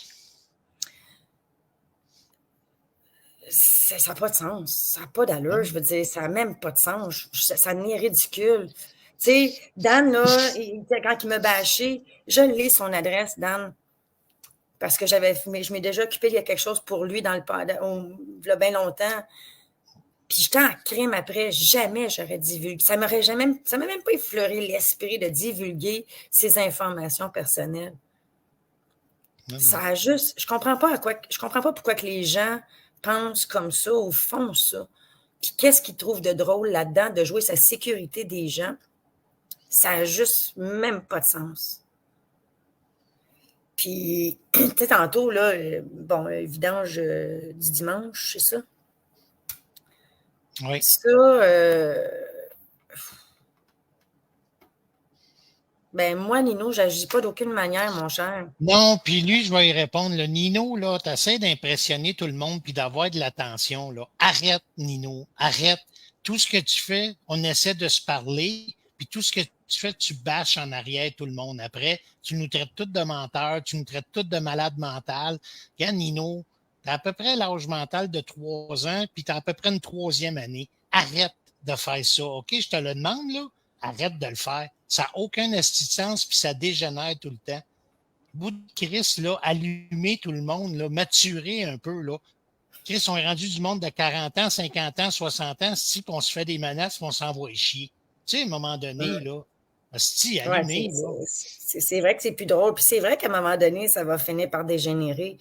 Ça n'a pas de sens. Ça n'a pas d'allure. Je veux dire, ça n'a même pas de sens. Ça n'est ridicule. Tu sais, Dan, là, quand il m'a bâché, je lis son adresse, Dan, parce que je m'ai déjà occupé, il y a quelque chose pour lui il y a bien longtemps. Puis j'étais en crime après. Jamais j'aurais divulgué. Ça m'a même pas effleuré l'esprit de divulguer ces informations personnelles. Ça a juste... Je comprends pas pourquoi que les gens pensent comme ça ou font ça. Puis qu'est-ce qu'ils trouvent de drôle là-dedans de jouer sa sécurité des gens? Ça n'a juste même pas de sens. Puis, tu sais, tantôt, là, vidange du dimanche, c'est ça? Oui. Ça, ben moi, Nino, j'agis pas d'aucune manière, mon cher. Non, puis lui, je vais y répondre. Le Nino, là, tu essaies d'impressionner tout le monde puis d'avoir de l'attention, là. Arrête, Nino, arrête. Tout ce que tu fais, on essaie de se parler, puis tout ce que tu fais, tu bâches en arrière tout le monde. Après, tu nous traites tous de menteurs, tu nous traites tous de malades mentales. Regarde, Nino, tu as à peu près l'âge mental de 3 ans, puis tu as à peu près une 3e année. Arrête de faire ça, OK? Je te le demande, là. arrête de le faire. Ça n'a aucun esti de sens, puis ça dégénère tout le temps. Bout de Chris, là, allumer tout le monde, là, maturer un peu, là. Chris, on est rendu du monde de 40 ans, 50 ans, 60 ans, si on se fait des menaces, on s'envoie chier. Tu sais, à un moment donné, là, asti, allumé, là. C'est vrai que c'est plus drôle. Puis c'est vrai qu'à un moment donné, ça va finir par dégénérer.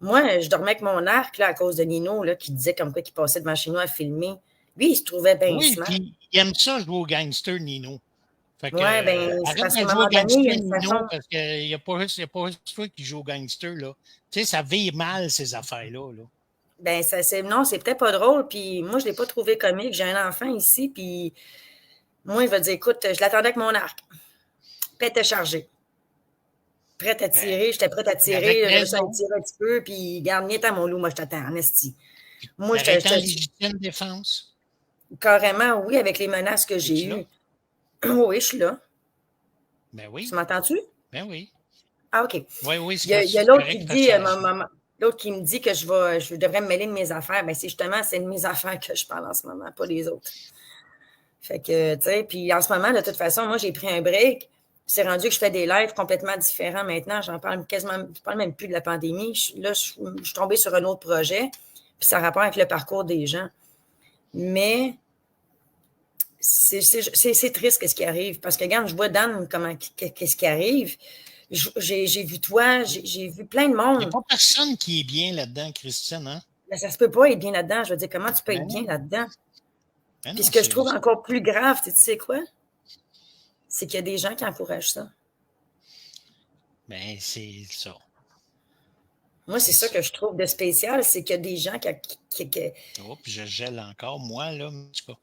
Moi, je dormais avec mon arc là, à cause de Nino, là, qui disait comme quoi qu'il passait devant chez nous à filmer. Lui, il se trouvait bien Oui, smart. puis il aime ça jouer au gangster, Nino. Fait que, Ouais, ben, c'est arrête parce de qu'à un jouer moment au donné, il y a gangster, une Nino, façon. parce qu'il n'y a pas juste toi qui joue au gangster, là. Tu sais, ça vire mal, ces affaires-là, là. Ben, non, c'est peut-être pas drôle. Puis moi, je ne l'ai pas trouvé comique. J'ai un enfant ici, puis moi, il va dire, écoute, je l'attendais avec mon arc. Prête à charger. Prête à tirer. J'étais prête à tirer. Avec J'avais ça à raison. tirer un petit peu, puis garde, viens à mon loup, moi, je t'attends, en esti. Moi, Arrête en légitime défense. carrément, oui, avec les menaces que j'ai Es-tu là? eues. Oui, je suis là. Ben oui, Tu m'entends-tu? ben oui. Ah, OK. Oui, oui, Il y a c'est l'autre correct qui de dit, changer. l'autre qui me dit que je devrais me mêler de mes affaires. Ben, c'est de mes affaires que je parle en ce moment, pas des autres. Fait que, tu sais, puis en ce moment, de toute façon, moi, j'ai pris un break. C'est rendu que je fais des lives complètement différents maintenant. J'en parle quasiment, je parle même plus de la pandémie. Je suis tombée sur un autre projet, puis ça a rapport avec le parcours des gens. Mais c'est triste ce qui arrive, parce que, regarde, je vois Dan, qu'est-ce qui arrive. J'ai vu toi, j'ai vu plein de Il n'y a monde. pas personne qui est bien là-dedans, Christine, hein? Mais ça se peut pas être bien là-dedans. Je veux dire, comment tu peux Ben être bien non. là-dedans? Ben Puis non, ce que je trouve encore plus grave, tu sais quoi? C'est qu'il y a des gens qui encouragent ça. ben, c'est ça. Moi, c'est ça que je trouve de spécial, c'est qu'il y a des gens Oh, puis je gèle encore, moi, là, en tout cas.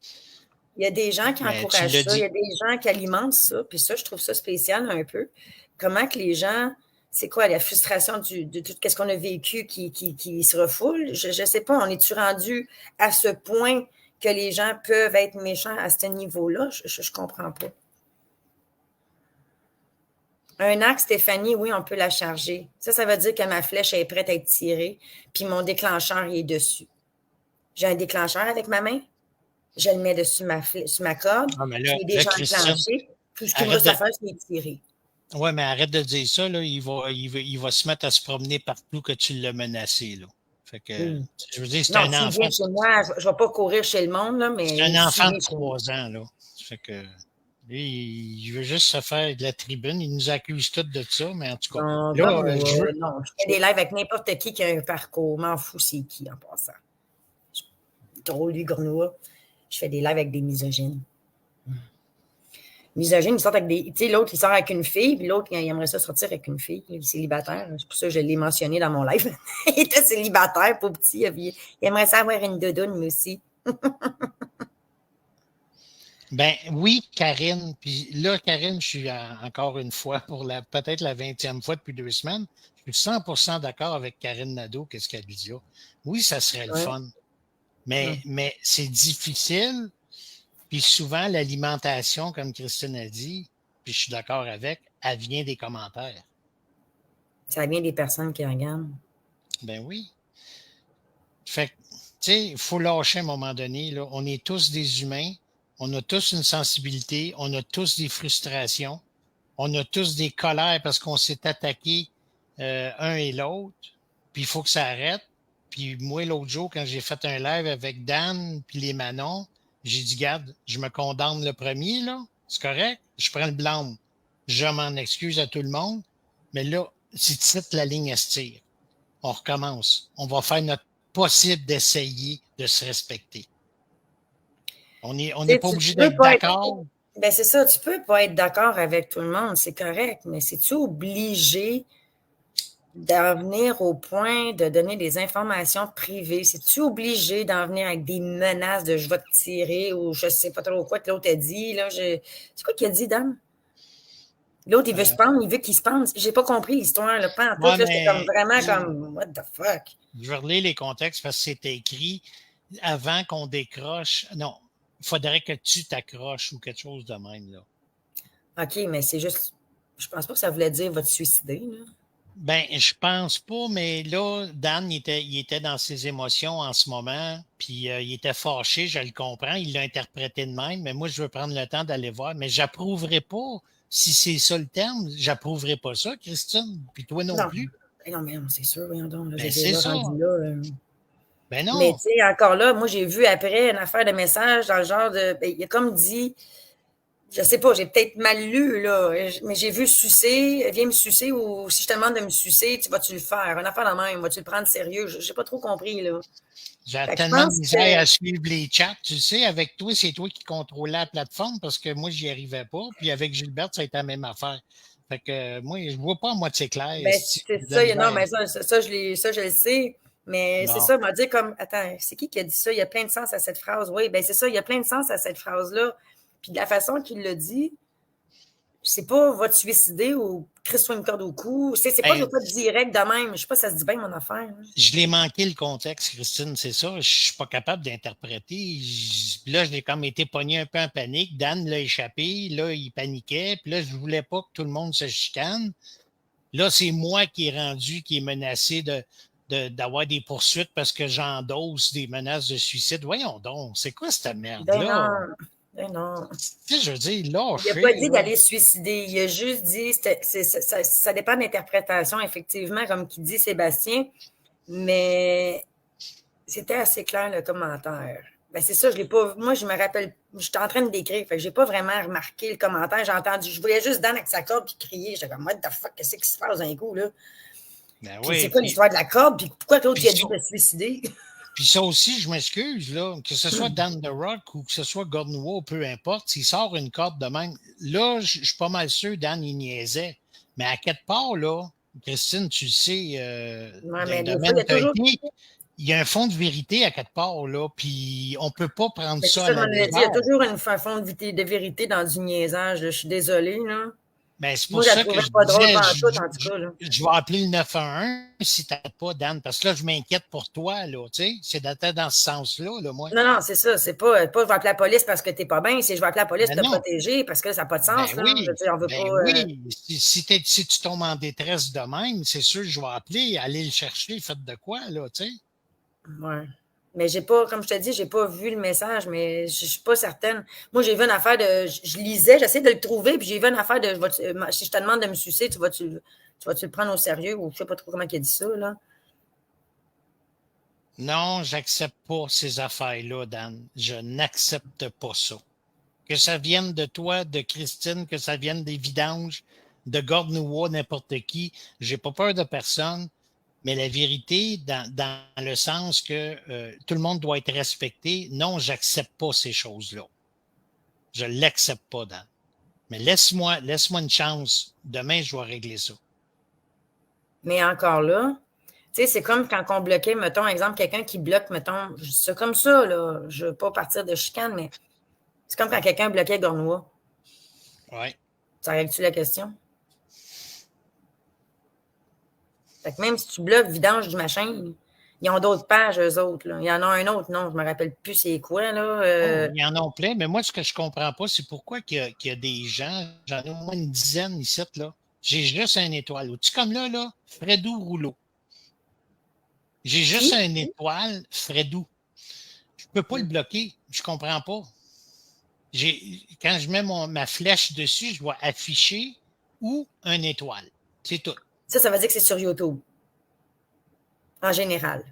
il y a des gens qui Mais tu encouragent l'as ça, il y a dit. des gens qui alimentent ça, puis ça, je trouve ça spécial un peu. Comment que les gens, c'est quoi, la frustration de tout ce qu'on a vécu qui se refoule? Je sais pas, on est-tu rendu à ce point que les gens peuvent être méchants à ce niveau-là? Je comprends pas. Un axe, Stéphanie, oui, on peut la charger. Ça veut dire que ma flèche est prête à être tirée, puis mon déclencheur il est dessus. J'ai un déclencheur avec ma main, je le mets dessus sur ma corde, Ah, mais il est déjà Christiane, enclenché. Tout ce qu'il me arrête reste à de. faire, c'est tirer. Ouais, mais arrête de dire ça, là. Il va se mettre à se promener partout que tu l'as menacé, là. Fait que, je veux dire, c'est Non, un s'il enfant. vient chez moi, je ne vais pas courir chez le monde, là, C'est mais un enfant s'il de 3 ans, là. Fait que, lui, il veut juste se faire de la tribune. Il nous accuse tous de ça, mais en tout cas. non, Là, non, je fais des lives avec n'importe qui a un parcours. M'en fous c'est qui en passant. Drôle, lui, Grenouille. Je fais des lives avec des misogynes. Misogyne, ils sortent avec des. Tu sais, l'autre, il sort avec une fille, puis l'autre, il aimerait ça sortir avec une fille. Il est célibataire. C'est pour ça que je l'ai mentionné dans mon live. Il était célibataire, pauvre petit. Il aimerait ça avoir une doudoune, mais aussi. Ben oui, Karine. Puis là, Karine, je suis encore une fois, pour peut-être la 20e fois depuis 2 semaines, je suis 100% d'accord avec Karine Nadeau, qu'est-ce qu'elle dit là. Oui, ça serait le fun. Mais c'est difficile. Puis souvent, l'alimentation, comme Christine a dit, puis je suis d'accord avec, elle vient des commentaires. Ça vient des personnes qui regardent. Ben oui. Fait que, tu sais, il faut lâcher à un moment donné. Là. On est tous des humains. On a tous une sensibilité. On a tous des frustrations. On a tous des colères parce qu'on s'est attaqué un et l'autre. Puis il faut que ça arrête. Puis moi, l'autre jour, quand j'ai fait un live avec Dan puis les Manon, j'ai dit, garde, je me condamne le premier, là. C'est correct? Je prends le blâme. Je m'en excuse à tout le monde. Mais là, c'est titre la ligne à se tire. On recommence. On va faire notre possible d'essayer de se respecter. On n'est pas obligé d'être d'accord. Ben c'est ça, tu peux pas être d'accord avec tout le monde, c'est correct, mais c'est-tu obligé d'en venir au point de donner des informations privées? C'est-tu obligé d'en venir avec des menaces de je vais te tirer ou je sais pas trop quoi que l'autre a dit? Là, c'est quoi qu'il a dit, Dan? L'autre, il veut se pendre, il veut qu'il se pende. J'ai pas compris l'histoire. Là, c'est comme vraiment comme what the fuck? Je vais relire les contextes parce que c'était écrit avant qu'on décroche. Non, il faudrait que tu t'accroches ou quelque chose de même. Là. OK, mais c'est juste. Je pense pas que ça voulait dire va te suicider. Là. Ben, je pense pas, mais là, Dan, il était dans ses émotions en ce moment, puis il était fâché, je le comprends, il l'a interprété de même, mais moi, je veux prendre le temps d'aller voir, mais j'approuverai pas, si c'est ça le terme, j'approuverai pas ça, Christine, puis toi non Non. plus. Non, mais non, c'est sûr, voyons donc, là, Ben, j'ai c'est déjà ça. rendu là. Ben Mais non. tu sais, encore là, moi, j'ai vu après une affaire de message dans le genre de. Ben, il a comme dit, je sais pas, j'ai peut-être mal lu, là, mais j'ai vu sucer, viens me sucer, ou si je te demande de me sucer, vas-tu le faire? Une affaire de même, vas-tu le prendre sérieux? J'ai pas trop compris, là. J'ai Fait que je tellement de pense que. misère à suivre les chats. Tu sais, avec toi, c'est toi qui contrôlais la plateforme parce que moi, j'y arrivais pas. Puis avec Gilberte, ça a été la même affaire. Fait que moi, je vois pas à moitié clair. Ben, Si c'est j'ai de la ça, non, misère. mais ça, je le sais. Mais c'est Bon. ça, m'a dit comme, attends, c'est qui a dit ça? Il y a plein de sens à cette phrase. Oui, ben c'est ça, il y a plein de sens à cette phrase-là. Puis de la façon qu'il l'a dit, c'est pas va te suicider ou crisse-toi une corde au cou. C'est pas, je Ben, veux pas direct de même. Je sais pas, ça se dit bien, mon affaire. Hein. je l'ai manqué le contexte, Christine, c'est ça. Je suis pas capable d'interpréter. Puis là, je l'ai comme été pogné un peu en panique. Dan l'a échappé. Là, il paniquait. Puis là, je voulais pas que tout le monde se chicane. Là, c'est moi qui est rendu, qui est menacé d'avoir des poursuites parce que j'endosse des menaces de suicide. Voyons donc, c'est quoi cette Ben merde-là? non, ben non. Tu sais, je veux dire, Il n'a pas lâchez, dit là. d'aller se suicider. Il a juste dit, ça dépend de l'interprétation, effectivement, comme qui dit Sébastien, mais c'était assez clair le commentaire. Ben c'est ça, je l'ai pas. Moi, je me rappelle, j'étais en train de décrire, fait que j'ai pas vraiment remarqué le commentaire. J'ai entendu, je voyais juste Dan avec sa corde puis crier. J'étais comme, what the fuck, qu'est-ce qui se passe d'un coup, là? Ben Puis c'est oui, quoi l'histoire de la corde? Puis pourquoi l'autre puis il a ça, dit de se suicider? puis ça aussi, je m'excuse, là, que ce soit Dan The Rock ou que ce soit Gordon Wall, peu importe, s'il sort une corde de même, là, je suis pas mal sûr, Dan, il niaisait. Mais à quelque part, là, Christine, tu le sais, Ouais, dans le mais des fois, il y domaine a où tu as toujours. été, il y a un fond de vérité à quelque part, là, puis on peut pas prendre Mais c'est ça à ça, je la m'en ai dit, il y a légère. toujours un fond de vérité dans du niaisage. Là. Je suis désolée, là. Ben, c'est Moi, pour je la ça que trouvais je pas drôle disais, pantoute, en tout cas, là. je vais appeler le 911 si t'as pas, Dan, parce que là, je m'inquiète pour toi, là, tu sais, c'est dans ce sens-là, là, moi. Non, non, c'est ça. C'est pas je vais appeler la police parce que t'es pas bien, c'est je vais appeler la police Ben pour te non, protéger parce que ça n'a pas de sens, ben là. Je veux oui, dire, on veut pas. ben oui. Si tu tombes en détresse de même, c'est sûr que je vais appeler, aller le chercher, faites de quoi, là, tu sais. Ouais. Mais j'ai pas, comme je te dis, j'ai pas vu le message, mais je suis pas certaine. Moi, j'ai vu une affaire de. Je lisais, j'essaie de le trouver, puis j'ai vu une affaire de si je te demande de me sucer, tu vas-tu le prendre au sérieux ou je sais pas trop comment il a dit ça, là. Non, j'accepte pas ces affaires-là, Dan. Je n'accepte pas ça. Que ça vienne de toi, de Christine, que ça vienne des vidanges, de Gordon n'importe qui, j'ai pas peur de personne. Mais la vérité, dans le sens que tout le monde doit être respecté, non, j'accepte pas ces choses-là. Je l'accepte pas, Dan. Mais laisse-moi une chance. Demain, je vais régler ça. Mais encore là, tu sais, c'est comme quand on bloquait, mettons, exemple, quelqu'un qui bloque, mettons, c'est comme ça, là. Je veux pas partir de chicane, mais c'est comme quand quelqu'un bloquait Gornois. Ouais. Ça règle-tu la question? Fait que même si tu bloques vidange du machin, ils ont d'autres pages, eux autres. Là. Il y en a un autre, non, je me rappelle plus c'est quoi, là. Oh, il y en a plein, mais moi, ce que je comprends pas, c'est pourquoi qu'il y a des gens, j'en ai au moins une dizaine ici, là. J'ai juste un étoile. Tu comme là, Fredou Rouleau. J'ai juste Qui? un étoile, Fredou. Je peux pas le bloquer. Je comprends pas. Quand je mets ma flèche dessus, je vois afficher ou un étoile. C'est tout. Ça veut dire que c'est sur YouTube. En général.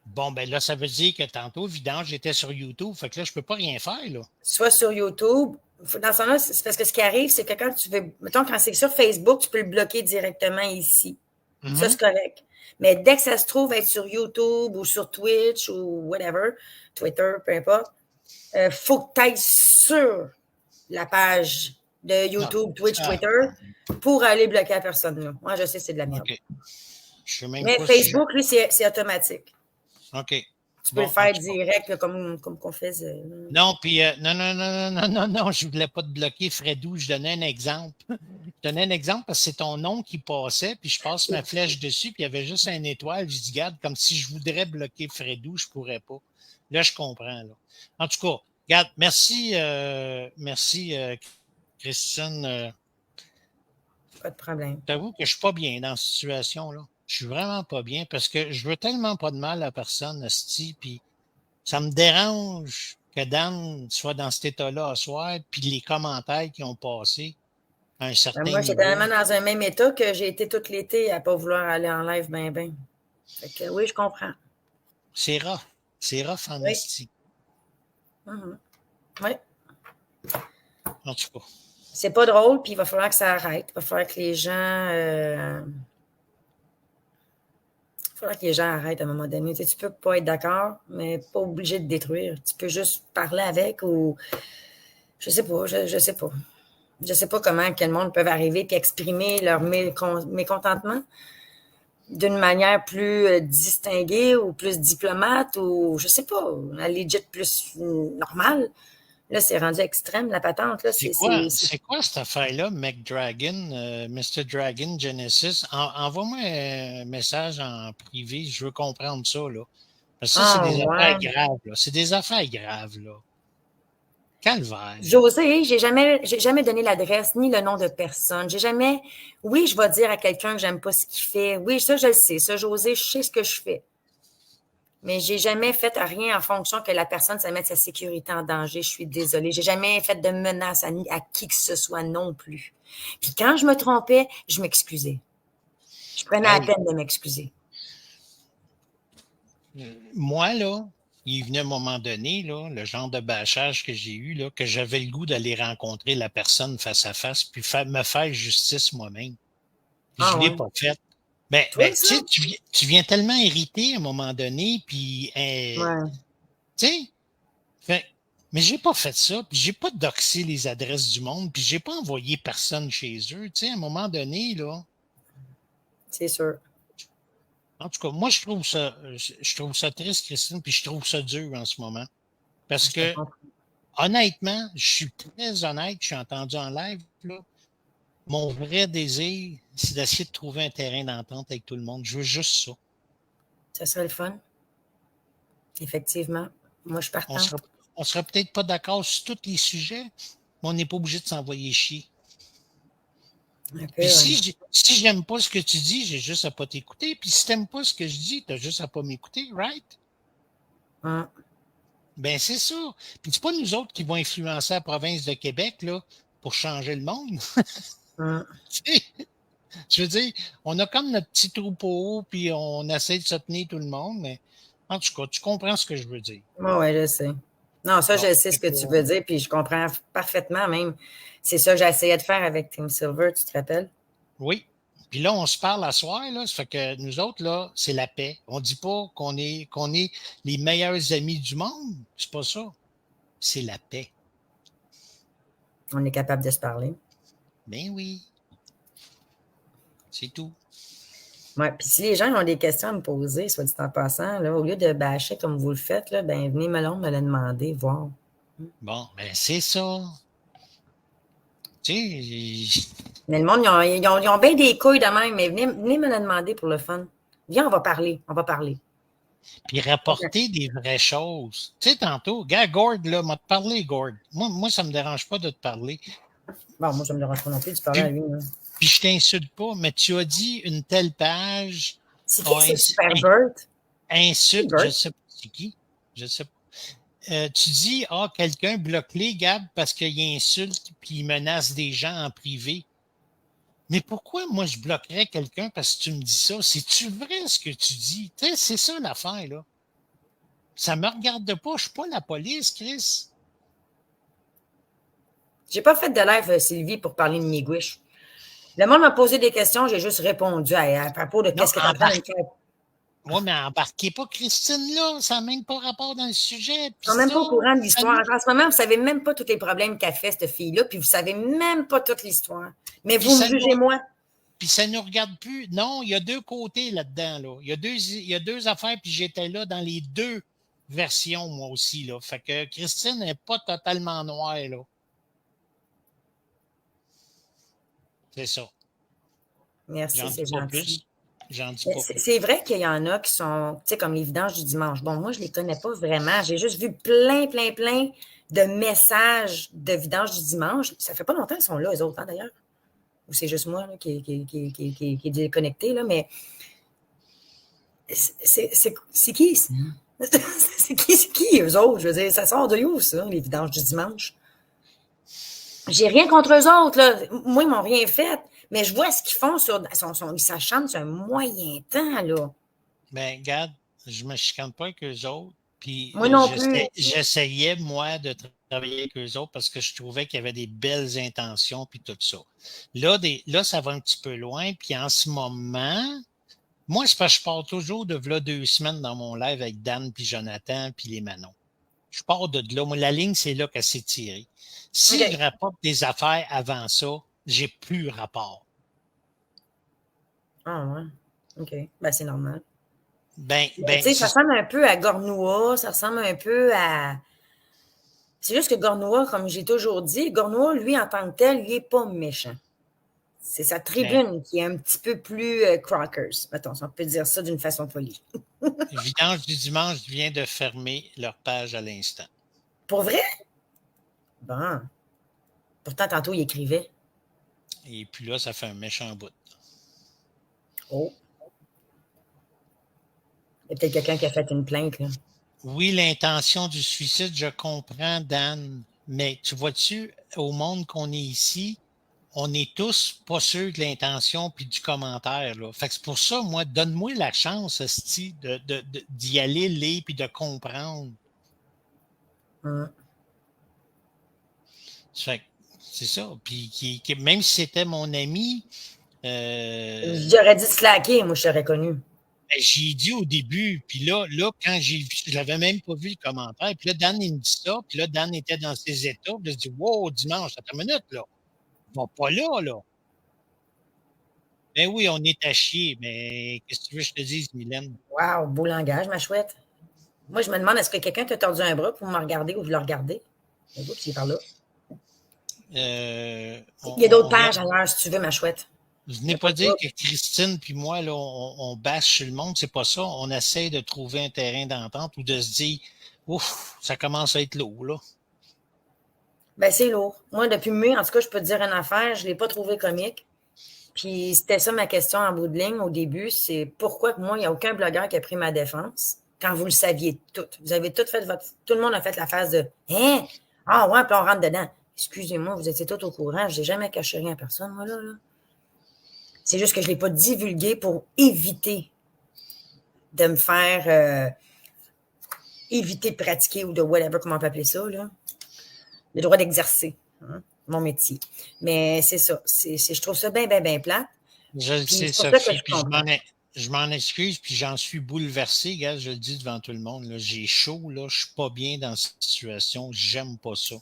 Bon, ben là, ça veut dire que tantôt, vidange, j'étais sur YouTube. Fait que là, je peux pas rien faire, là. Soit sur YouTube. Dans ce sens-là, c'est parce que ce qui arrive, c'est que quand tu veux. Mettons, quand c'est sur Facebook, tu peux le bloquer directement ici. Ça, Mhm. c'est correct. Mais dès que ça se trouve être sur YouTube ou sur Twitch ou whatever, Twitter, peu importe, faut que tu ailles sur la page de Non. YouTube, Twitch, Ah, Twitter pour aller bloquer la personne là. Moi, je sais, c'est de la merde. OK. Je sais même Mais pas si Facebook, lui, c'est automatique. OK. Tu peux Bon, le en faire tout cas. direct là, comme qu'on faisait. Non, puis non, je voulais pas te bloquer, Fredou. Je donnais un exemple. Je donnais un exemple parce que c'est ton nom qui passait, puis je passe ma flèche dessus, puis il y avait juste une étoile. Je dis, garde, comme si je voudrais bloquer Fredou, je pourrais pas. Là, je comprends. Là. En tout cas, regarde, merci, Christine. Pas de problème. J'avoue que je suis pas bien dans cette situation-là. Je suis vraiment pas bien parce que je veux tellement pas de mal à personne, asti, puis ça me dérange que Dan soit dans cet état-là ce soir, puis les commentaires qui ont passé à un certain Moi, j'étais niveau. tellement dans un même état que j'ai été tout l'été à ne pas vouloir aller en live ben. Fait que oui, je comprends. C'est rough. C'est rough en Oui. esti. Oui. En tout cas. C'est pas drôle, puis il va falloir que ça arrête. Il va falloir que les gens... arrêtent à un moment donné. Tu peux pas être d'accord, mais pas obligé de détruire. Tu peux juste parler avec ou... Je sais pas, je sais pas. Je sais pas comment quel monde peut arriver et exprimer leur mécontentement d'une manière plus distinguée ou plus diplomate ou, je sais pas, legit plus normale. Là, c'est rendu extrême, la patente. Là, c'est quoi cette affaire-là, McDragon, Mr. Dragon Genesis? Envoie-moi un message en privé, je veux comprendre ça, là. Parce que ça, c'est des affaires graves, là. C'est des affaires graves, là. Calvaire. José, j'ai jamais donné l'adresse ni le nom de personne. Oui, je vais dire à quelqu'un que j'aime pas ce qu'il fait. Oui, ça, je le sais. Ça, José, je sais ce que je fais. Mais j'ai jamais fait rien en fonction que la personne, ça mette sa sécurité en danger. Je suis désolée. J'ai jamais fait de menace à qui que ce soit non plus. Puis quand je me trompais, je m'excusais. Je prenais la peine de m'excuser. Moi, là, il est venu à un moment donné, là, le genre de bâchage que j'ai eu, là, que j'avais le goût d'aller rencontrer la personne face à face, puis me faire justice moi-même. Puis je ne l'ai pas fait. Ben, tu sais, tu viens tellement irrité à un moment donné, puis tu sais, mais j'ai pas fait ça, puis j'ai pas doxé les adresses du monde, puis j'ai pas envoyé personne chez eux. Tu sais, à un moment donné, là. C'est sûr. En tout cas, moi, je trouve ça triste, Christine, puis je trouve ça dur en ce moment. Parce que, honnêtement, je suis très honnête, je suis entendu en live, là. Mon vrai désir, c'est d'essayer de trouver un terrain d'entente avec tout le monde. Je veux juste ça. Ça serait le fun. Effectivement. Moi, je partage. On serait peut-être pas d'accord sur tous les sujets, mais on n'est pas obligé de s'envoyer chier. Puis si j'aime pas ce que tu dis, j'ai juste à pas t'écouter. Puis si t'aimes pas ce que je dis, t'as juste à pas m'écouter, right? Ben, c'est ça. Puis c'est pas nous autres qui vont influencer la province de Québec, là, pour changer le monde. Je veux dire, on a comme notre petit troupeau, puis on essaie de se tenir tout le monde, mais en tout cas, tu comprends ce que je veux dire. Oui, je sais. Non, ça, je sais ce que tu veux dire, puis je comprends parfaitement même. C'est ça que j'essayais de faire avec Tim Silver, tu te rappelles? Oui. Puis là, on se parle à soir, là. Ça fait que nous autres, là, c'est la paix. On dit pas qu'on est les meilleurs amis du monde. C'est pas ça. C'est la paix. On est capable de se parler. Ben oui. C'est tout. Oui, puis si les gens ont des questions à me poser, soit dit en passant, là, au lieu de bâcher comme vous le faites, là, ben venez me le demander, voir. Bon, ben c'est ça. Tu sais, mais le monde, ils ont bien des couilles de même, mais venez me le demander pour le fun. Viens, on va parler. Puis rapporter des vraies choses. Tu sais, tantôt, gars, Gord, là, m'a te parlé, Gord. Moi, ça me dérange pas de te parler. Bon, moi, ça me dérange pas non plus de parler à lui. Là. Puis je t'insulte pas, mais tu as dit une telle page. C'est qui ce Superbert? Insulte, je sais pas c'est qui. Je sais pas. Tu dis, quelqu'un bloque-les, Gab, parce qu'il insulte puis il menace des gens en privé. Mais pourquoi moi je bloquerais quelqu'un parce que tu me dis ça? C'est-tu vrai ce que tu dis? Tu sais, c'est ça l'affaire, là. Ça me regarde pas, je suis pas la police, Chris. J'ai pas fait de live, Sylvie, pour parler de Miguish. Le monde m'a posé des questions, j'ai juste répondu à propos de qu'est-ce que tu es en train de faire. Oui, mais embarquez pas Christine là, ça n'a même pas rapport dans le sujet. Ils sont même pas au courant de l'histoire. En ce moment, vous savez même pas tous les problèmes qu'a fait cette fille-là, puis vous savez même pas toute l'histoire. Mais vous me jugez moi. Puis ça ne nous regarde plus. Non, il y a deux côtés là-dedans. Là. Il y a deux affaires, puis j'étais là dans les deux versions, moi aussi. Là. Fait que Christine n'est pas totalement noire, là. C'est ça. Merci, c'est gentil. C'est vrai qu'il y en a qui sont, tu sais, comme les vidanges du dimanche. Bon, moi, je ne les connais pas vraiment. J'ai juste vu plein de messages de vidange du dimanche. Ça fait pas longtemps qu'ils sont là, eux autres, hein, d'ailleurs. Ou c'est juste moi là, qui est déconnecté, là, mais c'est qui ça? C'est qui eux autres? Je veux dire, ça sort de où, ça, les vidanges du dimanche? J'ai rien contre eux autres, là. Moi, ils m'ont rien fait. Mais je vois ce qu'ils font sur sa chambre sur un moyen temps, là. Ben, regarde, je me chicane pas avec eux autres. Puis Moi non plus. j'essayais, moi, de travailler avec eux autres parce que je trouvais qu'il y avait des belles intentions puis tout ça. Là, ça va un petit peu loin. Puis en ce moment, moi, c'est parce que je pars toujours de là 2 semaines dans mon live avec Dan puis Jonathan puis les Manon. Je pars de là. Moi, la ligne, c'est là qu'elle s'est tirée. Si je rapporte des affaires avant ça, j'ai plus rapport. Ah ouais. OK. Ben, c'est normal. Ben, tu sais, ça ressemble un peu à Gornoua, ça ressemble un peu à... C'est juste que Gornoua, comme j'ai toujours dit, Gornoua, lui, en tant que tel, il n'est pas méchant. C'est sa tribune qui est un petit peu plus Crockers. Mettons, on peut dire ça d'une façon polie. Vidange du dimanche vient de fermer leur page à l'instant. Pour vrai? Bon. Pourtant, tantôt, il écrivait. Et puis là, ça fait un méchant bout. Oh. Il y a peut-être quelqu'un qui a fait une plainte, là. Oui, l'intention du suicide, je comprends, Dan. Mais tu vois-tu, au monde qu'on est ici, on est tous pas sûrs de l'intention puis du commentaire. Là. Fait que c'est pour ça, moi, donne-moi la chance, esti, d'y aller, lire puis de comprendre. Fait que c'est ça. Puis même si c'était mon ami. J'aurais dit slacker, moi, je t'aurais connu. Ben, j'ai dit au début, puis là, quand j'ai vu, je l'avais même pas vu le commentaire, puis là, Dan, il me dit ça, puis là, Dan était dans ses états, puis là, je dis, wow, dimanche, attends une minute, là. On va pas là. Ben oui, on est à chier, mais qu'est-ce que tu veux que je te dise, Mylène? Wow, beau langage, ma chouette. Moi, je me demande, est-ce que quelqu'un t'a tordu un bras pour me regarder ou je le regarder? Oups, il est par là. Il y a d'autres pages ailleurs, si tu veux, ma chouette. Je n'ai pas dire que Christine puis moi, là, on bâche sur le monde, c'est pas ça. On essaie de trouver un terrain d'entente ou de se dire, ouf, ça commence à être lourd, là. Ben, c'est lourd. Moi, depuis mai, en tout cas, je peux te dire une affaire, je ne l'ai pas trouvé comique. Puis c'était ça ma question en bout de ligne au début, c'est pourquoi que moi, il n'y a aucun blogueur qui a pris ma défense quand vous le saviez tout. Vous avez tout fait tout le monde a fait la phase de hein? Ah ouais, puis on rentre dedans. Excusez-moi, vous étiez tous au courant, je n'ai jamais caché rien à personne, moi, là. C'est juste que je ne l'ai pas divulgué pour éviter de me faire éviter de pratiquer ou de whatever, comment on peut appeler ça, là. Le droit d'exercer mon métier. Mais c'est ça. Je trouve ça bien plate. Je le sais, Sophie, puis je m'en excuse, puis j'en suis bouleversé, gars, je le dis devant tout le monde. Là, j'ai chaud, là, je suis pas bien dans cette situation, j'aime pas ça.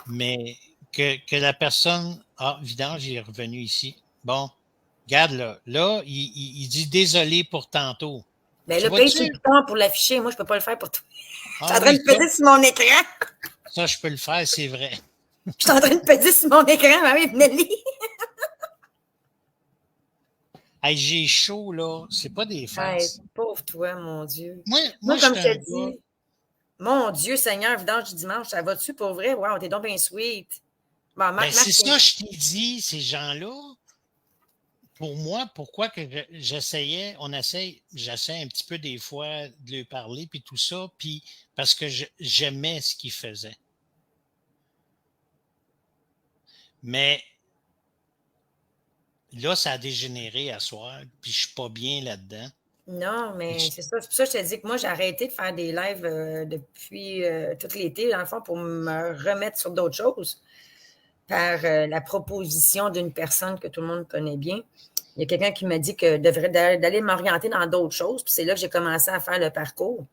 Mais que la personne, vidange, il est revenu ici. Bon, regarde là, il dit désolé pour tantôt. Ben là, paye sur le bouton pour l'afficher. Moi, je peux pas le faire pour toi. Je suis en train de peser sur mon écran. Ça, je peux le faire, c'est vrai. Je suis en train de peser sur mon écran, ma mère Nelly. Hey, j'ai chaud, là. C'est pas des farces. Hey, pauvre toi, mon Dieu. Moi comme je te dis, mon Dieu, Seigneur, vidange du dimanche, ça va-tu pour vrai? Wow, t'es donc bien sweet. Bon, c'est ça, je t'ai dit, ces gens-là. Pour moi, pourquoi que j'essaie un petit peu des fois de lui parler, puis tout ça, puis parce que j'aimais ce qu'il faisait. Mais là, ça a dégénéré à soir, puis je suis pas bien là-dedans. Non, mais c'est ça. C'est pour ça que je te dis que moi, j'ai arrêté de faire des lives depuis tout l'été, dans le fond, pour me remettre sur d'autres choses. Par la proposition d'une personne que tout le monde connaît bien. Il y a quelqu'un qui m'a dit que devrait d'aller m'orienter dans d'autres choses. Puis c'est là que j'ai commencé à faire le parcours.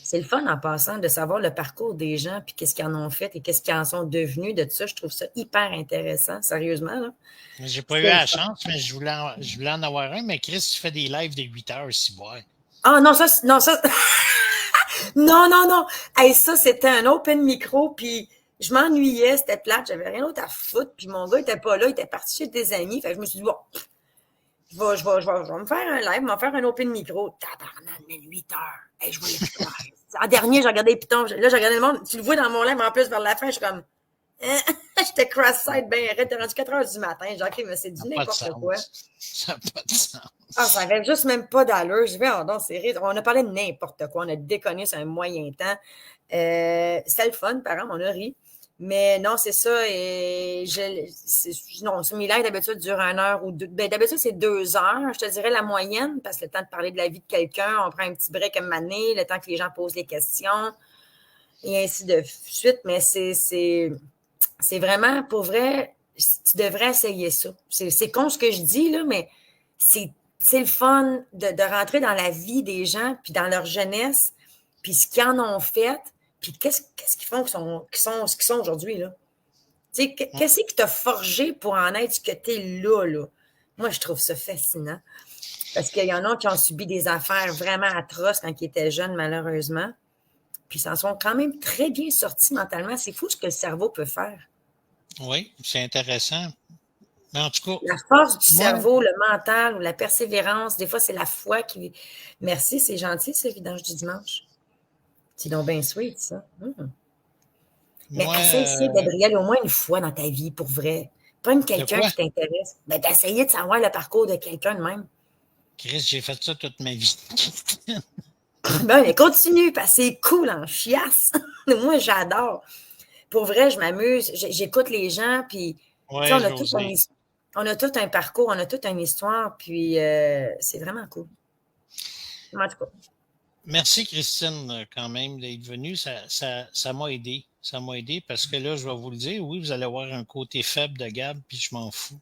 C'est le fun en passant de savoir le parcours des gens, puis qu'est-ce qu'ils en ont fait et qu'est-ce qu'ils en sont devenus de ça. Je trouve ça hyper intéressant, sérieusement. Là. J'ai pas eu la chance, mais je voulais en avoir un. Mais Chris, tu fais des lives de 8 heures, si boire. Ah non, ça. non. Hey, ça, c'était un open micro, puis je m'ennuyais, c'était plate, j'avais rien d'autre à foutre, puis mon gars était pas là, il était parti chez des amis, fait que je me suis dit, bon, je vais me faire un live, je vais me faire un open micro. Tabarnak, 8 heures. Hey, je voyais plus. En dernier, j'ai regardé les pitons, là, j'ai regardé le monde, tu le vois dans mon live, en plus, vers la fin, je suis comme, J'étais cross-side bien raide. T'es rendu 4 heures du matin. J'ai dit, mais c'est du n'importe quoi. Ça n'a pas de sens. Ah, ça n'avait juste même pas d'allure. Je vais, c'est rire. On a parlé de n'importe quoi. On a déconné sur un moyen temps. C'était le fun, par exemple, on a ri. Mais non, c'est ça. Et non, ce mes lives, d'habitude, dure 1 heure ou 2. Ben, d'habitude, c'est 2 heures, je te dirais la moyenne, parce que le temps de parler de la vie de quelqu'un, on prend un petit break à un moment donné, le temps que les gens posent les questions, et ainsi de suite. Mais c'est vraiment, pour vrai, tu devrais essayer ça. C'est con ce que je dis, là, mais c'est le fun de rentrer dans la vie des gens, puis dans leur jeunesse, puis ce qu'ils en ont fait. Puis qu'est-ce qu'ils font qui sont aujourd'hui, là? Tu sais, qu'est-ce qui t'a forgé pour en être ce que t'es là? Moi, je trouve ça fascinant. Parce qu'il y en a qui ont subi des affaires vraiment atroces quand ils étaient jeunes, malheureusement. Puis ils s'en sont quand même très bien sortis mentalement. C'est fou ce que le cerveau peut faire. Oui, c'est intéressant. Mais en tout cas... La force du cerveau, le mental ou la persévérance, des fois, c'est la foi qui... Merci, c'est gentil, ce vidange du dimanche. C'est donc bien sweet, ça. Mais essaye, Gabriel, au moins une fois dans ta vie, pour vrai. Pas quelqu'un qui t'intéresse. Ben, d'essayer de savoir le parcours de quelqu'un de même. Chris, j'ai fait ça toute ma vie. Ben, mais continue, parce que c'est cool en chiasse. Moi, j'adore. Pour vrai, je m'amuse. J'écoute les gens, puis ouais, on a tout un parcours, on a toute une histoire, puis c'est vraiment cool. En tout cas. Merci, Christine, quand même, d'être venue. Ça m'a aidé. Ça m'a aidé parce que là, je vais vous le dire, oui, vous allez avoir un côté faible de Gab, puis je m'en fous.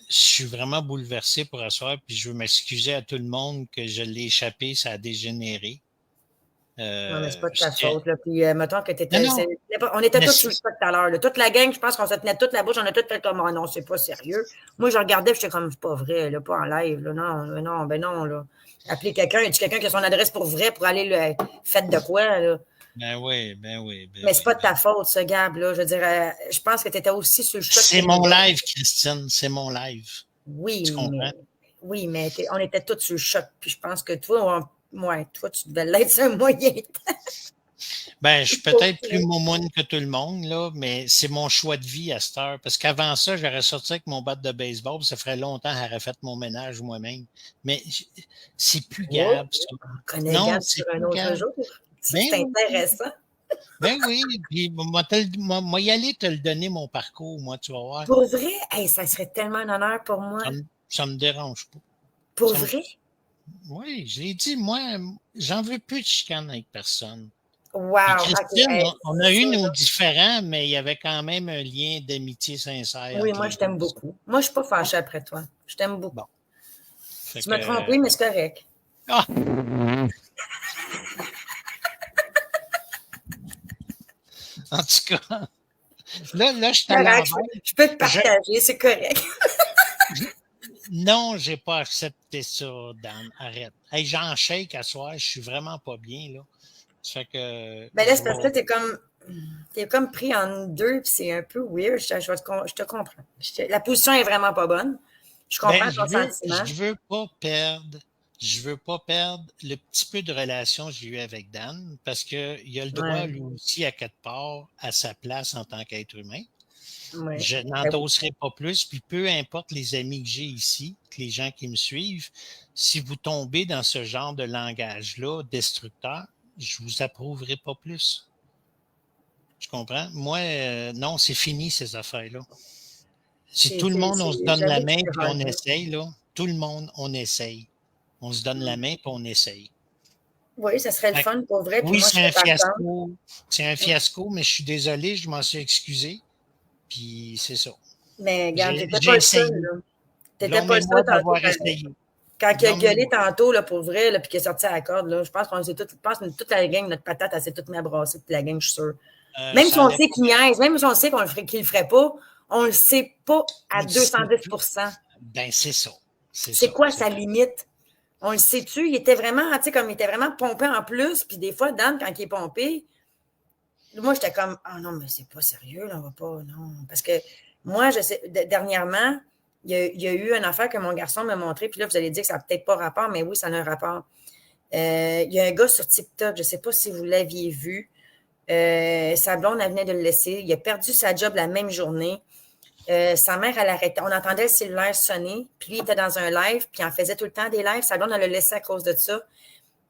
Je suis vraiment bouleversé pour asseoir, puis je veux m'excuser à tout le monde que je l'ai échappé, ça a dégénéré. Non, mais c'est pas de ta faute. Là. Puis, mettons que t'étais. On était tous sur le spot tout à l'heure. Toute la gang, je pense qu'on se tenait toute la bouche. On a tous fait comme, oh, non, c'est pas sérieux. Moi, je regardais, j'étais comme, c'est pas vrai, là, pas en live. Là. Non, non, là. Appeler quelqu'un, y a quelqu'un qui a son adresse pour vrai pour aller le fait de quoi, là? Ben oui. Mais c'est pas de ta faute, ce Gab, là. Je veux dire, je pense que tu étais aussi sur le choc. C'est mon live, Christine. C'est mon live. Oui, tu comprends? Mais on était tous sur le choc. Puis je pense que toi, toi, tu devais l'être sur un moyen temps. Ben, je suis peut-être plus momoune que tout le monde, là, mais c'est mon choix de vie à cette heure. Parce qu'avant ça, j'aurais sorti avec mon bat de baseball, ça ferait longtemps que j'aurais fait mon ménage moi-même. Mais c'est plus Gab, ça. On connaît Gab sur un autre jour. C'est intéressant. Ben oui, puis moi y aller te le donner, mon parcours, moi, tu vas voir. Pour vrai? Hey, ça serait tellement un honneur pour moi. Ça me dérange pas. Pour vrai? Oui, je l'ai dit, moi, j'en veux plus de chicane avec personne. Wow! Christine, on a eu nos différents, mais il y avait quand même un lien d'amitié sincère. Oui, moi, je t'aime beaucoup. Moi, je ne suis pas fâchée après toi. Je t'aime beaucoup. Bon. Tu m'as trompé, mais c'est correct. Ah! En tout cas, là, je t'ai je peux te partager, c'est correct. Non, j'ai pas accepté ça, Dan. Arrête. Hey, j'en shake à soir, je suis vraiment pas bien, là. Ça fait que. Ben là, c'est parce que là, t'es comme pris en deux, puis c'est un peu weird. Je te comprends. La position est vraiment pas bonne. Je comprends ton sentiment. Je veux pas perdre le petit peu de relation que j'ai eu avec Dan, parce qu'il a le droit, lui aussi, à quelque part, à sa place en tant qu'être humain. Ouais. Je n'endosserai pas plus, puis peu importe les amis que j'ai ici, que les gens qui me suivent, si vous tombez dans ce genre de langage-là, destructeur, je vous approuverai pas plus. Tu comprends? Moi, non, c'est fini ces affaires-là. Si tout le monde, on se donne la main puis on essaye, là, tout le monde, on essaye. On se donne la main puis on essaye. Oui, ça serait le fun pour vrai. Oui, c'est un fiasco. C'est un fiasco, mais je suis désolé, je m'en suis excusé. Puis c'est ça. Mais regarde, t'étais pas le seul. T'étais pas le seul tantôt. Quand il a gueulé tantôt, là, pour vrai, là, puis qu'il est sorti à la corde, là, je pense qu'on s'est toute la gang, notre patate, elle s'est toute mis à brasser, toute la gang, je suis sûre. Même si on sait qu'il niaise, même si on sait qu'il le ferait pas, on le sait pas à 210%. Ben, c'est ça. C'est quoi sa limite? On le sait-tu? Il était vraiment, tu sais, comme il était vraiment pompé en plus, puis des fois, Dan, quand il est pompé, moi, j'étais comme, ah non, mais c'est pas sérieux, là, on va pas, non. Parce que moi, je sais, dernièrement, il y a eu une affaire que mon garçon m'a montré, puis là, vous allez dire que ça n'a peut-être pas rapport, mais oui, ça a un rapport. Il y a un gars sur TikTok, je ne sais pas si vous l'aviez vu. Sa blonde, elle venait de le laisser. Il a perdu sa job la même journée. Sa mère, elle arrêtait. On entendait le cellulaire sonner. Puis lui, il était dans un live. Puis il en faisait tout le temps des lives. Sa blonde, elle l'a laissé à cause de ça.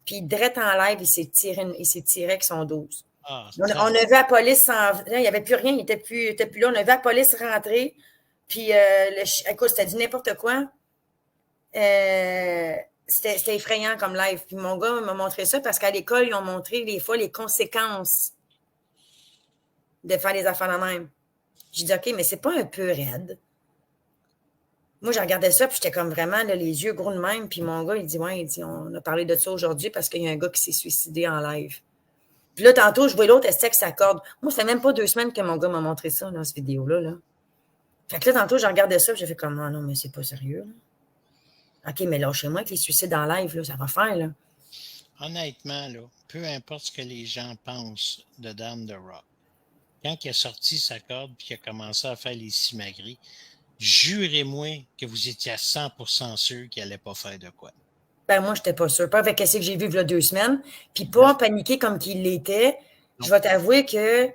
Puis, direct en live, il s'est tiré avec son 12. Ah, On a vu la police il n'y avait plus rien. Il n'était plus là. On a vu la police rentrer. Puis, écoute, c'était dit n'importe quoi. C'était effrayant comme live. Puis mon gars m'a montré ça parce qu'à l'école, ils ont montré des fois les conséquences de faire des affaires de même. J'ai dit, OK, mais c'est pas un peu raide. Moi, je regardais ça, puis j'étais comme vraiment là, les yeux gros de même. Puis mon gars, il dit, ouais, il dit, on a parlé de ça aujourd'hui parce qu'il y a un gars qui s'est suicidé en live. Puis là, tantôt, je vois l'autre, elle sait que ça accorde. Moi, ça fait même pas 2 semaines que mon gars m'a montré ça, là, cette vidéo-là. Là. Fait que là, tantôt, je regardais ça, puis j'ai fait comme, oh, non, mais c'est pas sérieux. Là. OK, mais lâchez-moi avec les suicides en live, là, ça va faire, là. Honnêtement, là, peu importe ce que les gens pensent de Dan The Rock, quand il a sorti sa corde et qu'il a commencé à faire les simagrées, jurez-moi que vous étiez à 100% sûr qu'il n'allait pas faire de quoi. Ben, moi, je n'étais pas sûre. Pas avec ce que j'ai vu il y a 2 semaines. Puis pas paniquer comme qu'il l'était. Je vais t'avouer que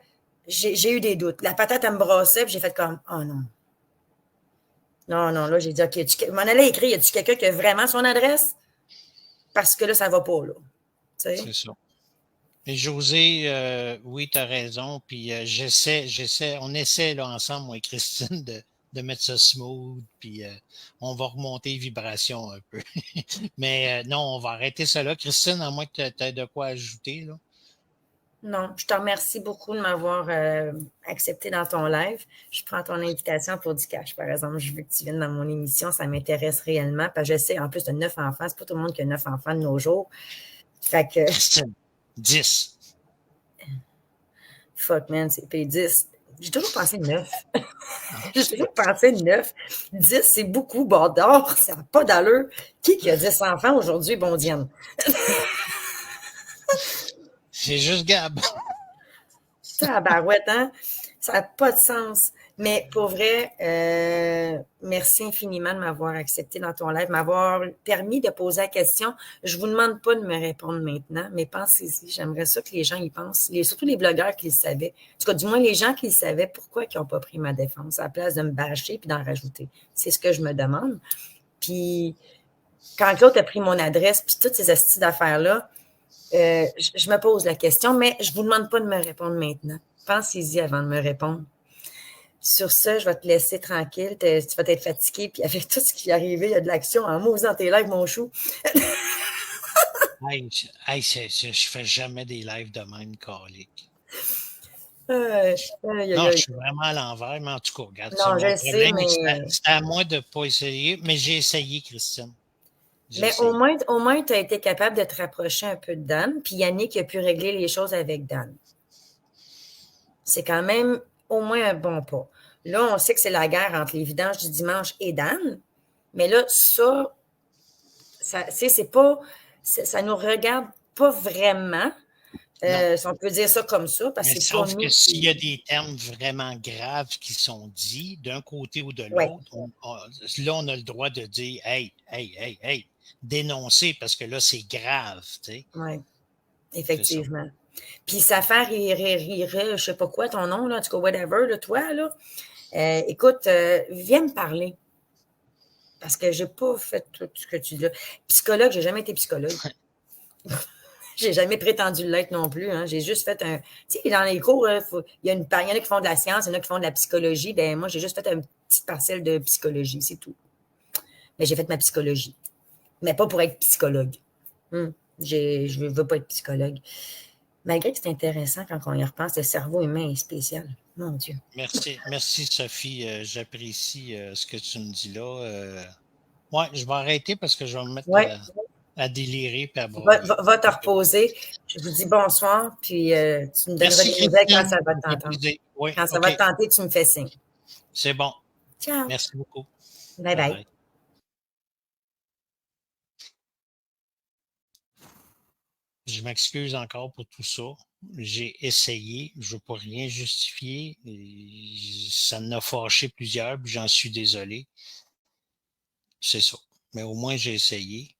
j'ai eu des doutes. La patate, elle me brassait, puis j'ai fait comme, oh non. Non, là, j'ai dit, OK, je m'en allais écrire, y a-tu quelqu'un qui a vraiment son adresse? Parce que là, ça va pas, là. C'est ça. Et José, oui, tu as raison. Puis on essaie là, ensemble, moi et Christine, de mettre ça smooth. Puis on va remonter les vibrations un peu. Mais non, on va arrêter ça là. Christine, à moins que tu aies de quoi ajouter, là. Non, je te remercie beaucoup de m'avoir accepté dans ton live. Je prends ton invitation pour du cash, par exemple. Je veux que tu viennes dans mon émission, ça m'intéresse réellement. Parce que je sais, en plus de 9 enfants, c'est pas tout le monde qui a 9 enfants de nos jours. Fait que. Christine, 10. Fuck, man, c'est P10. J'ai toujours pensé 9. J'ai toujours pensé 9. 10, c'est beaucoup, bordard. Ça n'a pas d'allure. Qui a 10 enfants aujourd'hui, bon Diane? C'est juste Gab. Tabarouette, hein? Ça n'a pas de sens. Mais pour vrai, merci infiniment de m'avoir accepté dans ton live, m'avoir permis de poser la question. Je vous demande pas de me répondre maintenant, mais pensez-y. J'aimerais ça que les gens y pensent. Surtout les blogueurs qui le savaient. En tout cas, du moins, les gens qui le savaient, pourquoi ils n'ont pas pris ma défense à la place de me bâcher puis d'en rajouter? C'est ce que je me demande. Puis, quand l'autre a pris mon adresse puis toutes ces astuces d'affaires-là, je me pose la question, mais je ne vous demande pas de me répondre maintenant. Pensez-y avant de me répondre. Sur ça, je vais te laisser tranquille. Tu vas être fatigué. Puis avec tout ce qui est arrivé, il y a de l'action en mots dans tes lives, mon chou. Je fais jamais des lives de même, calique. Non, je suis vraiment à l'envers, mais en tout cas, regarde. Non, je sais, mais. C'est à moi de ne pas essayer, mais j'ai essayé, Christine. Mais au moins, tu as été capable de te rapprocher un peu de Dan, puis Yannick a pu régler les choses avec Dan. C'est quand même au moins un bon pas. Là, on sait que c'est la guerre entre les vidanges du dimanche et Dan, mais là, ça c'est pas, ça nous regarde pas vraiment, si on peut dire ça comme ça, parce que c'est sauf que s'il y a des termes vraiment graves qui sont dits d'un côté ou de l'autre, là, on a le droit de dire hey, dénoncer parce que là, c'est grave, tu sais. Oui, effectivement. Puis ça fait rire, je sais pas quoi, ton nom, là, en tout cas, whatever, là, toi, là. Écoute, viens me parler. Parce que j'ai pas fait tout ce que tu dis là. Psychologue, j'ai jamais été psychologue. J'ai jamais prétendu l'être non plus. Hein. J'ai juste fait un. Tu sais, dans les cours, il y en a qui font de la science, il y en a qui font de la psychologie. Ben moi, j'ai juste fait une petite parcelle de psychologie, c'est tout. Mais j'ai fait ma psychologie. Mais pas pour être psychologue. Je ne veux pas être psychologue. Malgré que c'est intéressant quand on y repense, le cerveau humain est spécial. Mon Dieu. Merci Sophie. J'apprécie ce que tu me dis là. Je vais arrêter parce que je vais me mettre à délirer. Puis va te reposer. Je vous dis bonsoir, puis tu me donneras des nouvelles quand ça va te tenter. Quand ça va te tenter, tu me fais signe. C'est bon. Ciao. Merci beaucoup. Bye bye. Je m'excuse encore pour tout ça. J'ai essayé. Je ne veux pas rien justifier. Ça en a fâché plusieurs, puis j'en suis désolé. C'est ça. Mais au moins, j'ai essayé.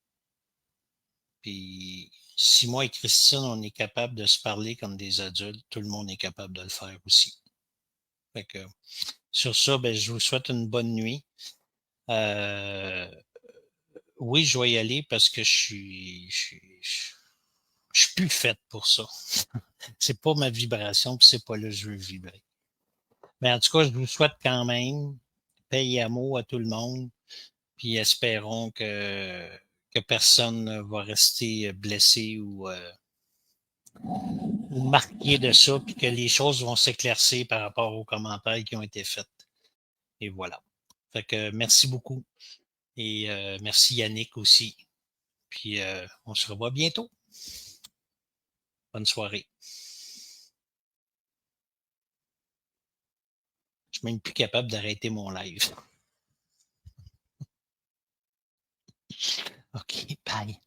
Puis si moi et Christine, on est capable de se parler comme des adultes, tout le monde est capable de le faire aussi. Fait que, sur ça, ben, je vous souhaite une bonne nuit. Oui, je vais y aller parce que je suis plus faite pour ça. C'est pas ma vibration, puis c'est pas là que je veux vibrer. Mais en tout cas, je vous souhaite quand même paix et amour à tout le monde, puis espérons que personne ne va rester blessé ou marqué de ça, puis que les choses vont s'éclaircir par rapport aux commentaires qui ont été faits. Et voilà. Fait que merci beaucoup. Et merci Yannick aussi. Puis on se revoit bientôt. Bonne soirée. Je suis même plus capable d'arrêter mon live. OK, bye.